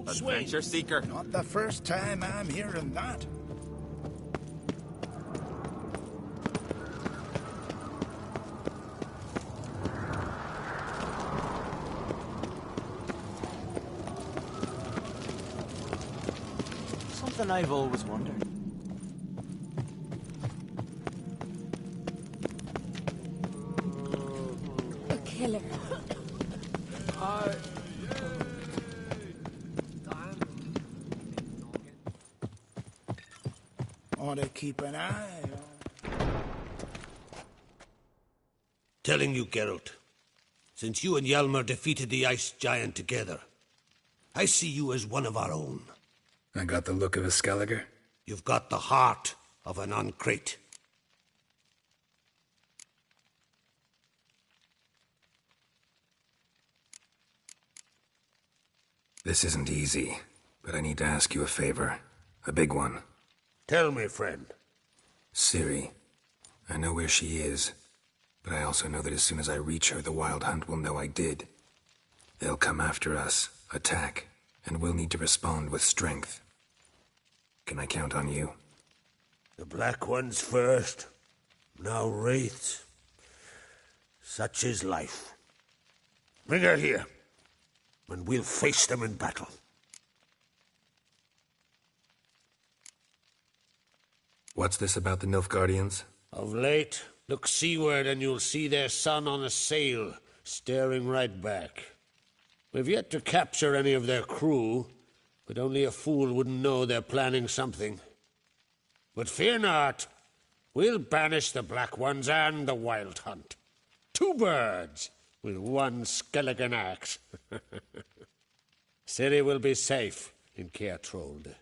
Speaker 7: Adventure seeker.
Speaker 8: Not the first time I'm hearing that.
Speaker 16: Something I've always wondered.
Speaker 6: A killer.
Speaker 8: Ought to keep an eye on.
Speaker 5: Telling you, Geralt, since you and Hjalmar defeated the ice giant together, I see you as one of our own.
Speaker 2: I got the look of a Skelliger.
Speaker 5: You've got the heart of an Uncrate.
Speaker 2: This isn't easy, but I need to ask you a favor. A big one.
Speaker 5: Tell me, friend.
Speaker 2: Ciri. I know where she is, but I also know that as soon as I reach her, the Wild Hunt will know I did. They'll come after us, attack, and we'll need to respond with strength. Can I count on you?
Speaker 5: The Black Ones first, now Wraiths. Such is life. Bring her here, and we'll face them in battle.
Speaker 2: What's this about the Nilfgaardians?
Speaker 5: Of late, look seaward and you'll see their sun on a sail, staring right back. We've yet to capture any of their crew, but only a fool wouldn't know they're planning something. But fear not, we'll banish the Black Ones and the Wild Hunt. 2 birds with 1 skeleton axe. Ciri will be safe in Caer Trolde.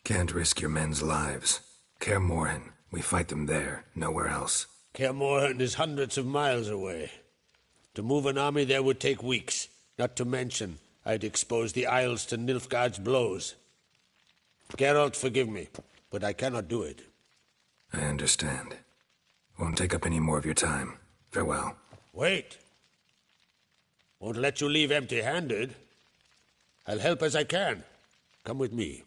Speaker 2: Can't risk your men's lives. Kaer Morhen, we fight them there, nowhere else.
Speaker 5: Kaer Morhen is hundreds of miles away. To move an army there would take weeks, not to mention I'd expose the Isles to Nilfgaard's blows. Geralt, forgive me, but I cannot do it.
Speaker 2: I understand. Won't take up any more of your time. Farewell.
Speaker 5: Wait. Won't let you leave empty-handed. I'll help as I can. Come with me.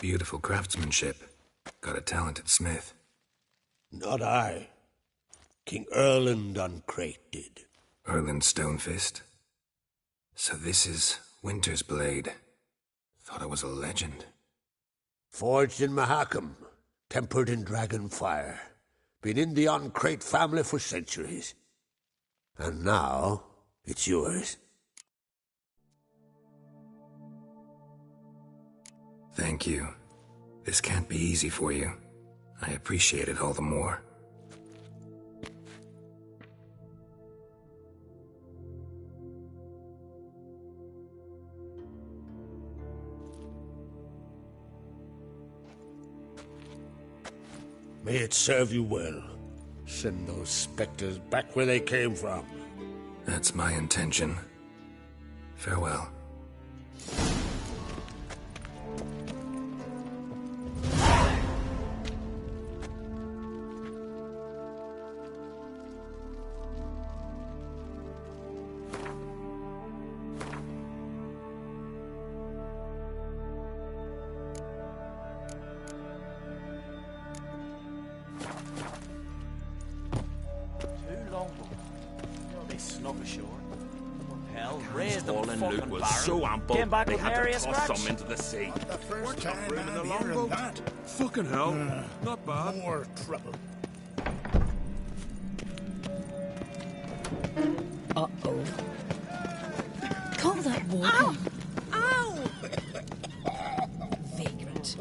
Speaker 2: Beautiful craftsmanship. Got a talented smith.
Speaker 5: Not I. King Erland Uncrate did.
Speaker 2: Erland Stonefist? So this is Winter's Blade. Thought I was a legend.
Speaker 5: Forged in Mahakam, tempered in dragon fire. Been in the Uncrate family for centuries. And now, it's yours.
Speaker 2: Thank you. This can't be easy for you. I appreciate it all the more.
Speaker 5: May it serve you well. Send those specters back where they came from.
Speaker 2: That's my intention. Farewell.
Speaker 7: So ample,
Speaker 6: Came back
Speaker 7: they
Speaker 6: with
Speaker 7: had
Speaker 6: nary
Speaker 7: to
Speaker 6: a
Speaker 7: toss
Speaker 6: scratch.
Speaker 7: some into the sea.
Speaker 8: The first time
Speaker 7: room in
Speaker 8: I'm
Speaker 7: the
Speaker 8: hearing
Speaker 7: longboat.
Speaker 8: that.
Speaker 7: Fucking hell. Not bad.
Speaker 8: More trouble.
Speaker 6: Uh-oh. Call that walking.
Speaker 15: Ow! Ow!
Speaker 6: Vagrant.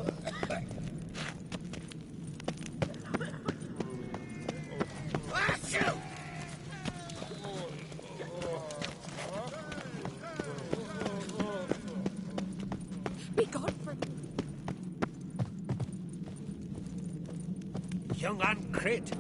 Speaker 15: Be Godfrey.
Speaker 5: Young Uncrate.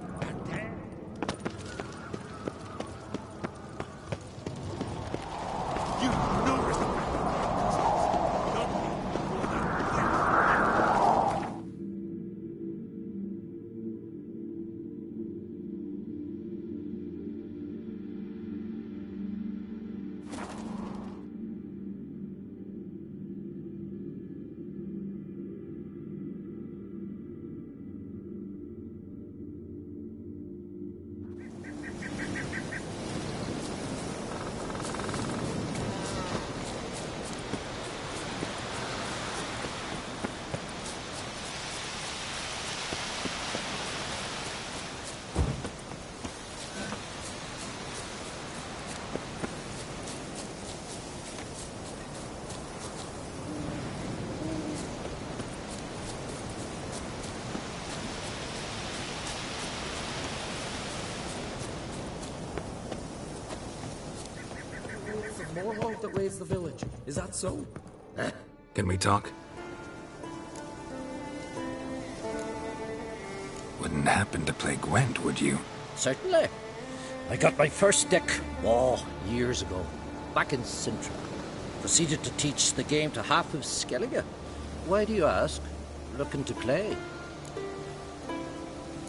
Speaker 9: warhog that raids the village. Is that so?
Speaker 2: Can we talk? Wouldn't happen to play Gwent, would you?
Speaker 10: Certainly. I got my first deck, years ago, back in Sintra. Proceeded to teach the game to half of Skellige. Why do you ask? Looking to play?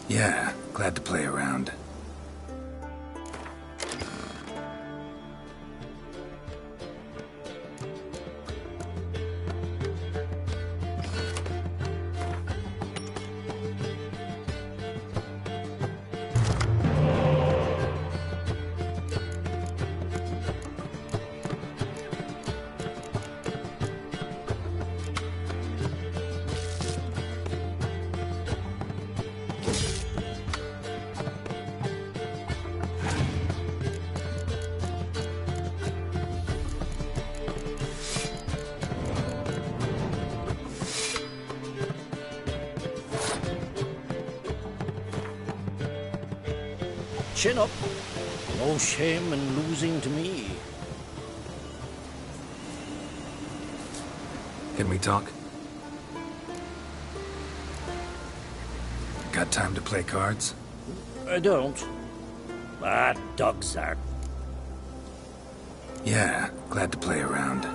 Speaker 2: Yeah, glad to play around.
Speaker 10: Chin up. No shame in losing to me.
Speaker 2: Can we talk? Got time to play cards?
Speaker 10: I don't. Ah, dogs are.
Speaker 2: Yeah, glad to play around.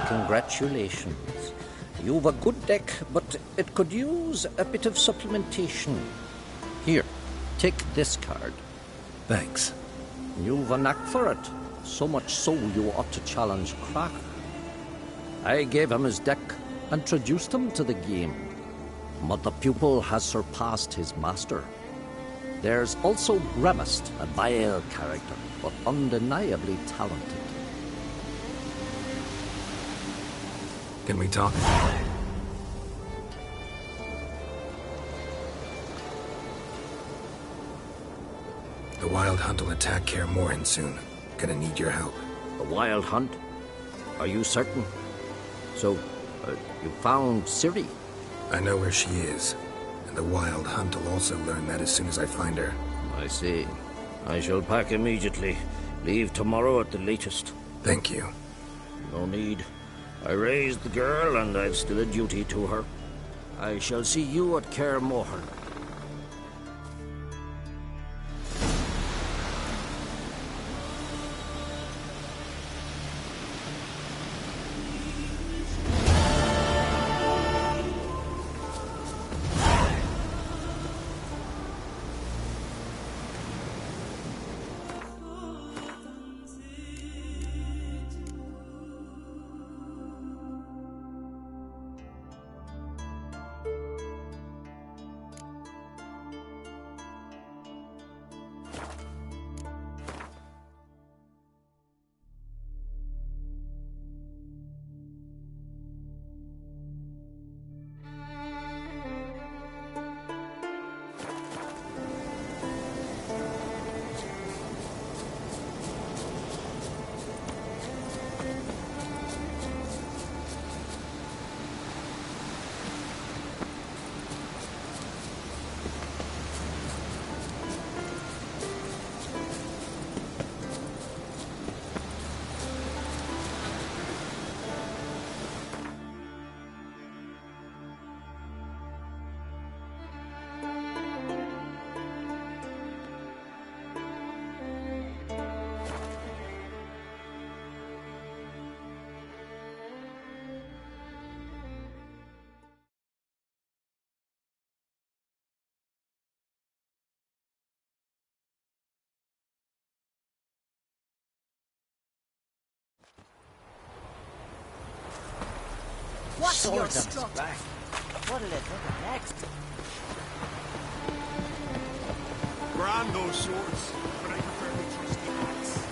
Speaker 10: congratulations. You've a good deck, but it could use a bit of supplementation. Here, take this card.
Speaker 2: Thanks.
Speaker 10: You've a knack for it. So much so you ought to challenge Crack. I gave him his deck, introduced him to the game. But the pupil has surpassed his master. There's also Gramist, a vile character, but undeniably talented.
Speaker 2: Can we talk? The Wild Hunt will attack Kaer Morhen soon. Gonna need your help.
Speaker 10: The Wild Hunt? Are you certain? So, you found Ciri?
Speaker 2: I know where she is. And the Wild Hunt will also learn that as soon as I find her.
Speaker 10: I see. I shall pack immediately. Leave tomorrow at the latest.
Speaker 2: Thank you.
Speaker 10: No need. I raised the girl, and I've still a duty to her. I shall see you at Kaer Morhen.
Speaker 15: What's your
Speaker 10: Swords on
Speaker 15: strut?
Speaker 10: his back. What'll it look next?
Speaker 13: Grand those swords, but I prefer the trusty axe.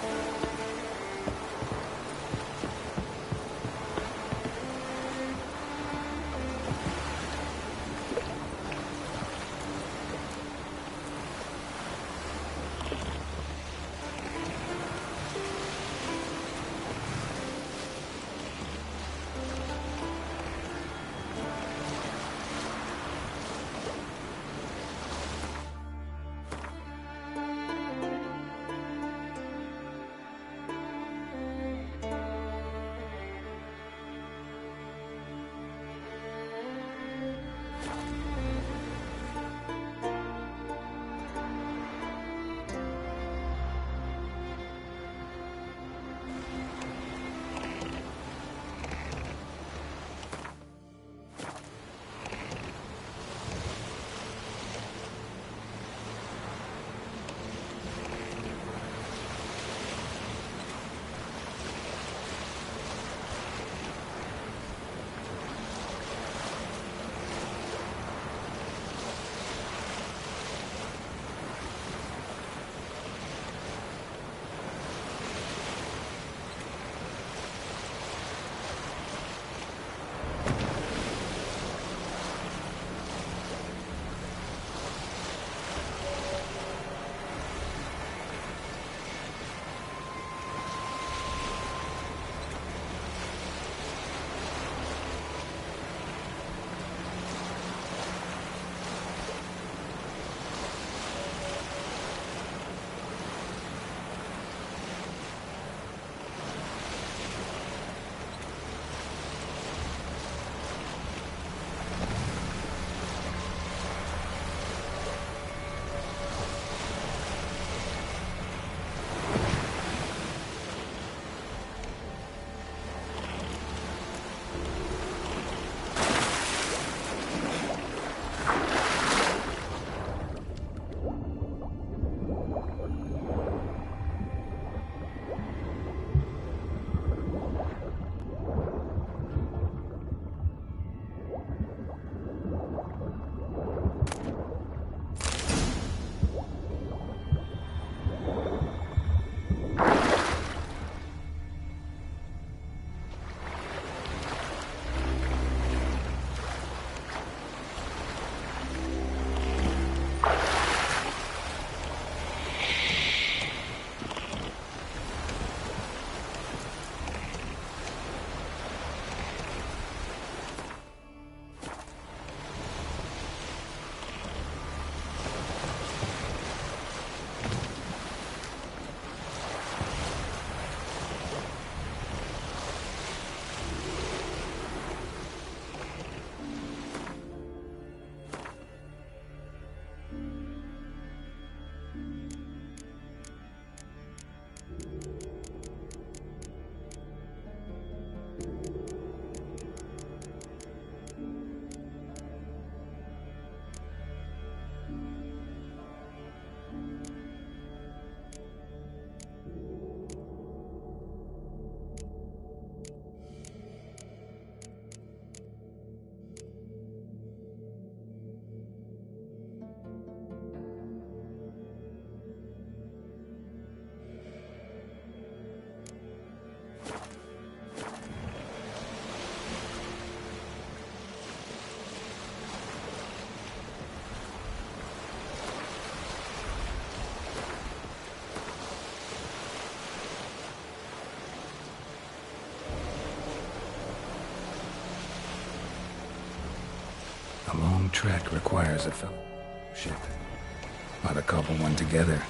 Speaker 2: trek requires a fellowship. Ought to cobble one together.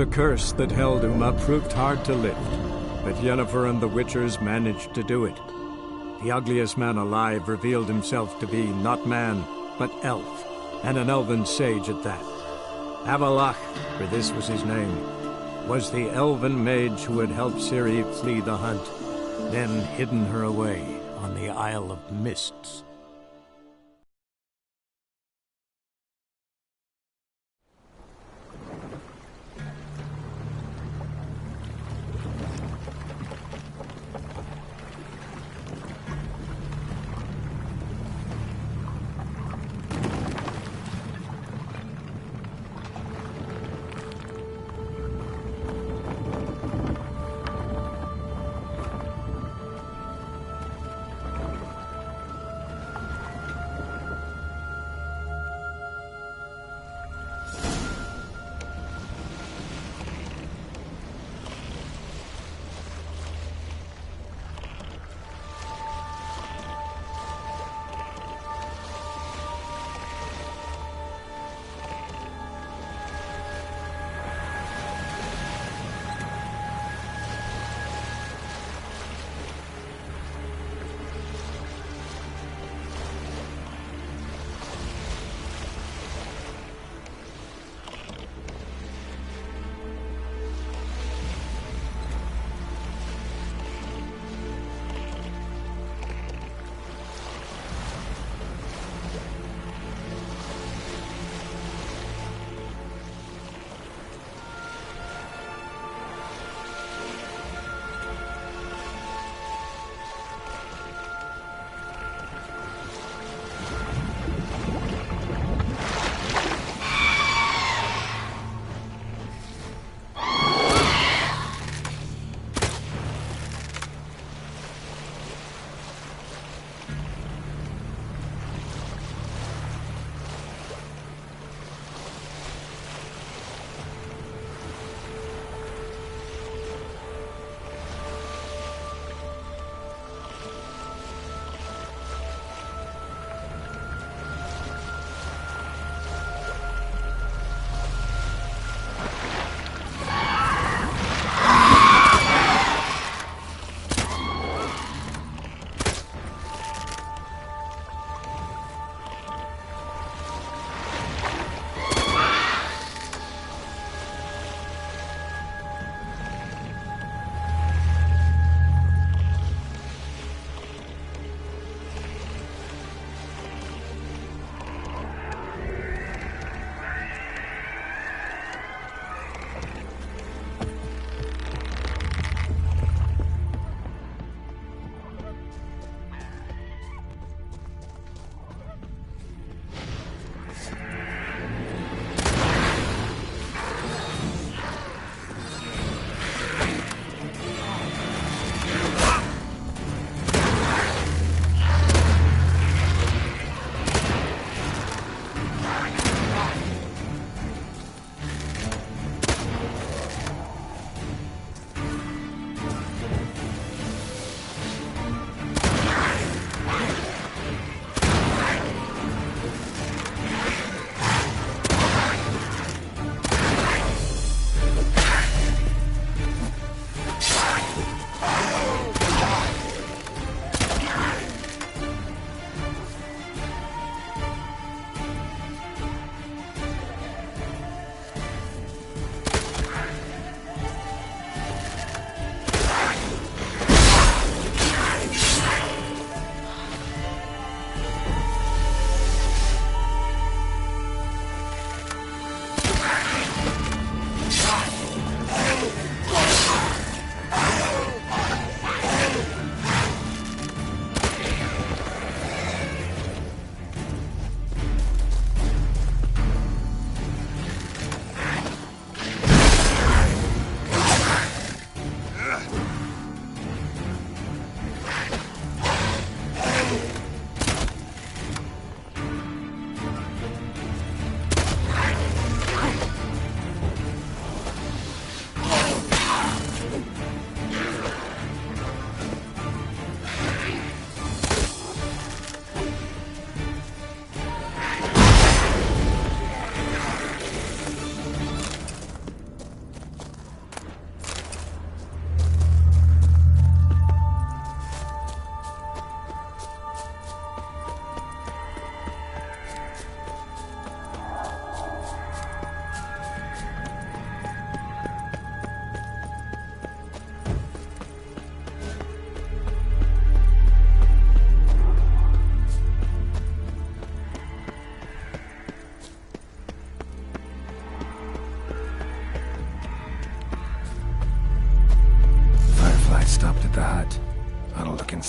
Speaker 1: The curse that held Uma proved hard to lift, but Yennefer and the Witchers managed to do it. The ugliest man alive revealed himself to be not man, but elf, and an elven sage at that. Avalach, for this was his name, was the elven mage who had helped Ciri flee the hunt, then hidden her away on the Isle of Mists.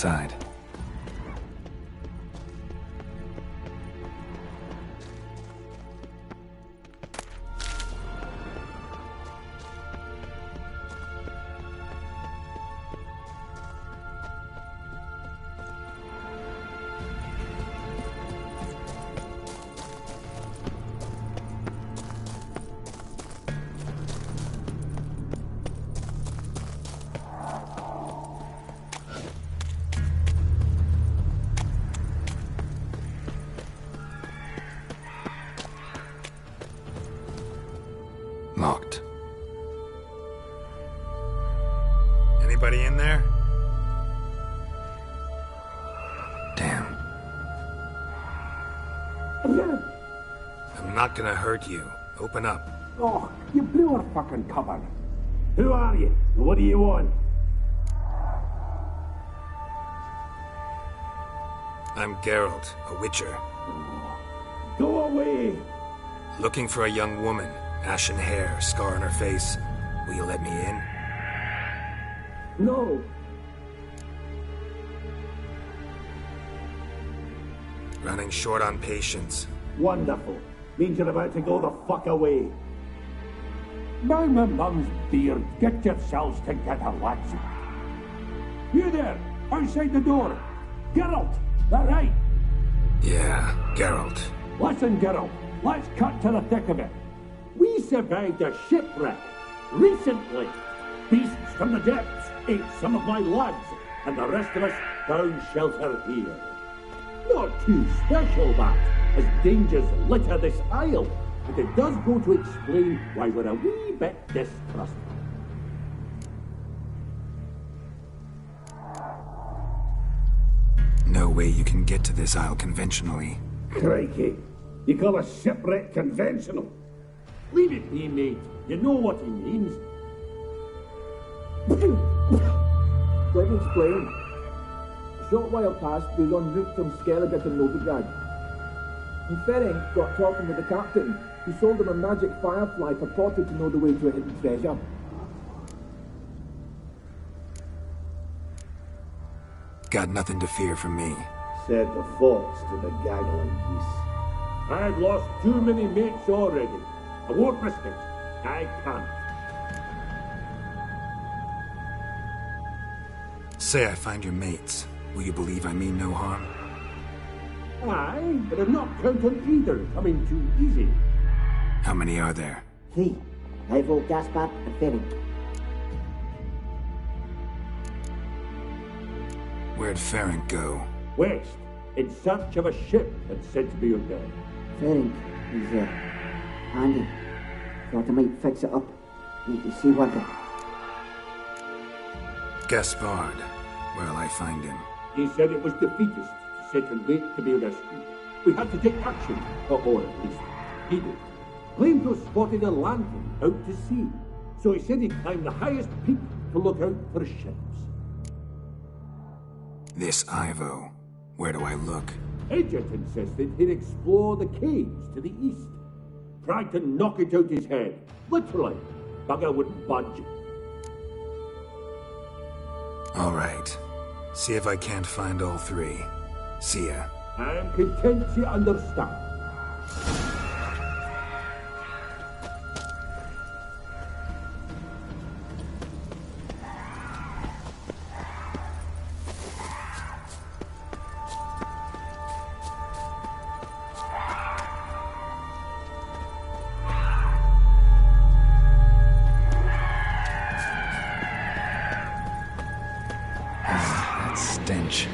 Speaker 2: inside. Locked. Anybody in there? Damn. I'm not gonna hurt you. Open up.
Speaker 11: Oh, you blew our fucking cover. Who are you? And what do you want?
Speaker 2: I'm Geralt, a witcher.
Speaker 11: Go away!
Speaker 2: Looking for a young woman. Ashen hair, scar on her face. Will you let me in?
Speaker 11: No.
Speaker 2: Running short on patience.
Speaker 11: Wonderful. Means you're about to go the fuck away. By my mum's beard, get yourselves together, lads. You there, outside the door. Geralt, that right?
Speaker 2: Yeah, Geralt.
Speaker 11: Listen, Geralt, let's cut to the thick of it. We survived a shipwreck recently. Beasts from the depths ate some of my lads, and the rest of us found shelter here. Not too special, that, as dangers litter this isle, but it does go to explain why we're a wee bit distrustful.
Speaker 2: No way you can get to this isle conventionally.
Speaker 11: Crikey, you call a shipwreck conventional? Leave it be, mate. You know what he means.
Speaker 12: Let me explain. A short while past, we were en route from Skellige to Novigrad. And Ferenc got talking with the captain, who sold him a magic firefly purported to know the way to a hidden treasure.
Speaker 2: Got nothing to fear from me.
Speaker 11: Said the fox to the gaggling geese. I've lost too many mates already. I won't risk it. I can't.
Speaker 2: Say I find your mates. Will you believe I mean no harm?
Speaker 11: Aye, but I'm not count on either coming too easy.
Speaker 2: How many are there?
Speaker 12: 3. Ivo, Gaspar, and Ferenc.
Speaker 2: Where'd Ferenc go?
Speaker 11: West, in search of a ship that sent me on there.
Speaker 12: Ferenc, he's handy. Thought I might fix it up. Need to see what the...
Speaker 2: Gaspard. Where'll I find him?
Speaker 11: He said it was defeatist, set and wait to be rescued. We had to take action, or at least he did. Claimed to have spotted a lantern out to sea, so he said he'd climb the highest peak to look out for ships.
Speaker 2: This Ivo. Where do I look?
Speaker 11: Agent insisted he'd explore the caves to the east. Tried to knock it out his head. Literally. Bugger wouldn't budge.
Speaker 2: All right. See if I can't find all 3. See ya.
Speaker 11: I'm content you understand.
Speaker 2: Stench.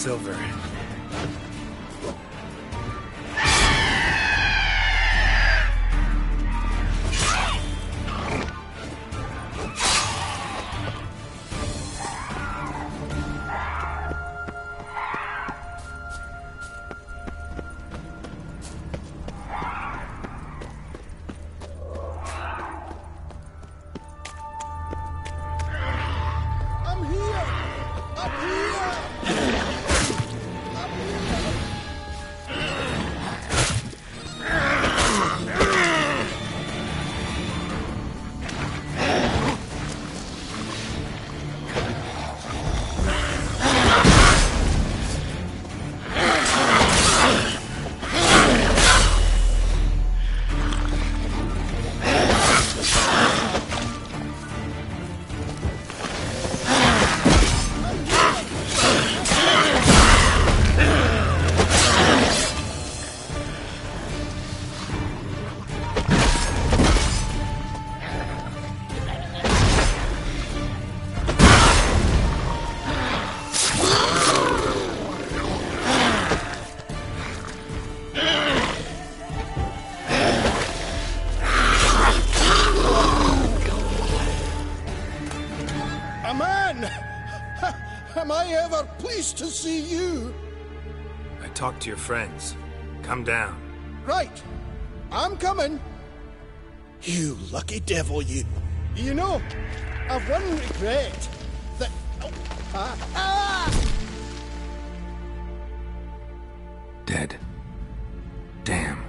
Speaker 2: silver.
Speaker 8: Am I ever pleased to see you?
Speaker 2: I talked to your friends. Come down.
Speaker 8: Right. I'm coming. You lucky devil, you. You know, I've one regret. That...
Speaker 2: Dead. Damn.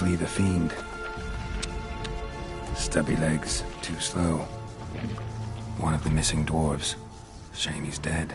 Speaker 2: Definitely the Fiend. Stubby legs, too slow. One of the missing dwarves. Shame he's dead.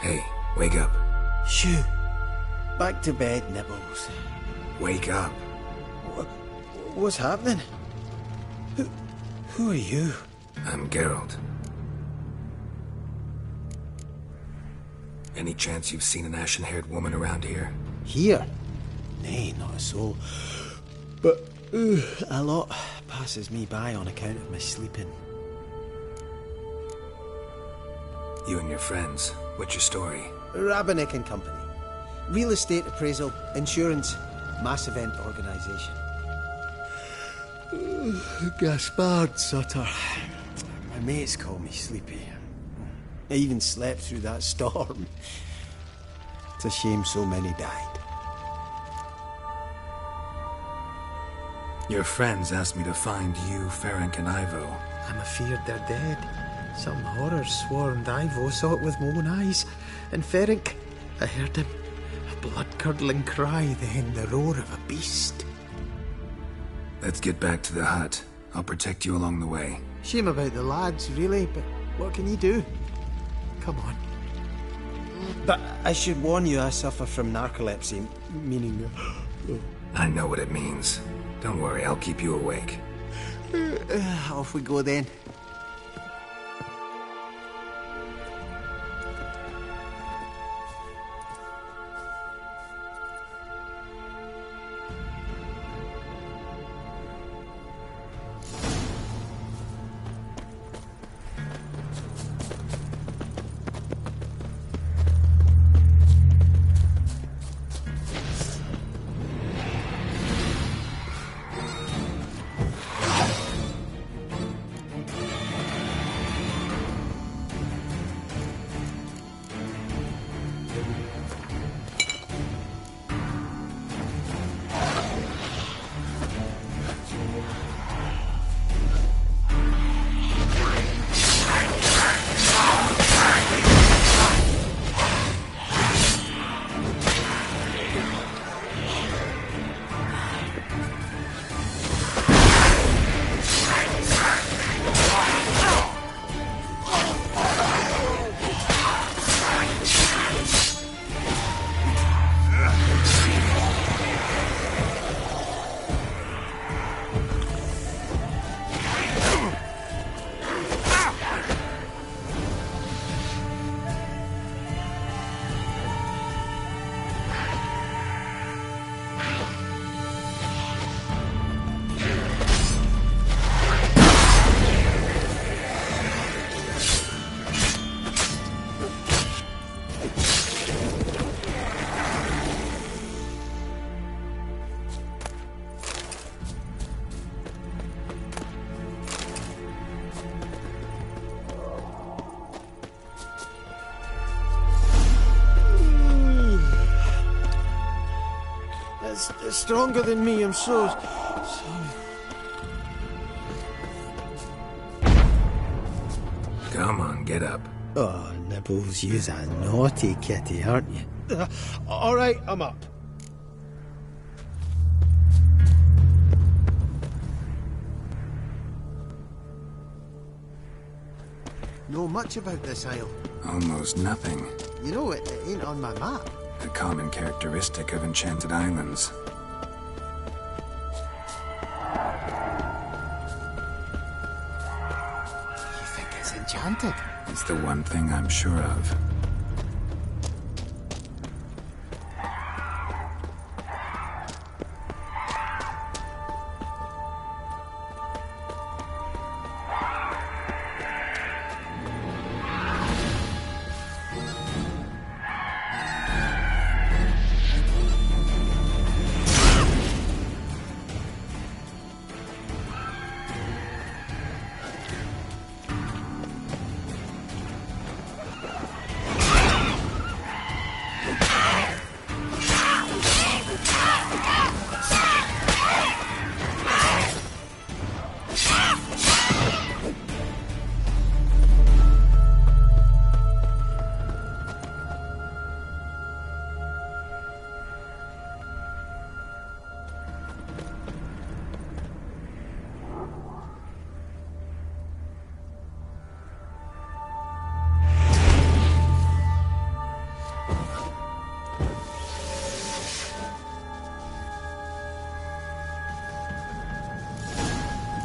Speaker 2: Hey, wake up.
Speaker 19: Shoo. Back to bed, Nibbles.
Speaker 2: Wake up.
Speaker 19: What's happening? Who are you?
Speaker 2: I'm Geralt. Any chance you've seen an ashen-haired woman around here?
Speaker 19: Here? Nay, not a soul. But a lot passes me by on account of my sleeping.
Speaker 2: You and your friends, what's your story?
Speaker 19: Rabbinick and company. Real estate appraisal, insurance, mass event organisation. Gaspard Sutter. My mates call me Sleepy. I even slept through that storm. It's a shame so many died.
Speaker 2: Your friends asked me to find you, Ferenc, and Ivo.
Speaker 19: I'm afeard they're dead. Some horror swarmed Ivo, saw it with my own eyes. And Ferenc, I heard him. A blood-curdling cry, then the roar of a beast.
Speaker 2: Let's get back to the hut. I'll protect you along the way.
Speaker 19: Shame about the lads, really, but what can you do? Come on. But I should warn you, I suffer from narcolepsy, meaning...
Speaker 2: I know what it means. Don't worry, I'll keep you awake.
Speaker 19: Off we go then. It's stronger than me, I'm so sorry.
Speaker 2: Come on, get up.
Speaker 19: Oh, Nibbles, you's a naughty kitty, aren't you? All right, I'm up. Know much about this isle?
Speaker 2: Almost nothing.
Speaker 19: You know, it ain't on my map.
Speaker 2: A common characteristic of enchanted islands.
Speaker 19: You think it's enchanted?
Speaker 2: It's the one thing I'm sure of.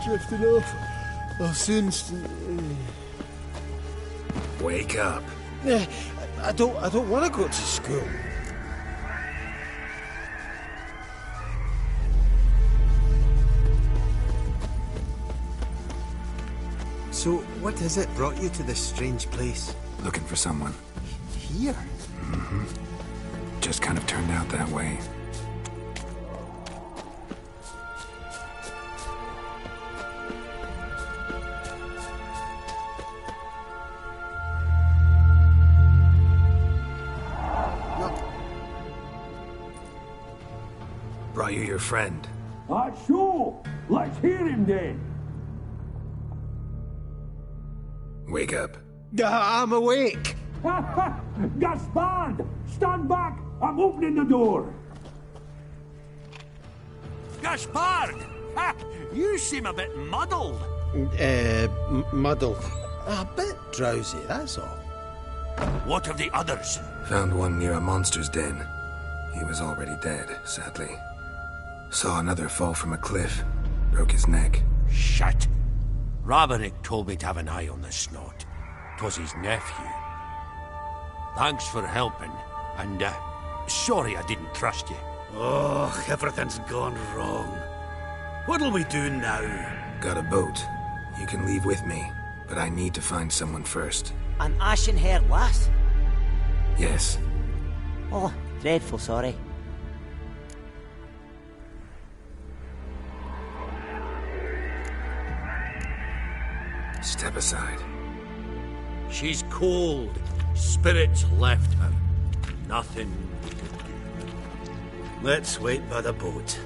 Speaker 19: Drifting off. I'll soon...
Speaker 2: Wake up.
Speaker 19: I don't want to go to school. So, what is it brought you to this strange place?
Speaker 2: Looking for someone.
Speaker 19: Here?
Speaker 2: Mm-hmm. just kind of turned out that way. Brought you your friend.
Speaker 11: Sure. Let's hear him then.
Speaker 2: Wake up.
Speaker 19: I'm awake.
Speaker 11: Gaspard! Stand back! I'm opening the door.
Speaker 13: Gaspard! Ha! You seem a bit muddled.
Speaker 19: Muddled. A bit drowsy, that's all.
Speaker 13: What of the others?
Speaker 2: Found one near a monster's den. He was already dead, sadly. Saw another fall from a cliff. Broke his neck.
Speaker 13: Shit. Roberick told me to have an eye on the snot. 'Twas his nephew. Thanks for helping, and sorry I didn't trust you.
Speaker 14: Oh, everything's gone wrong. What'll we do now?
Speaker 2: Got a boat. You can leave with me, but I need to find someone first.
Speaker 17: An ashen-haired lass?
Speaker 2: Yes.
Speaker 17: Oh, dreadful sorry.
Speaker 2: Step aside.
Speaker 13: She's cold. Spirits left her. Nothing.
Speaker 14: Let's wait by the boat.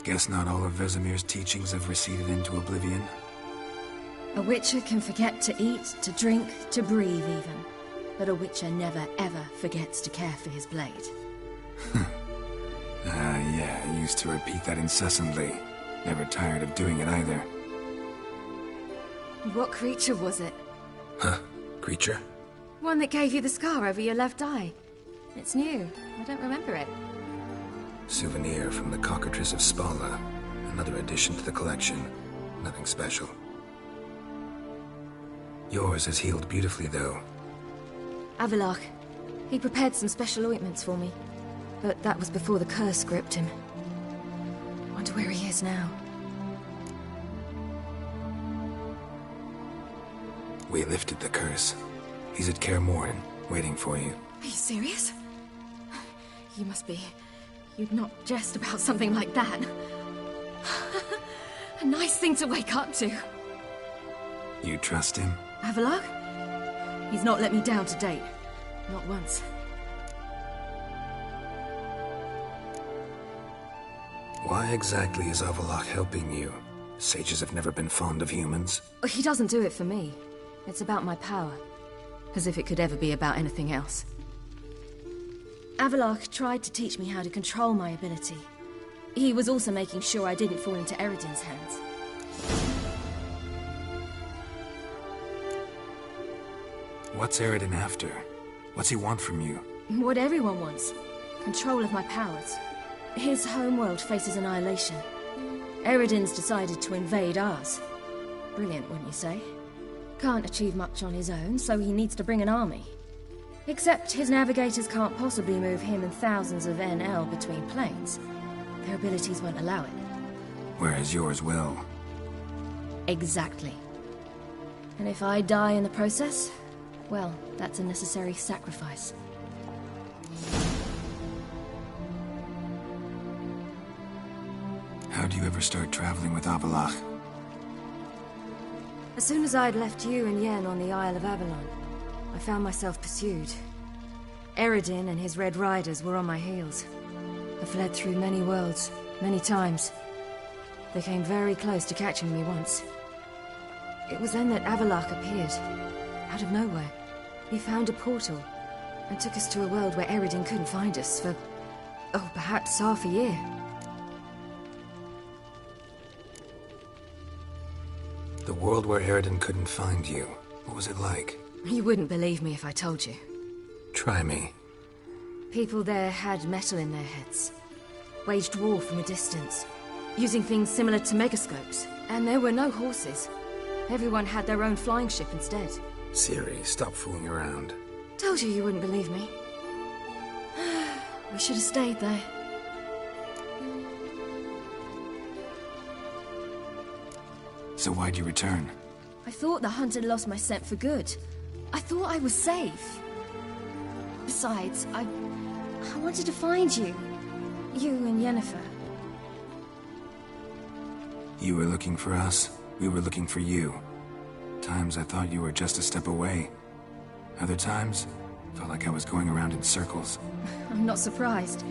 Speaker 2: Guess not all of Vesemir's teachings have receded into oblivion.
Speaker 24: A witcher can forget to eat, to drink, to breathe even. But a witcher never ever forgets to care for his blade.
Speaker 2: Yeah, I used to repeat that incessantly. Never tired of doing it either.
Speaker 24: What creature was it?
Speaker 2: Huh? Creature?
Speaker 24: One that gave you the scar over your left eye. It's new. I don't remember it.
Speaker 2: Souvenir from the Cockatrice of Spala. Another addition to the collection. Nothing special. Yours has healed beautifully, though.
Speaker 24: Avalok. He prepared some special ointments for me. But that was before the curse gripped him. Wonder where he is now.
Speaker 2: We lifted the curse. He's at Kaer Morhen, waiting for you.
Speaker 24: Are you serious? You must be. You'd not jest about something like that. A nice thing to wake up to.
Speaker 2: You trust him?
Speaker 24: Avalok? He's not let me down to date. Not once.
Speaker 2: Why exactly is Avalok helping you? Sages have never been fond of humans.
Speaker 24: He doesn't do it for me. It's about my power. As if it could ever be about anything else. Avalok tried to teach me how to control my ability. He was also making sure I didn't fall into Eredin's hands.
Speaker 2: What's Eredin after? What's he want from you?
Speaker 24: What everyone wants. Control of my powers. His homeworld faces annihilation. Eredin's decided to invade ours. Brilliant, wouldn't you say? Can't achieve much on his own, so he needs to bring an army. Except his navigators can't possibly move him and thousands of NL between planes. Their abilities won't allow it.
Speaker 2: Whereas yours will.
Speaker 24: Exactly. And if I die in the process, well, that's a necessary sacrifice.
Speaker 2: How'd you ever start traveling with Avalok?
Speaker 24: As soon as I'd left you and Yen on the Isle of Avalon, I found myself pursued. Eredin and his Red Riders were on my heels. I fled through many worlds, many times. They came very close to catching me once. It was then that Avalok appeared, out of nowhere. He found a portal, and took us to a world where Eredin couldn't find us for, oh, perhaps half a year.
Speaker 2: The world where Eredin couldn't find you. What was it like?
Speaker 24: You wouldn't believe me if I told you.
Speaker 2: Try me.
Speaker 24: People there had metal in their heads. Waged war from a distance, using things similar to megascopes. And there were no horses. Everyone had their own flying ship instead.
Speaker 2: Siri, stop fooling around.
Speaker 24: Told you wouldn't believe me. We should have stayed there.
Speaker 2: So why'd you return?
Speaker 24: I thought the hunt had lost my scent for good. I thought I was safe. Besides, I wanted to find you. You and Yennefer.
Speaker 2: You were looking for us. We were looking for you. Times I thought you were just a step away. Other times, felt like I was going around in circles.
Speaker 24: I'm not surprised.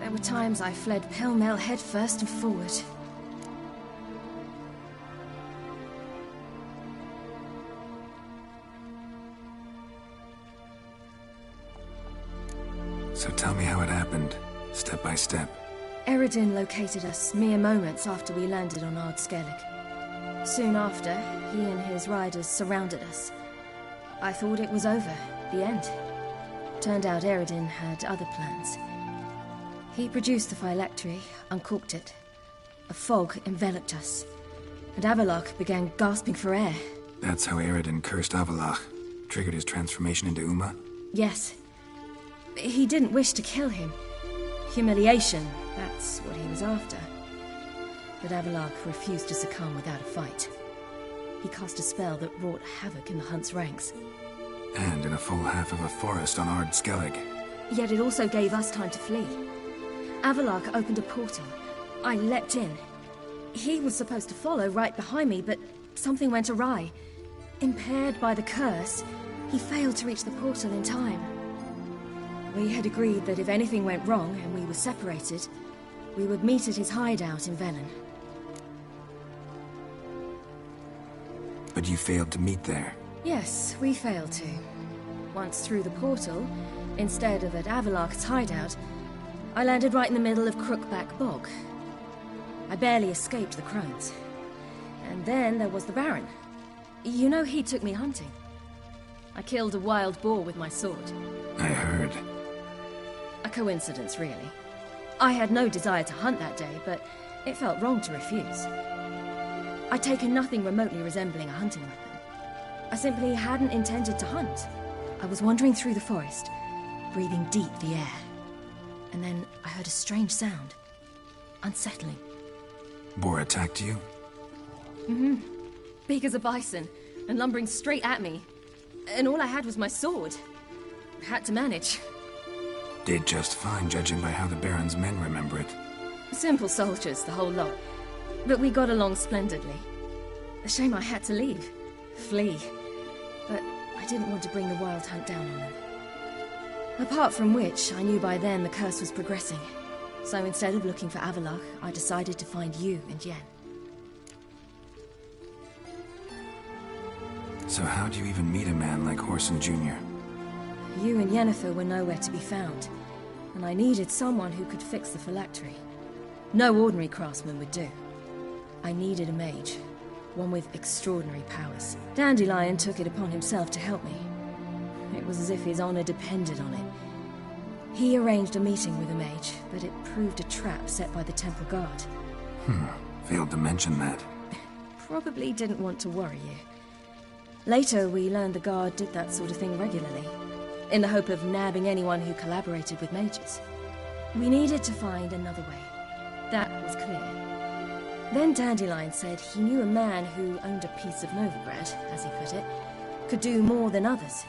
Speaker 24: There were times I fled pell-mell headfirst and forward.
Speaker 2: So tell me how it happened, step by step.
Speaker 24: Eredin located us mere moments after we landed on Ard Skellig. Soon after, he and his riders surrounded us. I thought it was over, the end. Turned out Eredin had other plans. He produced the phylactery, uncorked it. A fog enveloped us, and Avalok began gasping for air.
Speaker 2: That's how Eredin cursed Avalok. Triggered his transformation into Uma?
Speaker 24: Yes. He didn't wish to kill him. Humiliation, that's what he was after. But Avalok refused to succumb without a fight. He cast a spell that wrought havoc in the hunt's ranks.
Speaker 2: And in a full half of a forest on Ard Skellig.
Speaker 24: Yet it also gave us time to flee. Avalok opened a portal. I leapt in. He was supposed to follow right behind me, but something went awry. Impaired by the curse, he failed to reach the portal in time. We had agreed that if anything went wrong and we were separated, we would meet at his hideout in Velen.
Speaker 2: But you failed to meet there.
Speaker 24: Yes, we failed to. Once through the portal, instead of at Avalok's hideout, I landed right in the middle of Crookback Bog. I barely escaped the crones. And then there was the Baron. You know, he took me hunting. I killed a wild boar with my sword.
Speaker 2: I heard.
Speaker 24: A coincidence, really. I had no desire to hunt that day, but it felt wrong to refuse. I'd taken nothing remotely resembling a hunting weapon. I simply hadn't intended to hunt. I was wandering through the forest, breathing deep the air. And then I heard a strange sound. Unsettling.
Speaker 2: Boar attacked you?
Speaker 24: Mm-hmm. Big as a bison, and lumbering straight at me. And all I had was my sword. I had to manage.
Speaker 2: Did just fine, judging by how the Baron's men remember it.
Speaker 24: Simple soldiers, the whole lot. But we got along splendidly. A shame I had to leave. Flee. But I didn't want to bring the wild hunt down on them. Apart from which, I knew by then the curse was progressing. So instead of looking for Avallac'h, I decided to find you and Yen.
Speaker 2: So how do you even meet a man like Whoreson Jr.?
Speaker 24: You and Yennefer were nowhere to be found, and I needed someone who could fix the phylactery. No ordinary craftsman would do. I needed a mage, one with extraordinary powers. Dandelion took it upon himself to help me. It was as if his honor depended on it. He arranged a meeting with a mage, but it proved a trap set by the temple guard.
Speaker 2: Failed to mention that.
Speaker 24: Probably didn't want to worry you. Later, we learned the guard did that sort of thing regularly, in the hope of nabbing anyone who collaborated with mages. We needed to find another way. That was clear. Then Dandelion said he knew a man who owned a piece of Novigrad, as he put it, could do more than others.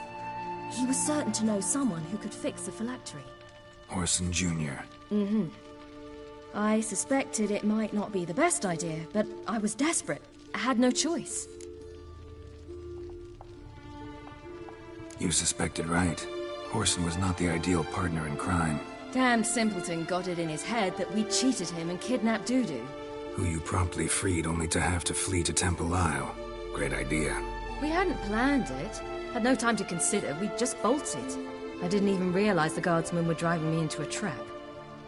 Speaker 24: He was certain to know someone who could fix the phylactery.
Speaker 2: Whoreson Jr.
Speaker 24: Mm-hmm. I suspected it might not be the best idea, but I was desperate. I had no choice.
Speaker 2: You suspected right. Whoreson was not the ideal partner in crime.
Speaker 24: Damned simpleton got it in his head that we cheated him and kidnapped Dudu.
Speaker 2: Who you promptly freed only to have to flee to Temple Isle. Great idea.
Speaker 24: We hadn't planned it. Had no time to consider. We just bolted. I didn't even realize the guardsmen were driving me into a trap.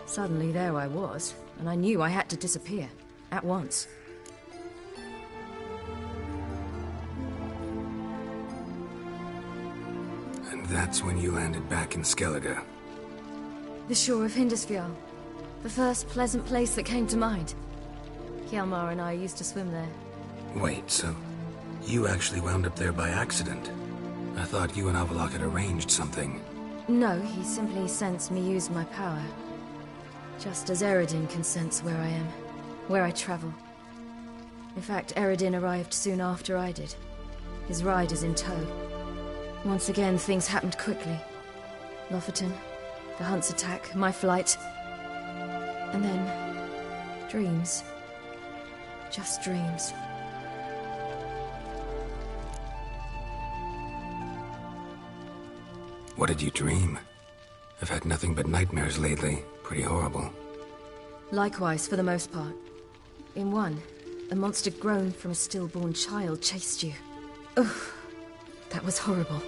Speaker 24: Suddenly there I was, and I knew I had to disappear. At once.
Speaker 2: And that's when you landed back in Skellige.
Speaker 24: The shore of Hindisfjall. The first pleasant place that came to mind. Hjalmar and I used to swim there.
Speaker 2: Wait, so you actually wound up there by accident? I thought you and Avallac'h had arranged something.
Speaker 24: No, he simply sensed me use my power. Just as Eredin can sense where I am, where I travel. In fact, Eredin arrived soon after I did. His riders in tow. Once again, things happened quickly. Lofoten, the hunt's attack, my flight. And then, dreams. Just dreams.
Speaker 2: What did you dream? I've had nothing but nightmares lately. Pretty horrible.
Speaker 24: Likewise, for the most part. In one, a monster grown from a stillborn child chased you. Ugh, that was horrible.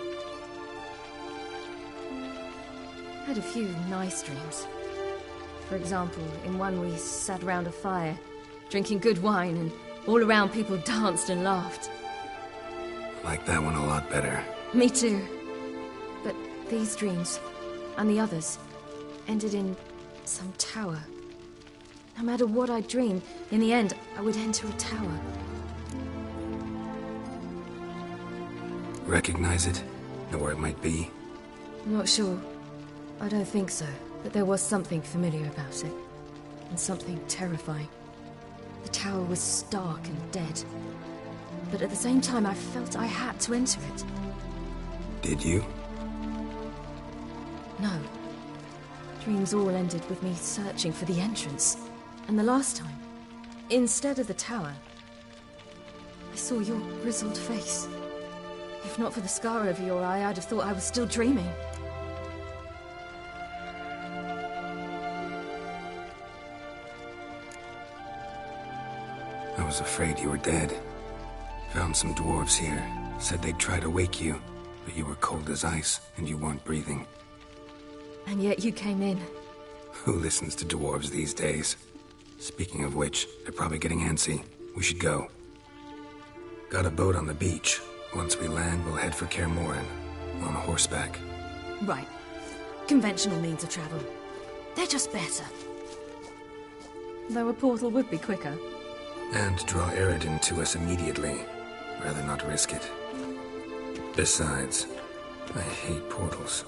Speaker 24: I had a few nice dreams. For example, in one we sat around a fire, drinking good wine, and all around people danced and laughed.
Speaker 2: I like that one a lot better.
Speaker 24: Me too. But these dreams, and the others, ended in some tower. No matter what I dreamed, in the end, I would enter a tower.
Speaker 2: Recognize it? Know where it might be?
Speaker 24: Not sure. I don't think so, but there was something familiar about it. And something terrifying. The tower was stark and dead. But at the same time, I felt I had to enter it.
Speaker 2: Did you?
Speaker 24: No. Dreams all ended with me searching for the entrance. And the last time, instead of the tower, I saw your grizzled face. If not for the scar over your eye, I'd have thought I was still dreaming.
Speaker 2: I was afraid you were dead. Found some dwarves here. Said they'd try to wake you, but you were cold as ice, and you weren't breathing.
Speaker 24: And yet you came in.
Speaker 2: Who listens to dwarves these days? Speaking of which, they're probably getting antsy. We should go. Got a boat on the beach. Once we land, we'll head for Kaer Morhen. On horseback.
Speaker 24: Right. Conventional means of travel. They're just better. Though a portal would be quicker.
Speaker 2: And draw Eredin to us immediately. Rather not risk it. Besides, I hate portals.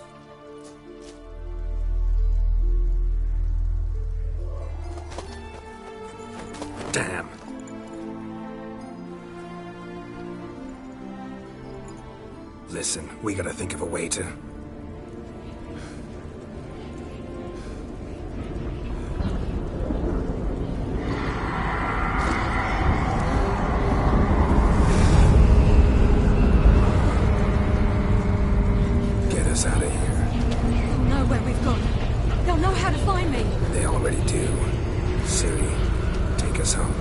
Speaker 2: Damn. Listen, we gotta think of a way to... get us out of here.
Speaker 24: They'll know where we've gone. They'll know how to find me.
Speaker 2: They already do. Siri, take us home.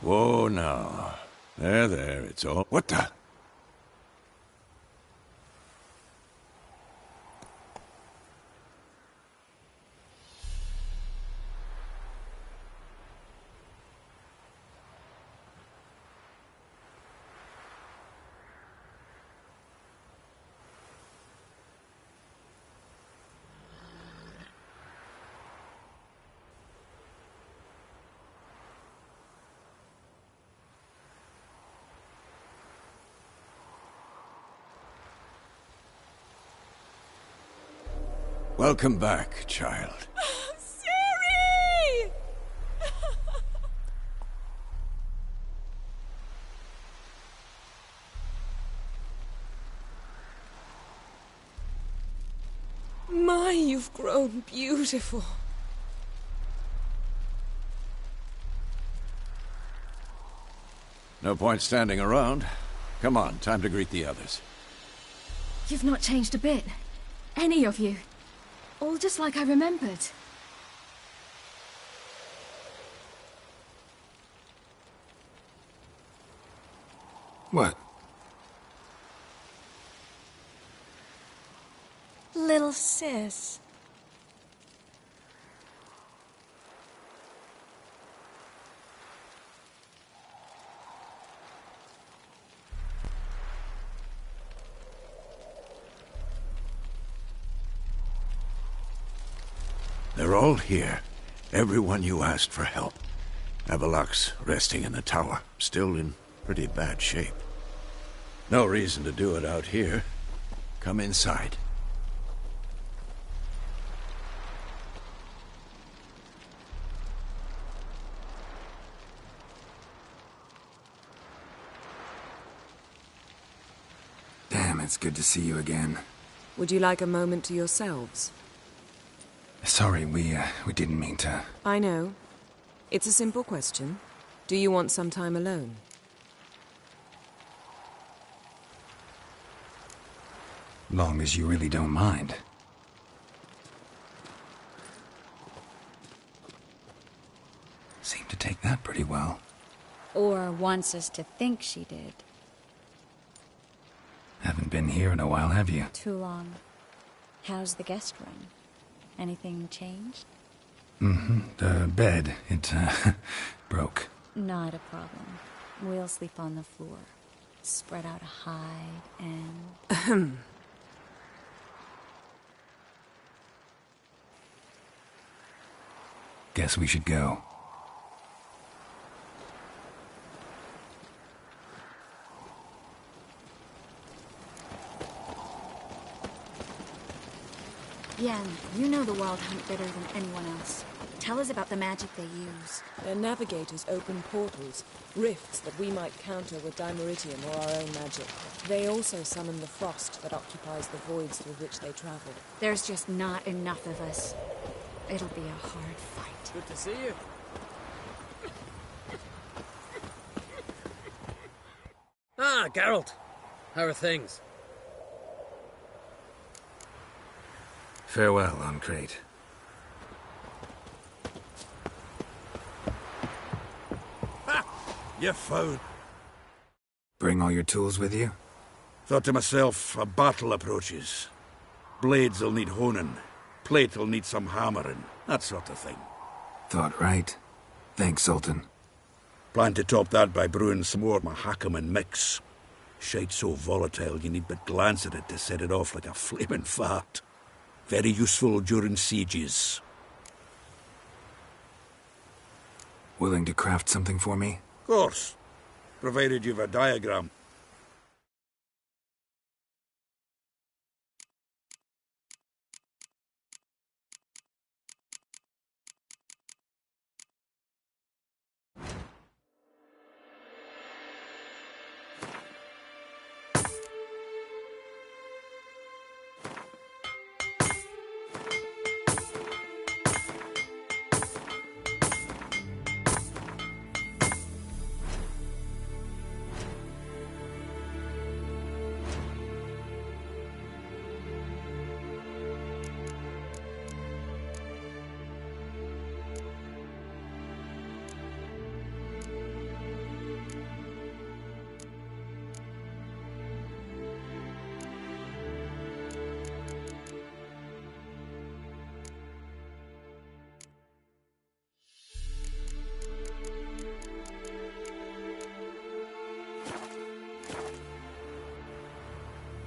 Speaker 7: Whoa, now. There, it's all... What the... Welcome back, child.
Speaker 24: Siri!
Speaker 3: My, you've grown beautiful.
Speaker 7: No point standing around. Come on, time to greet the others.
Speaker 24: You've not changed a bit. Any of you. All just like I remembered.
Speaker 2: What?
Speaker 3: Little sis.
Speaker 7: They're all here. Everyone you asked for help. Avalok's resting in the tower, still in pretty bad shape. No reason to do it out here. Come inside.
Speaker 2: Damn, it's good to see you again.
Speaker 3: Would you like a moment to yourselves?
Speaker 2: Sorry, we didn't mean to...
Speaker 3: I know. It's a simple question. Do you want some time alone?
Speaker 2: Long as you really don't mind. Seemed to take that pretty well.
Speaker 6: Or wants us to think she did.
Speaker 2: Haven't been here in a while, have you?
Speaker 6: Too long. How's the guest room? Anything changed?
Speaker 2: Mm-hmm. The bed, it, broke.
Speaker 6: Not a problem. We'll sleep on the floor. Spread out a hide and...
Speaker 2: Guess we should go.
Speaker 6: Bien, you know the Wild Hunt better than anyone else. Tell us about the magic they use.
Speaker 3: Their navigators open portals, rifts that we might counter with dimeritium or our own magic. They also summon the frost that occupies the voids through which they travel.
Speaker 6: There's just not enough of us. It'll be a hard fight.
Speaker 25: Good to see you. Ah, Geralt. How are things?
Speaker 2: Farewell, on Crate.
Speaker 14: You found.
Speaker 2: Bring all your tools with you?
Speaker 14: Thought to myself, a battle approaches. Blades will need honing. Plate will need some hammering. That sort of thing.
Speaker 2: Thought right. Thanks, Sultan.
Speaker 14: Plan to top that by brewing some more Mahakaman mix. Shite so volatile you need but glance at it to set it off like a flaming fart. Very useful during sieges.
Speaker 2: Willing to craft something for me?
Speaker 14: Of course. Provided you've a diagram.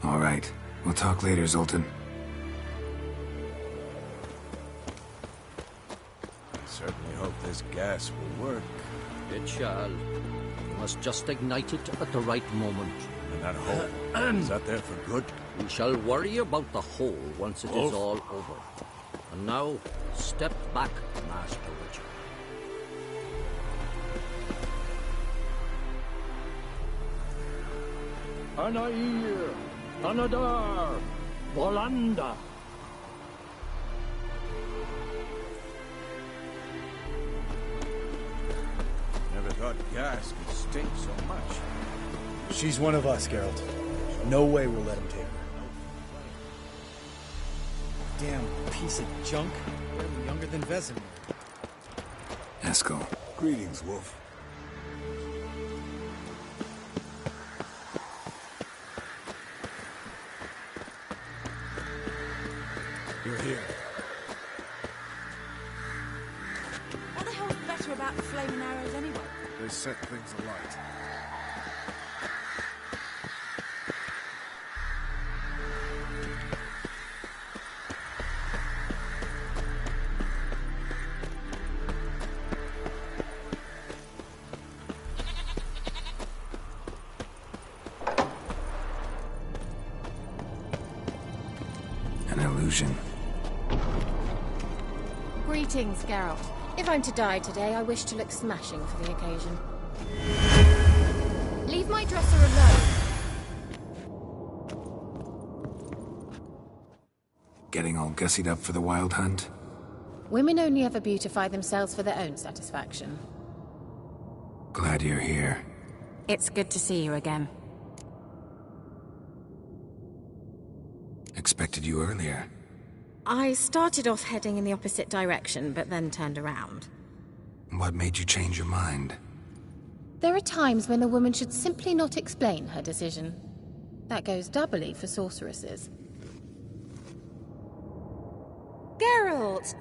Speaker 2: All right. We'll talk later, Zoltan.
Speaker 7: I certainly hope this gas will work.
Speaker 10: It shall. You must just ignite it at the right moment.
Speaker 7: And that hole, is that there for good?
Speaker 10: We shall worry about the hole once it is all over. And now, step back, Master Witcher.
Speaker 11: Anair, Anadar, Volanda.
Speaker 7: Never thought gas could stink so much.
Speaker 16: She's one of us, Geralt. No way we'll let him take her. Damn piece of junk. Barely younger than Vesemir.
Speaker 2: Eskel.
Speaker 14: Greetings, Wolf.
Speaker 16: You're here.
Speaker 15: What the hell's better about the flaming arrows anyway?
Speaker 1: They set things alight.
Speaker 2: An illusion.
Speaker 4: Greetings, Geralt. If I'm to die today, I wish to look smashing for the occasion. Leave my dresser alone.
Speaker 2: Getting all gussied up for the Wild Hunt?
Speaker 4: Women only ever beautify themselves for their own satisfaction.
Speaker 2: Glad you're here.
Speaker 4: It's good to see you again.
Speaker 2: Expected you earlier.
Speaker 4: I started off heading in the opposite direction, but then turned around.
Speaker 2: What made you change your mind?
Speaker 4: There are times when a woman should simply not explain her decision. That goes doubly for sorceresses. Geralt!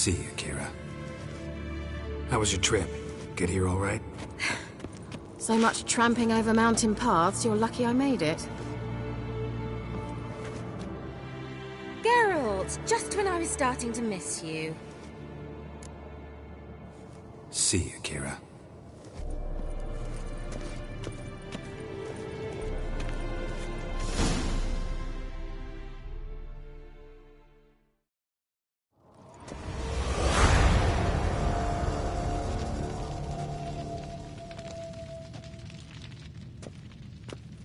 Speaker 2: See you, Kira. How was your trip? Get here all right?
Speaker 4: So much tramping over mountain paths, you're lucky I made it.
Speaker 24: Geralt, just when I was starting to miss you.
Speaker 2: See you, Kira.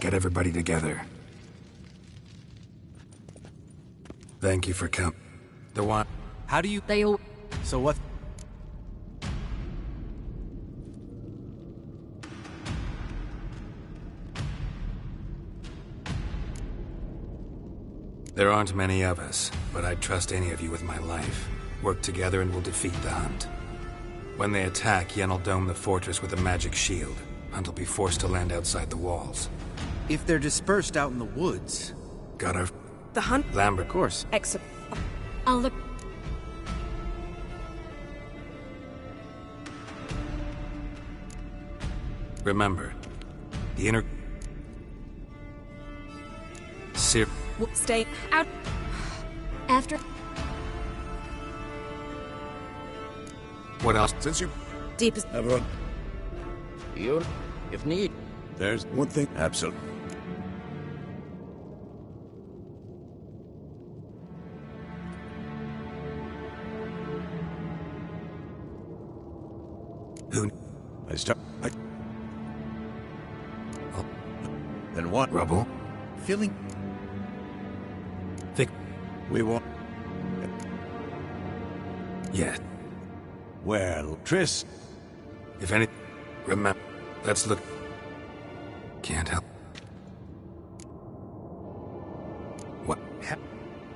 Speaker 2: Get everybody together. Thank you for coming. The one.
Speaker 16: How do you...
Speaker 24: They all...
Speaker 16: So what...
Speaker 2: There aren't many of us, but I'd trust any of you with my life. Work together and we'll defeat the Hunt. When they attack, Yen'll dome the fortress with a magic shield. Hunt will be forced to land outside the walls.
Speaker 16: If they're dispersed out in the woods...
Speaker 2: Got our...
Speaker 3: The Hunt...
Speaker 2: Lambert.
Speaker 16: Of course.
Speaker 24: I'll look...
Speaker 2: Remember, the inner...
Speaker 3: Stay out.
Speaker 24: After...
Speaker 2: What else?
Speaker 16: Since you...
Speaker 3: Deepest...
Speaker 7: Everyone,
Speaker 10: You, if need.
Speaker 7: there's one thing. Absolutely.
Speaker 2: Who?
Speaker 7: Oh. Then what?
Speaker 2: Rubble?
Speaker 16: Feeling...
Speaker 2: Think...
Speaker 7: We won't.
Speaker 2: Yeah.
Speaker 7: Well, Triss.
Speaker 2: If any... Remember... Let's look... Can't help... What?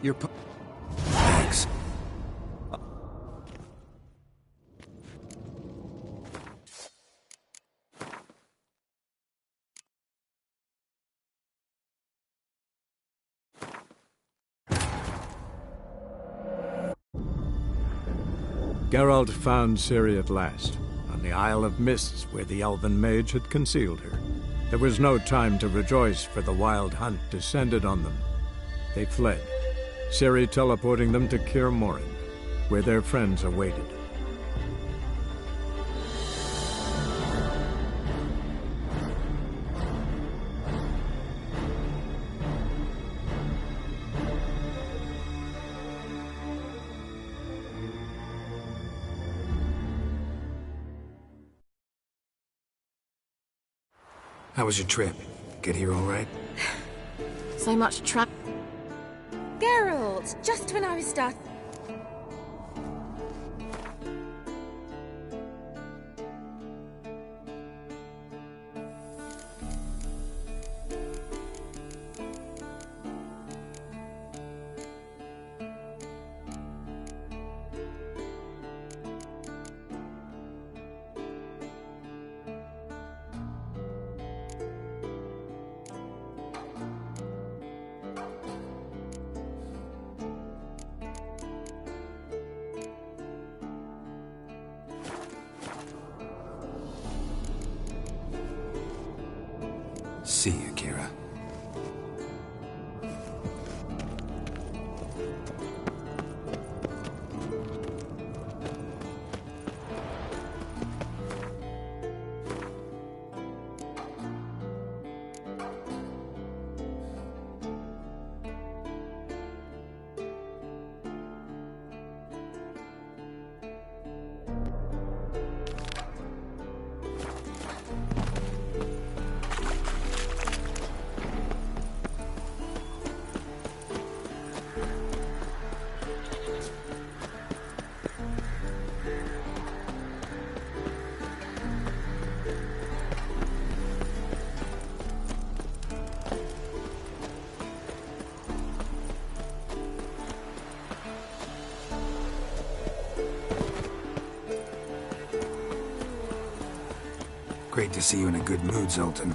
Speaker 16: You're...
Speaker 2: Thanks.
Speaker 1: Geralt found Ciri at last, on the Isle of Mists where the elven mage had concealed her. There was no time to rejoice, for the Wild Hunt descended on them. They fled, Ciri teleporting them to Kaer Morhen, where their friends awaited.
Speaker 2: How was your trip? Get here all right?
Speaker 4: So much trap...
Speaker 24: Geralt, just when I was starting...
Speaker 2: See you, Kira. Great to see you in a good mood, Zoltan.